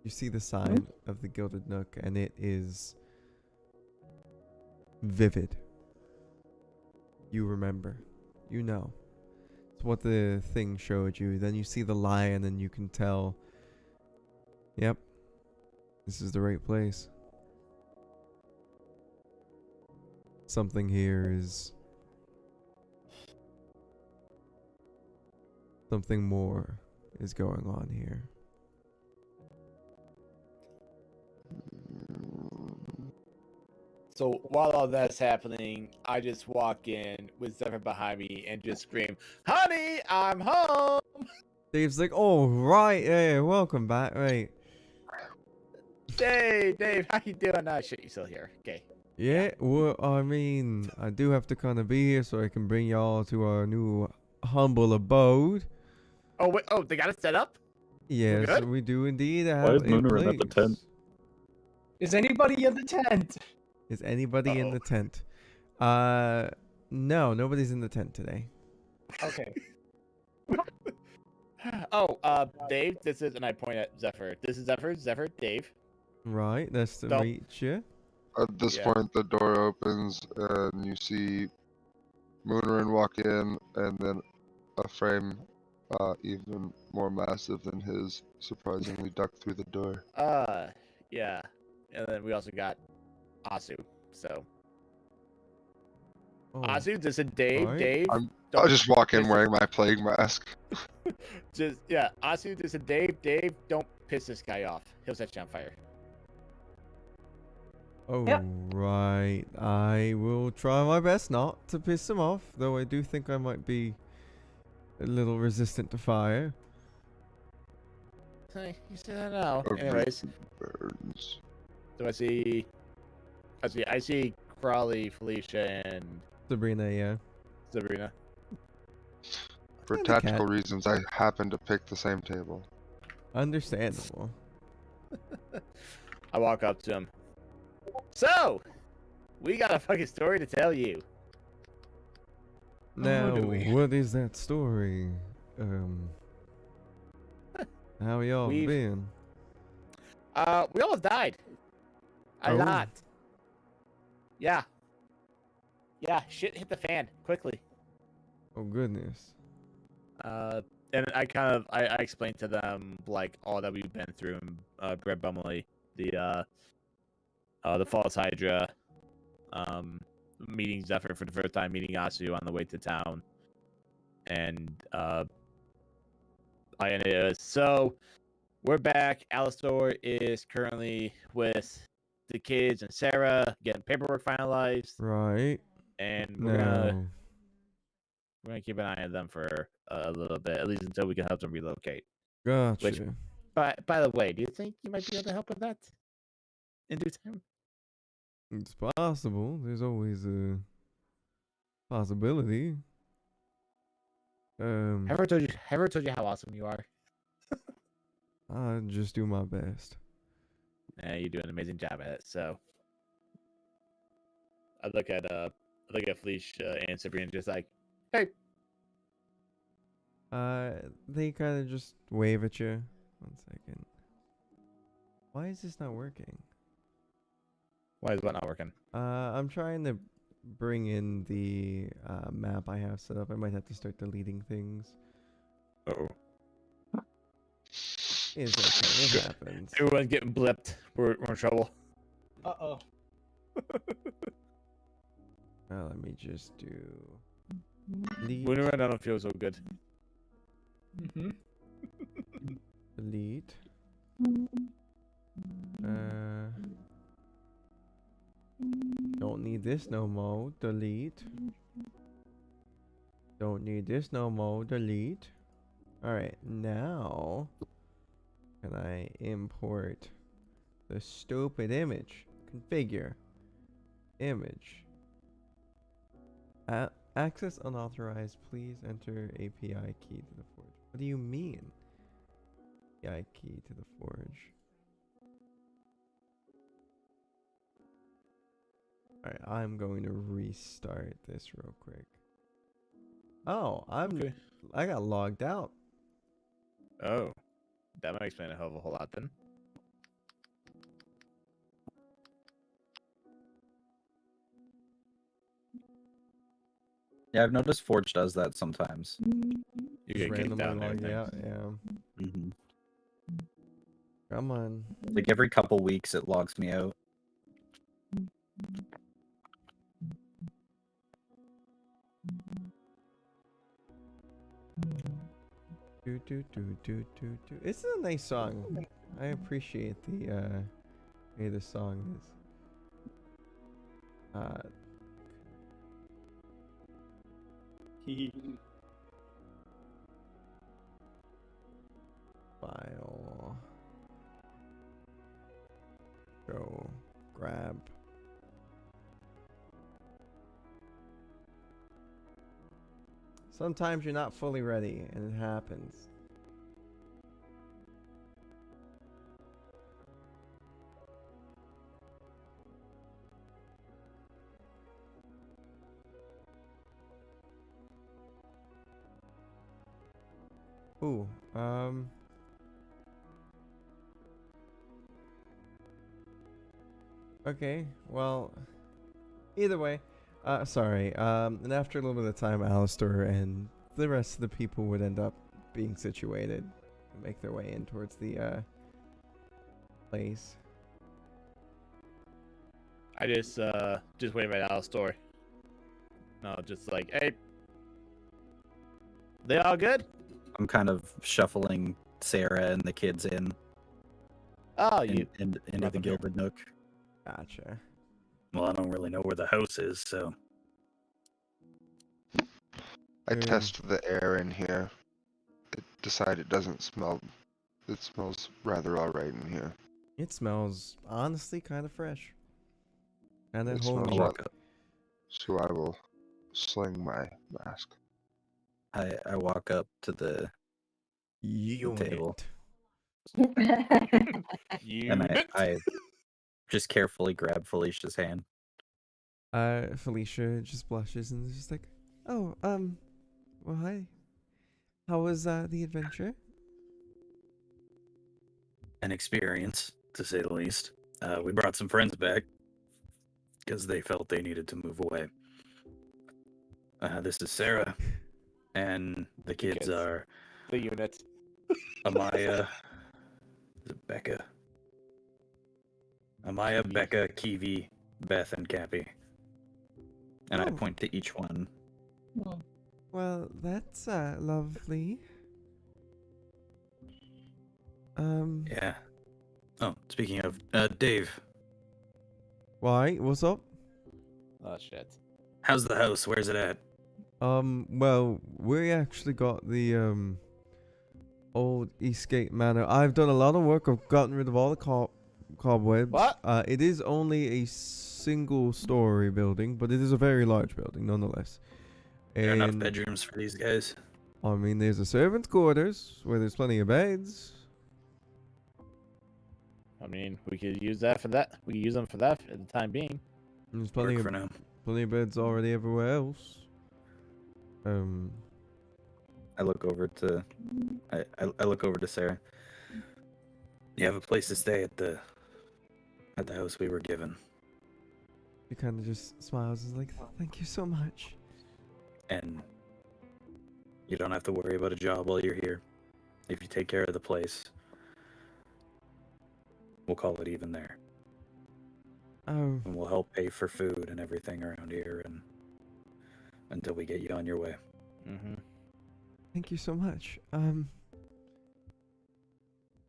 You see the sign of the Gilded Nook, and it is vivid. You remember. You know. It's what the thing showed you. Then you see the lion, and you can tell. Yep. This is the right place. Something here is. Something more is going on here. So while all that's happening, I just walk in with Zephyr behind me and just scream, "Honey, I'm home!" Dave's like, oh, right, yeah, welcome back, right. Dave, how you doing? Shit, you still here? Okay. Yeah, well, I mean, I do have to kind of be here so I can bring y'all to our new humble abode. Oh wait, they got it set up. Yes, good? we do indeed have Why is a Moonerang at the place. tent? Is anybody in the tent? Is anybody in Uh-oh. the tent? No, nobody's in the tent today. Okay. Dave, this is, and I point at Zephyr. This is Zephyr, Dave. Right, nice to Don't- meet you. At this Yeah. point, the door opens and you see Moonerin walk in, and then a frame even more massive than his surprisingly ducked through the door. Yeah. And then we also got Asu. So Oh, Asu, just said Dave. alright. Dave. I'll don't just walk in piss- wearing my plague mask. Just yeah. Asu, just said Dave. Dave, don't piss this guy off. He'll set you on fire. Oh, Yep. right. I will try my best not to piss him off, though I do think I might be a little resistant to fire. Hey, you said that now. Okay. Anyways, Burns. so I see Crawley, Felicia, and Sabrina, yeah. Sabrina. For And the tactical cat. reasons, I happened to pick the same table. Understandable. I walk up to him. So, we got a fucking story to tell you. Now, do we? what is that story? How y'all We've- been? We almost died. A Oh. lot. Yeah. Yeah, shit hit the fan quickly. Oh goodness. And I explained to them like all that we've been through, Brett Bumley, the false Hydra, meeting Zephyr for the first time, meeting Asu on the way to town, and so we're back. Alistor is currently with the kids and Sarah getting paperwork finalized, Right. and we're gonna Now, keep an eye on them for a little bit, at least until we can help them relocate. gotcha. By the way, do you think you might be able to help with that in due time? It's possible. There's always a possibility. Have I ever told you how awesome you are? I just do my best. You do an amazing job at it. So I look at Felicia and Sabrina, just like, hey. They kind of just wave at you. 1 second. Why is this not working? Why is what not working? I'm trying to bring in the map I have set up. I might have to start deleting things. Oh, It's okay. It happens. everyone's getting blipped. We're in trouble. Uh-oh. Let me just do. Delete. When I don't feel so good. Mm-hmm. Delete. Don't need this no more. Delete. Don't need this no more. Delete. Alright, now can I import the stupid image? Configure. Image. Access unauthorized. Please enter API key to the forge. What do you mean? API key to the forge. Alright, I'm going to restart this real quick. Oh, Okay. I got logged out. Oh, that might explain a hell of a whole lot then. Yeah, I've noticed Forge does that sometimes. You Just get kicked out and randomly logged everything. out, yeah. hmm Come on. Like every couple weeks, it logs me out. Do. It's a nice song. I appreciate the way the song is. File. Go grab. Sometimes you're not fully ready, and it happens. Ooh, okay, well, either way, sorry, and after a little bit of time, Alistair and the rest of the people would end up being situated and make their way in towards the, place. I just wave at Alistair. No, just like, hey, they all good? I'm kind of shuffling Sarah and the kids Oh, you into brought the them here. Gilded Nook. Gotcha. Well, I don't really know where the house is, so I Um, test the air in here. I decide it doesn't smell. It smells rather alright in here. It smells honestly kind of fresh. And at It home. smells I'll right. walk up. So I will sling my mask. I walk up to the table You and I just carefully grab Felicia's hand. Felicia just blushes and is just like, oh, well, hi. How was the adventure? An experience, to say the least. We brought some friends back because they felt they needed to move away. This is Sarah, and the kids kids. are the unit. Amaya, Becca, Kiwi. Becca, Kiwi, Beth, and Cappy. And I Oh. point to each one. Well, that's lovely. Yeah. Oh, speaking of, Dave, Why? What's up? Oh shit. how's the house? Where's it at? Well, we actually got the old Eastgate Manor. I've done a lot of work. I've gotten rid of all the cobwebs. What? It is only a single-story building, but it is a very large building nonetheless. There are enough And bedrooms for these guys? I mean, there's a servants' quarters where there's plenty of beds. I mean, we could use that for that. We could use them for that at the time being. And there's Work for now. plenty of beds already everywhere else. I look over to I look over to Sarah. You have a place to stay at the house we were given. He kind of just smiles and is like, thank you so much. And you don't have to worry about a job while you're here. If you take care of the place, we'll call it even there. Oh, And we'll help pay for food and everything around here and until we get you on your way. Mm-hmm. thank you so much.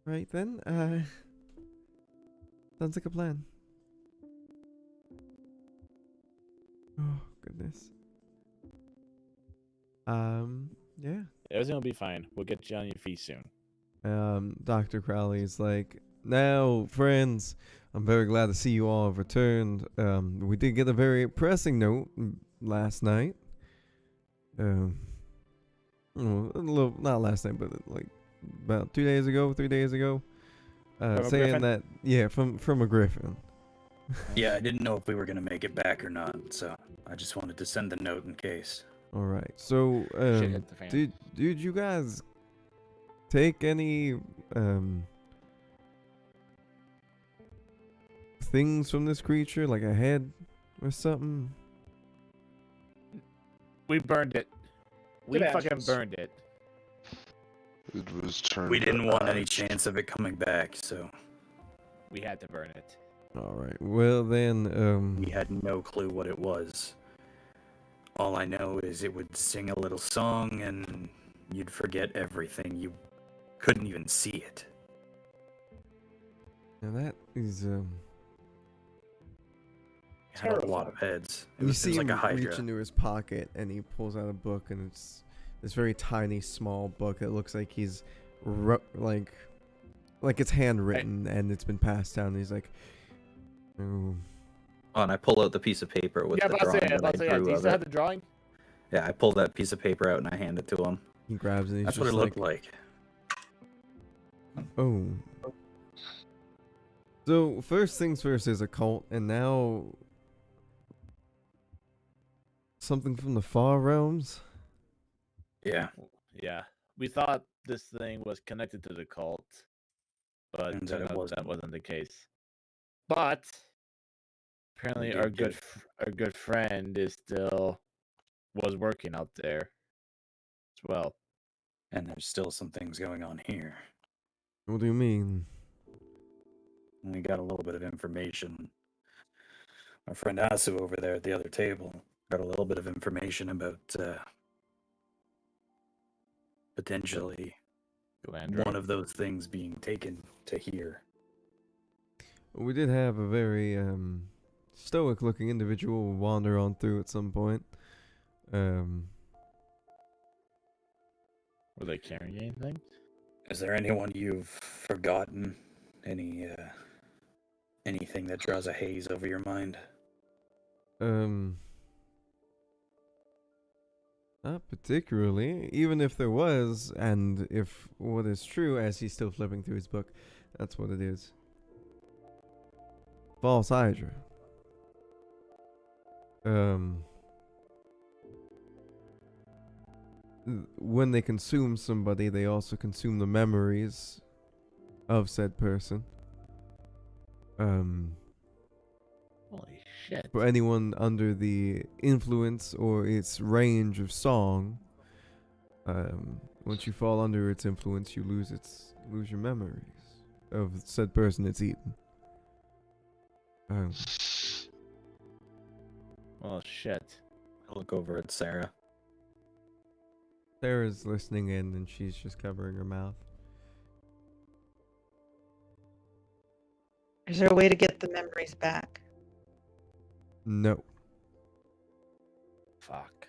Right then, sounds like a plan. Oh, goodness. Yeah. Everything will be fine. We'll get you on your feet soon. Dr. Crowley's like, now, friends, I'm very glad to see you all have returned. We did get a very pressing note last night. Not last night, but like about 2 days ago, 3 days ago. From a Saying griffin? that, yeah, from a griffin. Yeah, I didn't know if we were gonna make it back or not, so I just wanted to send the note in case. All right. So, Shit hit the fan. did you guys take any things from this creature, like a head or something? We burned it. We Good fucking actions. burned it. It was turned. We didn't want any ash. chance of it coming back, so We had to burn it. All right. Well then, we had no clue what it was. All I know is it would sing a little song and you'd forget everything. You couldn't even see it. now that is It had a lot of heads. It you was, see it was him like a hydra. reach into his pocket and he pulls out a book, and it's this very tiny, small book that looks like he's like it's handwritten and it's been passed down. And he's like, oh, Oh, and I pull out the piece of paper with Yeah, the but I'll say, drawing that I do you drew of still have it. the drawing? Yeah, I pull that piece of paper out and I hand it to him. he grabs it. And he's That's just what it looked like. Oh. So first things first, there's a cult, and now something from the far realms. Yeah, Yeah. We thought this thing was connected to the cult, but Turns out turned it out wasn't. that wasn't the case. But apparently, We our did our good friend was working out there as well. and there's still some things going on here. What do you mean? We got a little bit of information. Our friend Asu over there at the other table got a little bit of information about potentially one of those things being taken to here. We did have a very stoic-looking individual wander on through at some point. Were they carrying anything? Is there anyone you've forgotten? Anything that draws a haze over your mind? Not particularly. Even if there was, and if what is true, as he's still flipping through his book, that's what it is. False Hydra. When they consume somebody, they also consume the memories of said person. Holy shit. For anyone under the influence or its range of song, once you fall under its influence, you lose your memories of said person it's eaten. Oh shit. I look over at Sarah. Sarah's listening in and she's just covering her mouth. Is there a way to get the memories back? No. Fuck.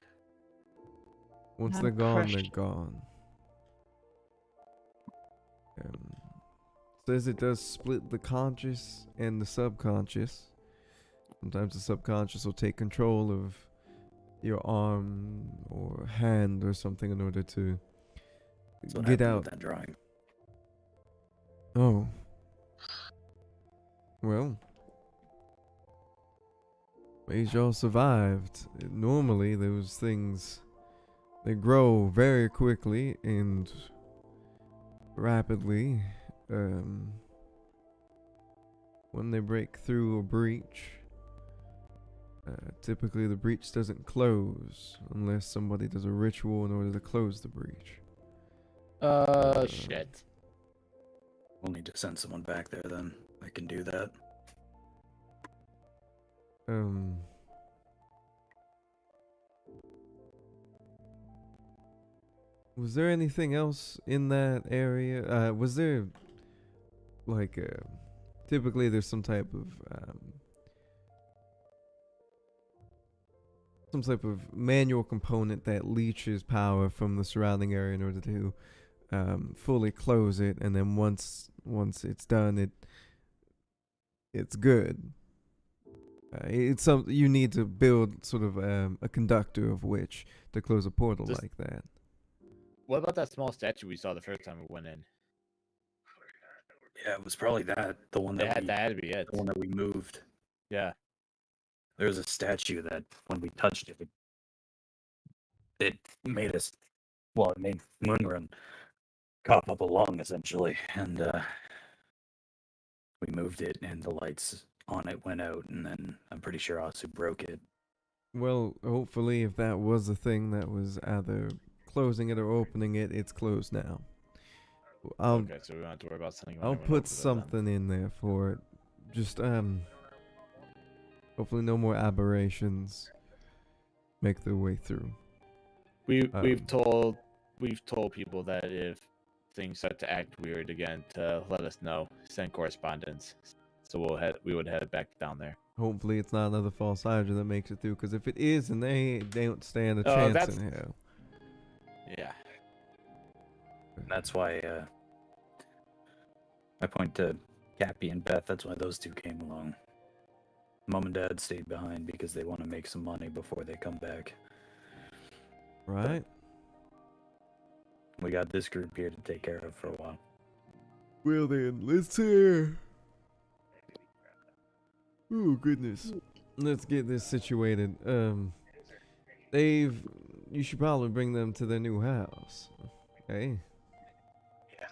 Once Not they're gone, they're crushed. gone. Says it does split the conscious and the subconscious. Sometimes the subconscious will take control of your arm or hand or something in order to That's what get happened out. with that drawing. Oh. Well. Ways y'all survived. Normally, those things, they grow very quickly and rapidly. When they break through a breach, typically the breach doesn't close unless somebody does a ritual in order to close the breach. Shit. We'll need to send someone back there then. I can do that. Was there anything else in that area? Was there, like, typically there's some type of manual component that leeches power from the surrounding area in order to fully close it, and then once it's done, it's good. It's something you need to build sort of a conductor of which to close a portal Just- like that. What about that small statue we saw the first time we went in? Yeah, it was probably that. The one that That had to be it. the one that we moved. Yeah. There was a statue that when we touched it, it made us, well, it made Moonrun cough up a lung essentially, and we moved it, and the lights on it went out, and then I'm pretty sure Asu broke it. Well, hopefully, if that was a thing that was either closing it or opening it, it's closed now. Okay, so we don't have to worry about sending. I'll put something in there for it. Just hopefully no more aberrations make their way through. We've told people that if things start to act weird again, to let us know. Send correspondence. So we would head back down there. Hopefully it's not another false Hydra that makes it through, because if it is, and they don't stand a Oh, chance that's- in hell. Yeah. And that's why I point to Cappy and Beth. That's why those two came along. Mom and Dad stayed behind because they want to make some money before they come back. Right? We got this group here to take care of for a while. Well then, let's hear. Oh goodness. Let's get this situated. Dave, you should probably bring them to their new house. Okay? Yeah.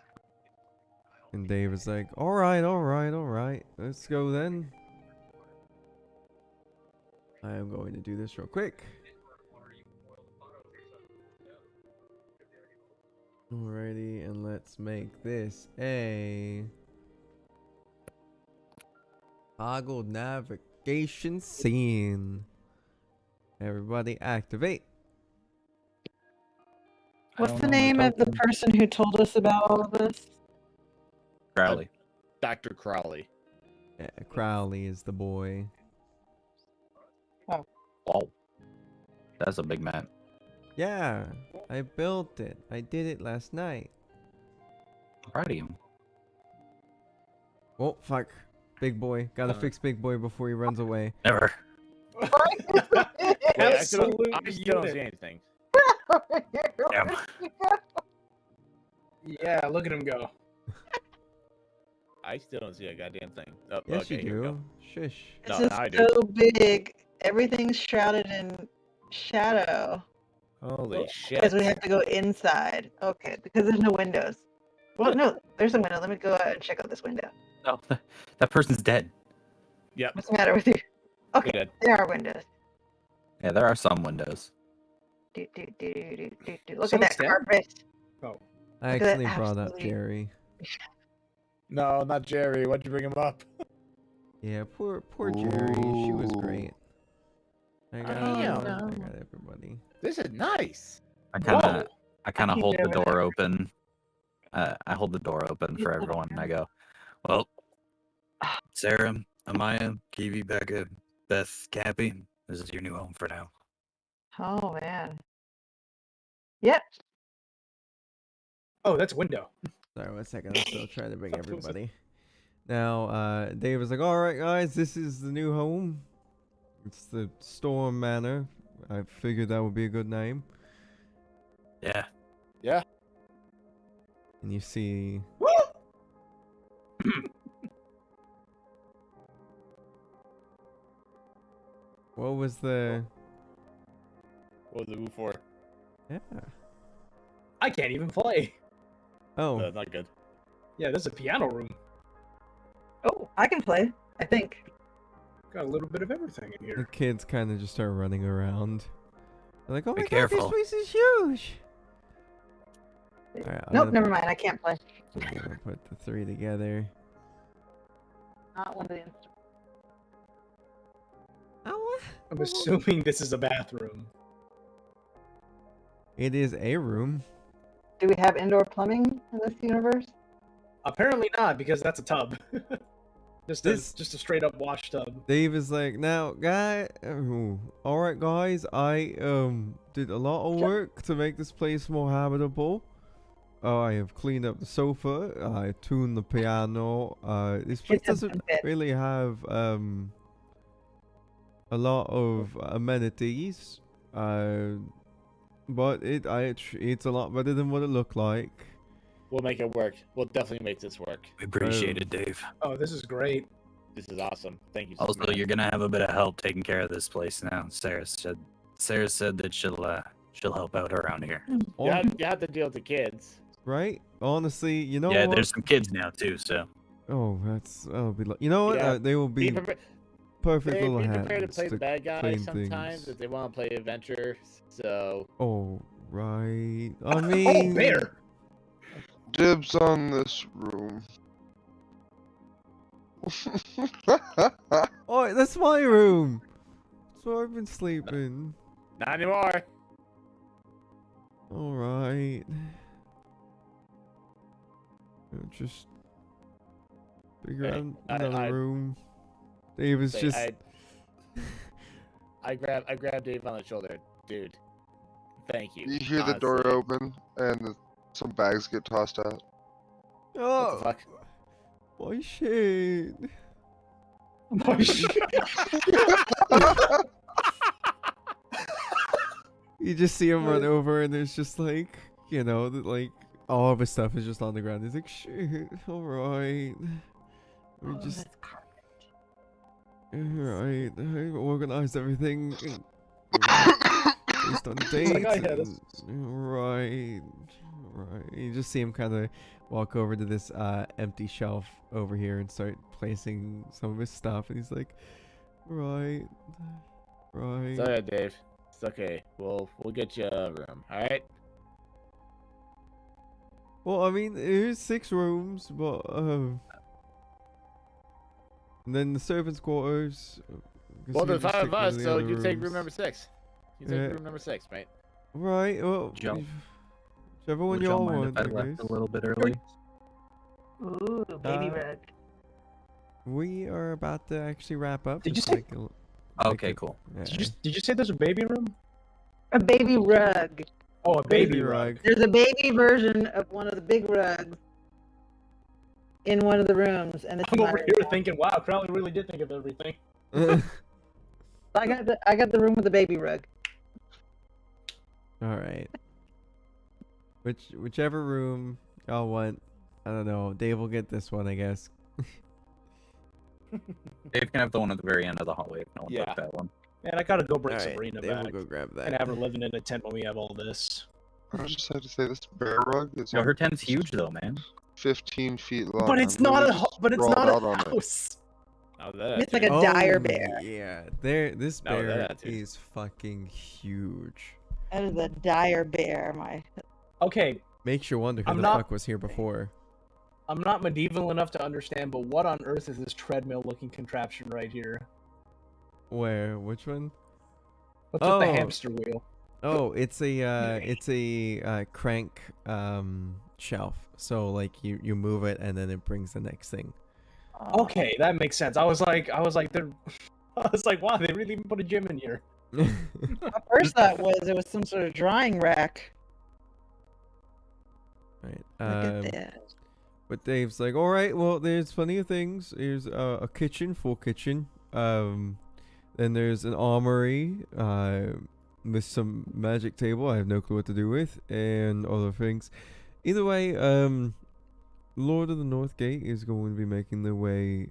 And Dave is like, alright. Let's go then. I am going to do this real quick. Alrighty, and let's make this a toggle navigation scene. Everybody activate. I What's don't the own a name of the token. person who told us about all of this? Crowley. Dr. Crawley. Yeah, Crowley is the boy. Wow. That's a big map. Yeah, I built it. I did it last night. I'm proud of you. Oh, fuck. Big boy. Gotta fix Big Boy before he runs away. Never. Wait, I still Absolute don't see unit. anything. Damn. Yeah, look at him go. I still don't see a goddamn thing. Oh, Yes, okay, you here we go. do. Shush. This No, is now I do. so big. Everything's shrouded in shadow. Holy shit. Because we have to go inside. Okay, because there's no windows. Well, no, there's a window. Let me go out and check out this window. No, that person's dead. Yep, What's the matter with you? we Okay, did. there are windows. Yeah, there are some windows. Look Someone's at that dead? carpet. Oh, I Look at that actually brought up absolutely- Jerry. No, not Jerry. Why'd you bring him up? Yeah, poor Jerry. She was Ooh. great. I got, Damn. I got everybody. This is nice. I kind Whoa. of keep hold the it over door there. open. I hold the door open for everyone, and I go, "Well, Sarah, Amaya, Kiwi, Becca, Beth, Cappy, this is your new home for now." Oh, man. Yep. oh, that's a window. Sorry, 1 second. I'm still trying to bring What was it? everybody. Now, Dave was like, alright, guys, this is the new home. It's the Storm Manor. I figured that would be a good name. Yeah. And you see. What was the. What was the move for? Yeah. I can't even play. Oh, Not good. Yeah, this is a piano room. Oh, I can play, I think. Got a little bit of everything in the here. kids kind of just start running around. They're like, oh Be my careful. god, this place is huge! Alright, I'm Nope, gonna never mind. I can't play. I'm gonna put the three together. Not one of the instruments. Oh, I'm assuming this is a bathroom. it is a room. Do we have indoor plumbing in this universe? Apparently not, because that's a tub. just This- a straight up wash tub. Dave is like, now, alright guys, I did a lot of work to make this place more habitable. I have cleaned up the sofa, I tuned the piano, this place Kids have doesn't some bits. really have a lot of amenities, but it's a lot better than what it looked like. We'll make it work. We'll definitely make this work. We appreciate it, Dave. Oh, this is great. This is awesome. Thank you so Also, much. you're gonna have a bit of help taking care of this place now. Sarah said that she'll help out around here. You have to deal with the kids. Right? Honestly, you know Yeah, what? there's some kids now too, so Oh, that'll be. You know what? Yeah. They will be perfect Be little prepared to hands play the bad guy clean sometimes things. if they want to play adventure. So Oh, right. I Oh, mean, bear! Dibs on this room. oh, that's my room. That's where I've been sleeping. not anymore. All right. Just figure Hey, out another I- room. Dave is Say, just. I grabbed Dave on the shoulder, dude. Thank you. You hear the door honestly. open and some bags get tossed out. What Oh, the fuck? my shit. Oh, shit. You just see him run over, and there's just like, like all of his stuff is just on the ground. He's like, shit, all right. We Oh, just, that's carpet. all right. I organized everything based on dates. like, "Oh, yeah, this Right. You just see him kind of walk over to this empty shelf over here and start placing some of his stuff, and he's like, right. It's alright, Dave. It's okay. We'll get you a room. All right. Well, I mean, there's 6 rooms, but and then the servants' quarters. 'cause Well, you there's just 5 take of one us, the so other you take room rooms. number 6. You take room number 6, mate. Right. Well, Joe. whichever one Would y'all y'all mind want, if I I left guess. a little bit early? Ooh, baby Uh, rug. We are about to actually wrap up. Did you It's say- Okay, cool. Yeah. Did you say there's a baby room? A baby rug. Oh, a baby rug. There's a baby version of one of the big rugs in one of the rooms, and it's I'm over my here room. thinking, wow, Crowley really did think of everything. I got the room with the baby rug. All right. Whichever room y'all want. I don't know. Dave will get this one, I guess. Dave can have the one at the very end of the hallway if no one Yeah. took that one. Man, I gotta go bring All right, Sabrina Dave will back go grab that. and have her living in a tent when we have all this. I just had to say this bear rug is Yo, like her tent's huge though, man. 15 feet long. But it's I'm not really a just but it's sprawled not out a on it. house. Oh, that It's like a Oh, dire bear. Yeah, this No, bear that attitude. is fucking huge. That is a dire bear. Okay, Makes you wonder who I'm the not- fuck was here before. I'm not medieval enough to understand, but what on earth is this treadmill-looking contraption right here? Where? Which one? What's with Oh. the hamster wheel? Oh, it's a crank shelf. So like you move it and then it brings the next thing. Okay, that makes sense. I was like, they're, I was like, wow, they really even put a gym in here. My first thought was it was some sort of drying rack. Right. Look at that. But Dave's like, all right, well, there's plenty of things. There's a kitchen, full kitchen. Then there's an armory, with some magic table I have no clue what to do with, and other things. Either way, Lord of the North Gate is going to be making their way,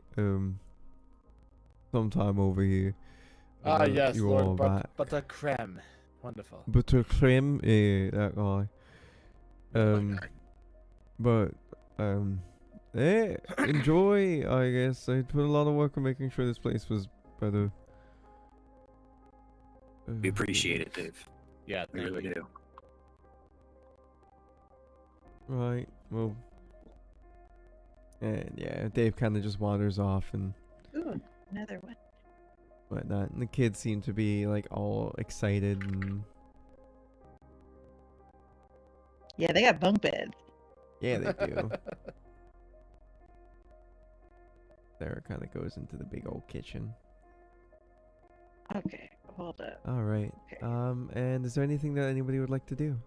sometime over here. Ah, yes, you all Lord back. Butter Creme. Wonderful. Butter creme, that guy. But enjoy. I guess I put a lot of work on making sure this place was better. We appreciate it, Dave. Yeah, We thank really you. do. Right. Well. And yeah, Dave kind of just wanders off and Ooh, another one. whatnot. And the kids seem to be like all excited and Yeah, they got bunk beds. yeah, they do. Sarah kind of goes into the big old kitchen. Okay, hold up. All right. Okay. And is there anything that anybody would like to do?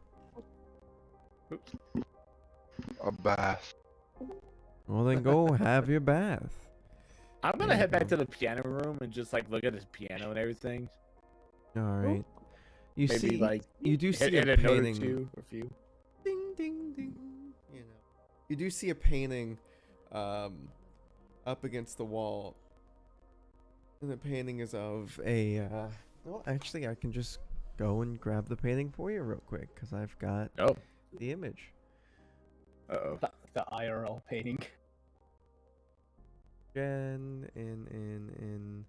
A bath. Well, then go have your bath. I'm gonna There you head back go. to the piano room and just like look at his piano and everything. All right. You Maybe see, like you do see hit a a note or painting. two, or a few. Ding, ding, ding. You know, you do see a painting, up against the wall. And the painting is of a. Well, actually, I can just go and grab the painting for you real quick because I've got Oh. the image. Uh-oh. The IRL painting. Gen in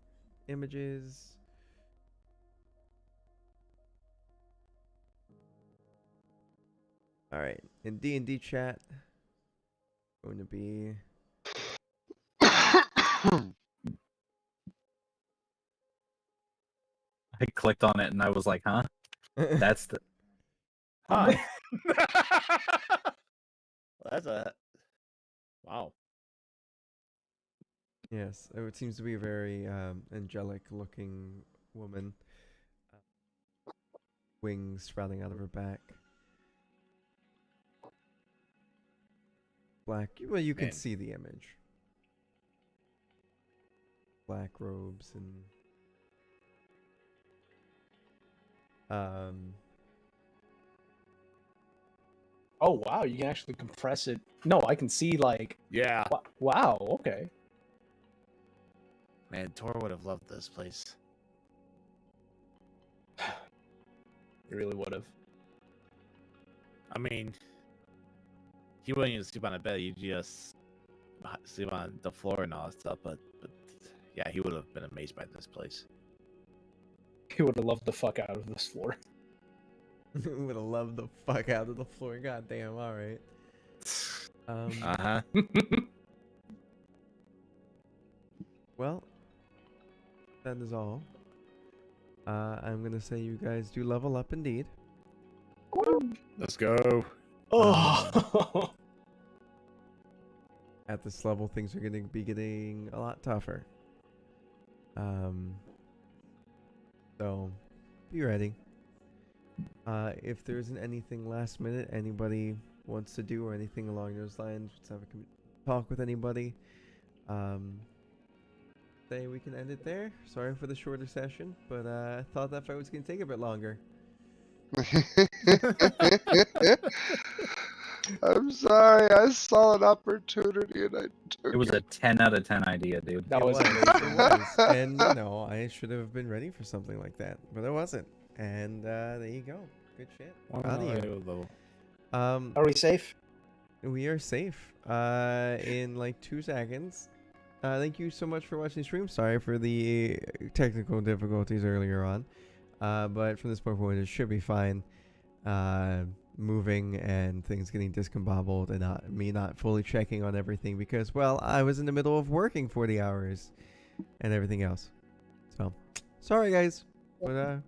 images. All right, in D&D chat, going to be I clicked on it and I was like, huh? That's the. Huh. That's a wow. yes. It seems to be a very angelic-looking woman. Wings sprouting out of her back. Black. Well, you can Man. see the image. Black robes and Oh wow, you can actually compress it. No, I can see like. Yeah. Wow. Okay. Man, Tor would have loved this place. You really would have. I mean, he wouldn't even sleep on a bed. He'd just sleep on the floor and all that stuff. But yeah, he would have been amazed by this place. He would have loved the fuck out of this floor. would have loved the fuck out of the floor. God damn. All right. Uh-huh. Well, that is all. I'm gonna say you guys do level up indeed. Let's go. Oh. At this level, things are gonna be getting a lot tougher. So be ready. If there isn't anything last minute anybody wants to do or anything along those lines, let's have a talk with anybody. Say we can end it there. Sorry for the shorter session, but I thought that fight was gonna take a bit longer. I'm sorry. I saw an opportunity and I took It was a 10 out of 10 idea, dude. That was it amazing. was. And you know, I should have been ready for something like that, but I wasn't. And there you go. Good shit. Proud of you. Are we safe? We are safe. In like 2 seconds. Thank you so much for watching the stream. Sorry for the technical difficulties earlier on. But from this point forward, it should be fine. Moving and things getting discombobbled and me not fully checking on everything because, well, I was in the middle of working 40 hours and everything else. So, sorry guys. But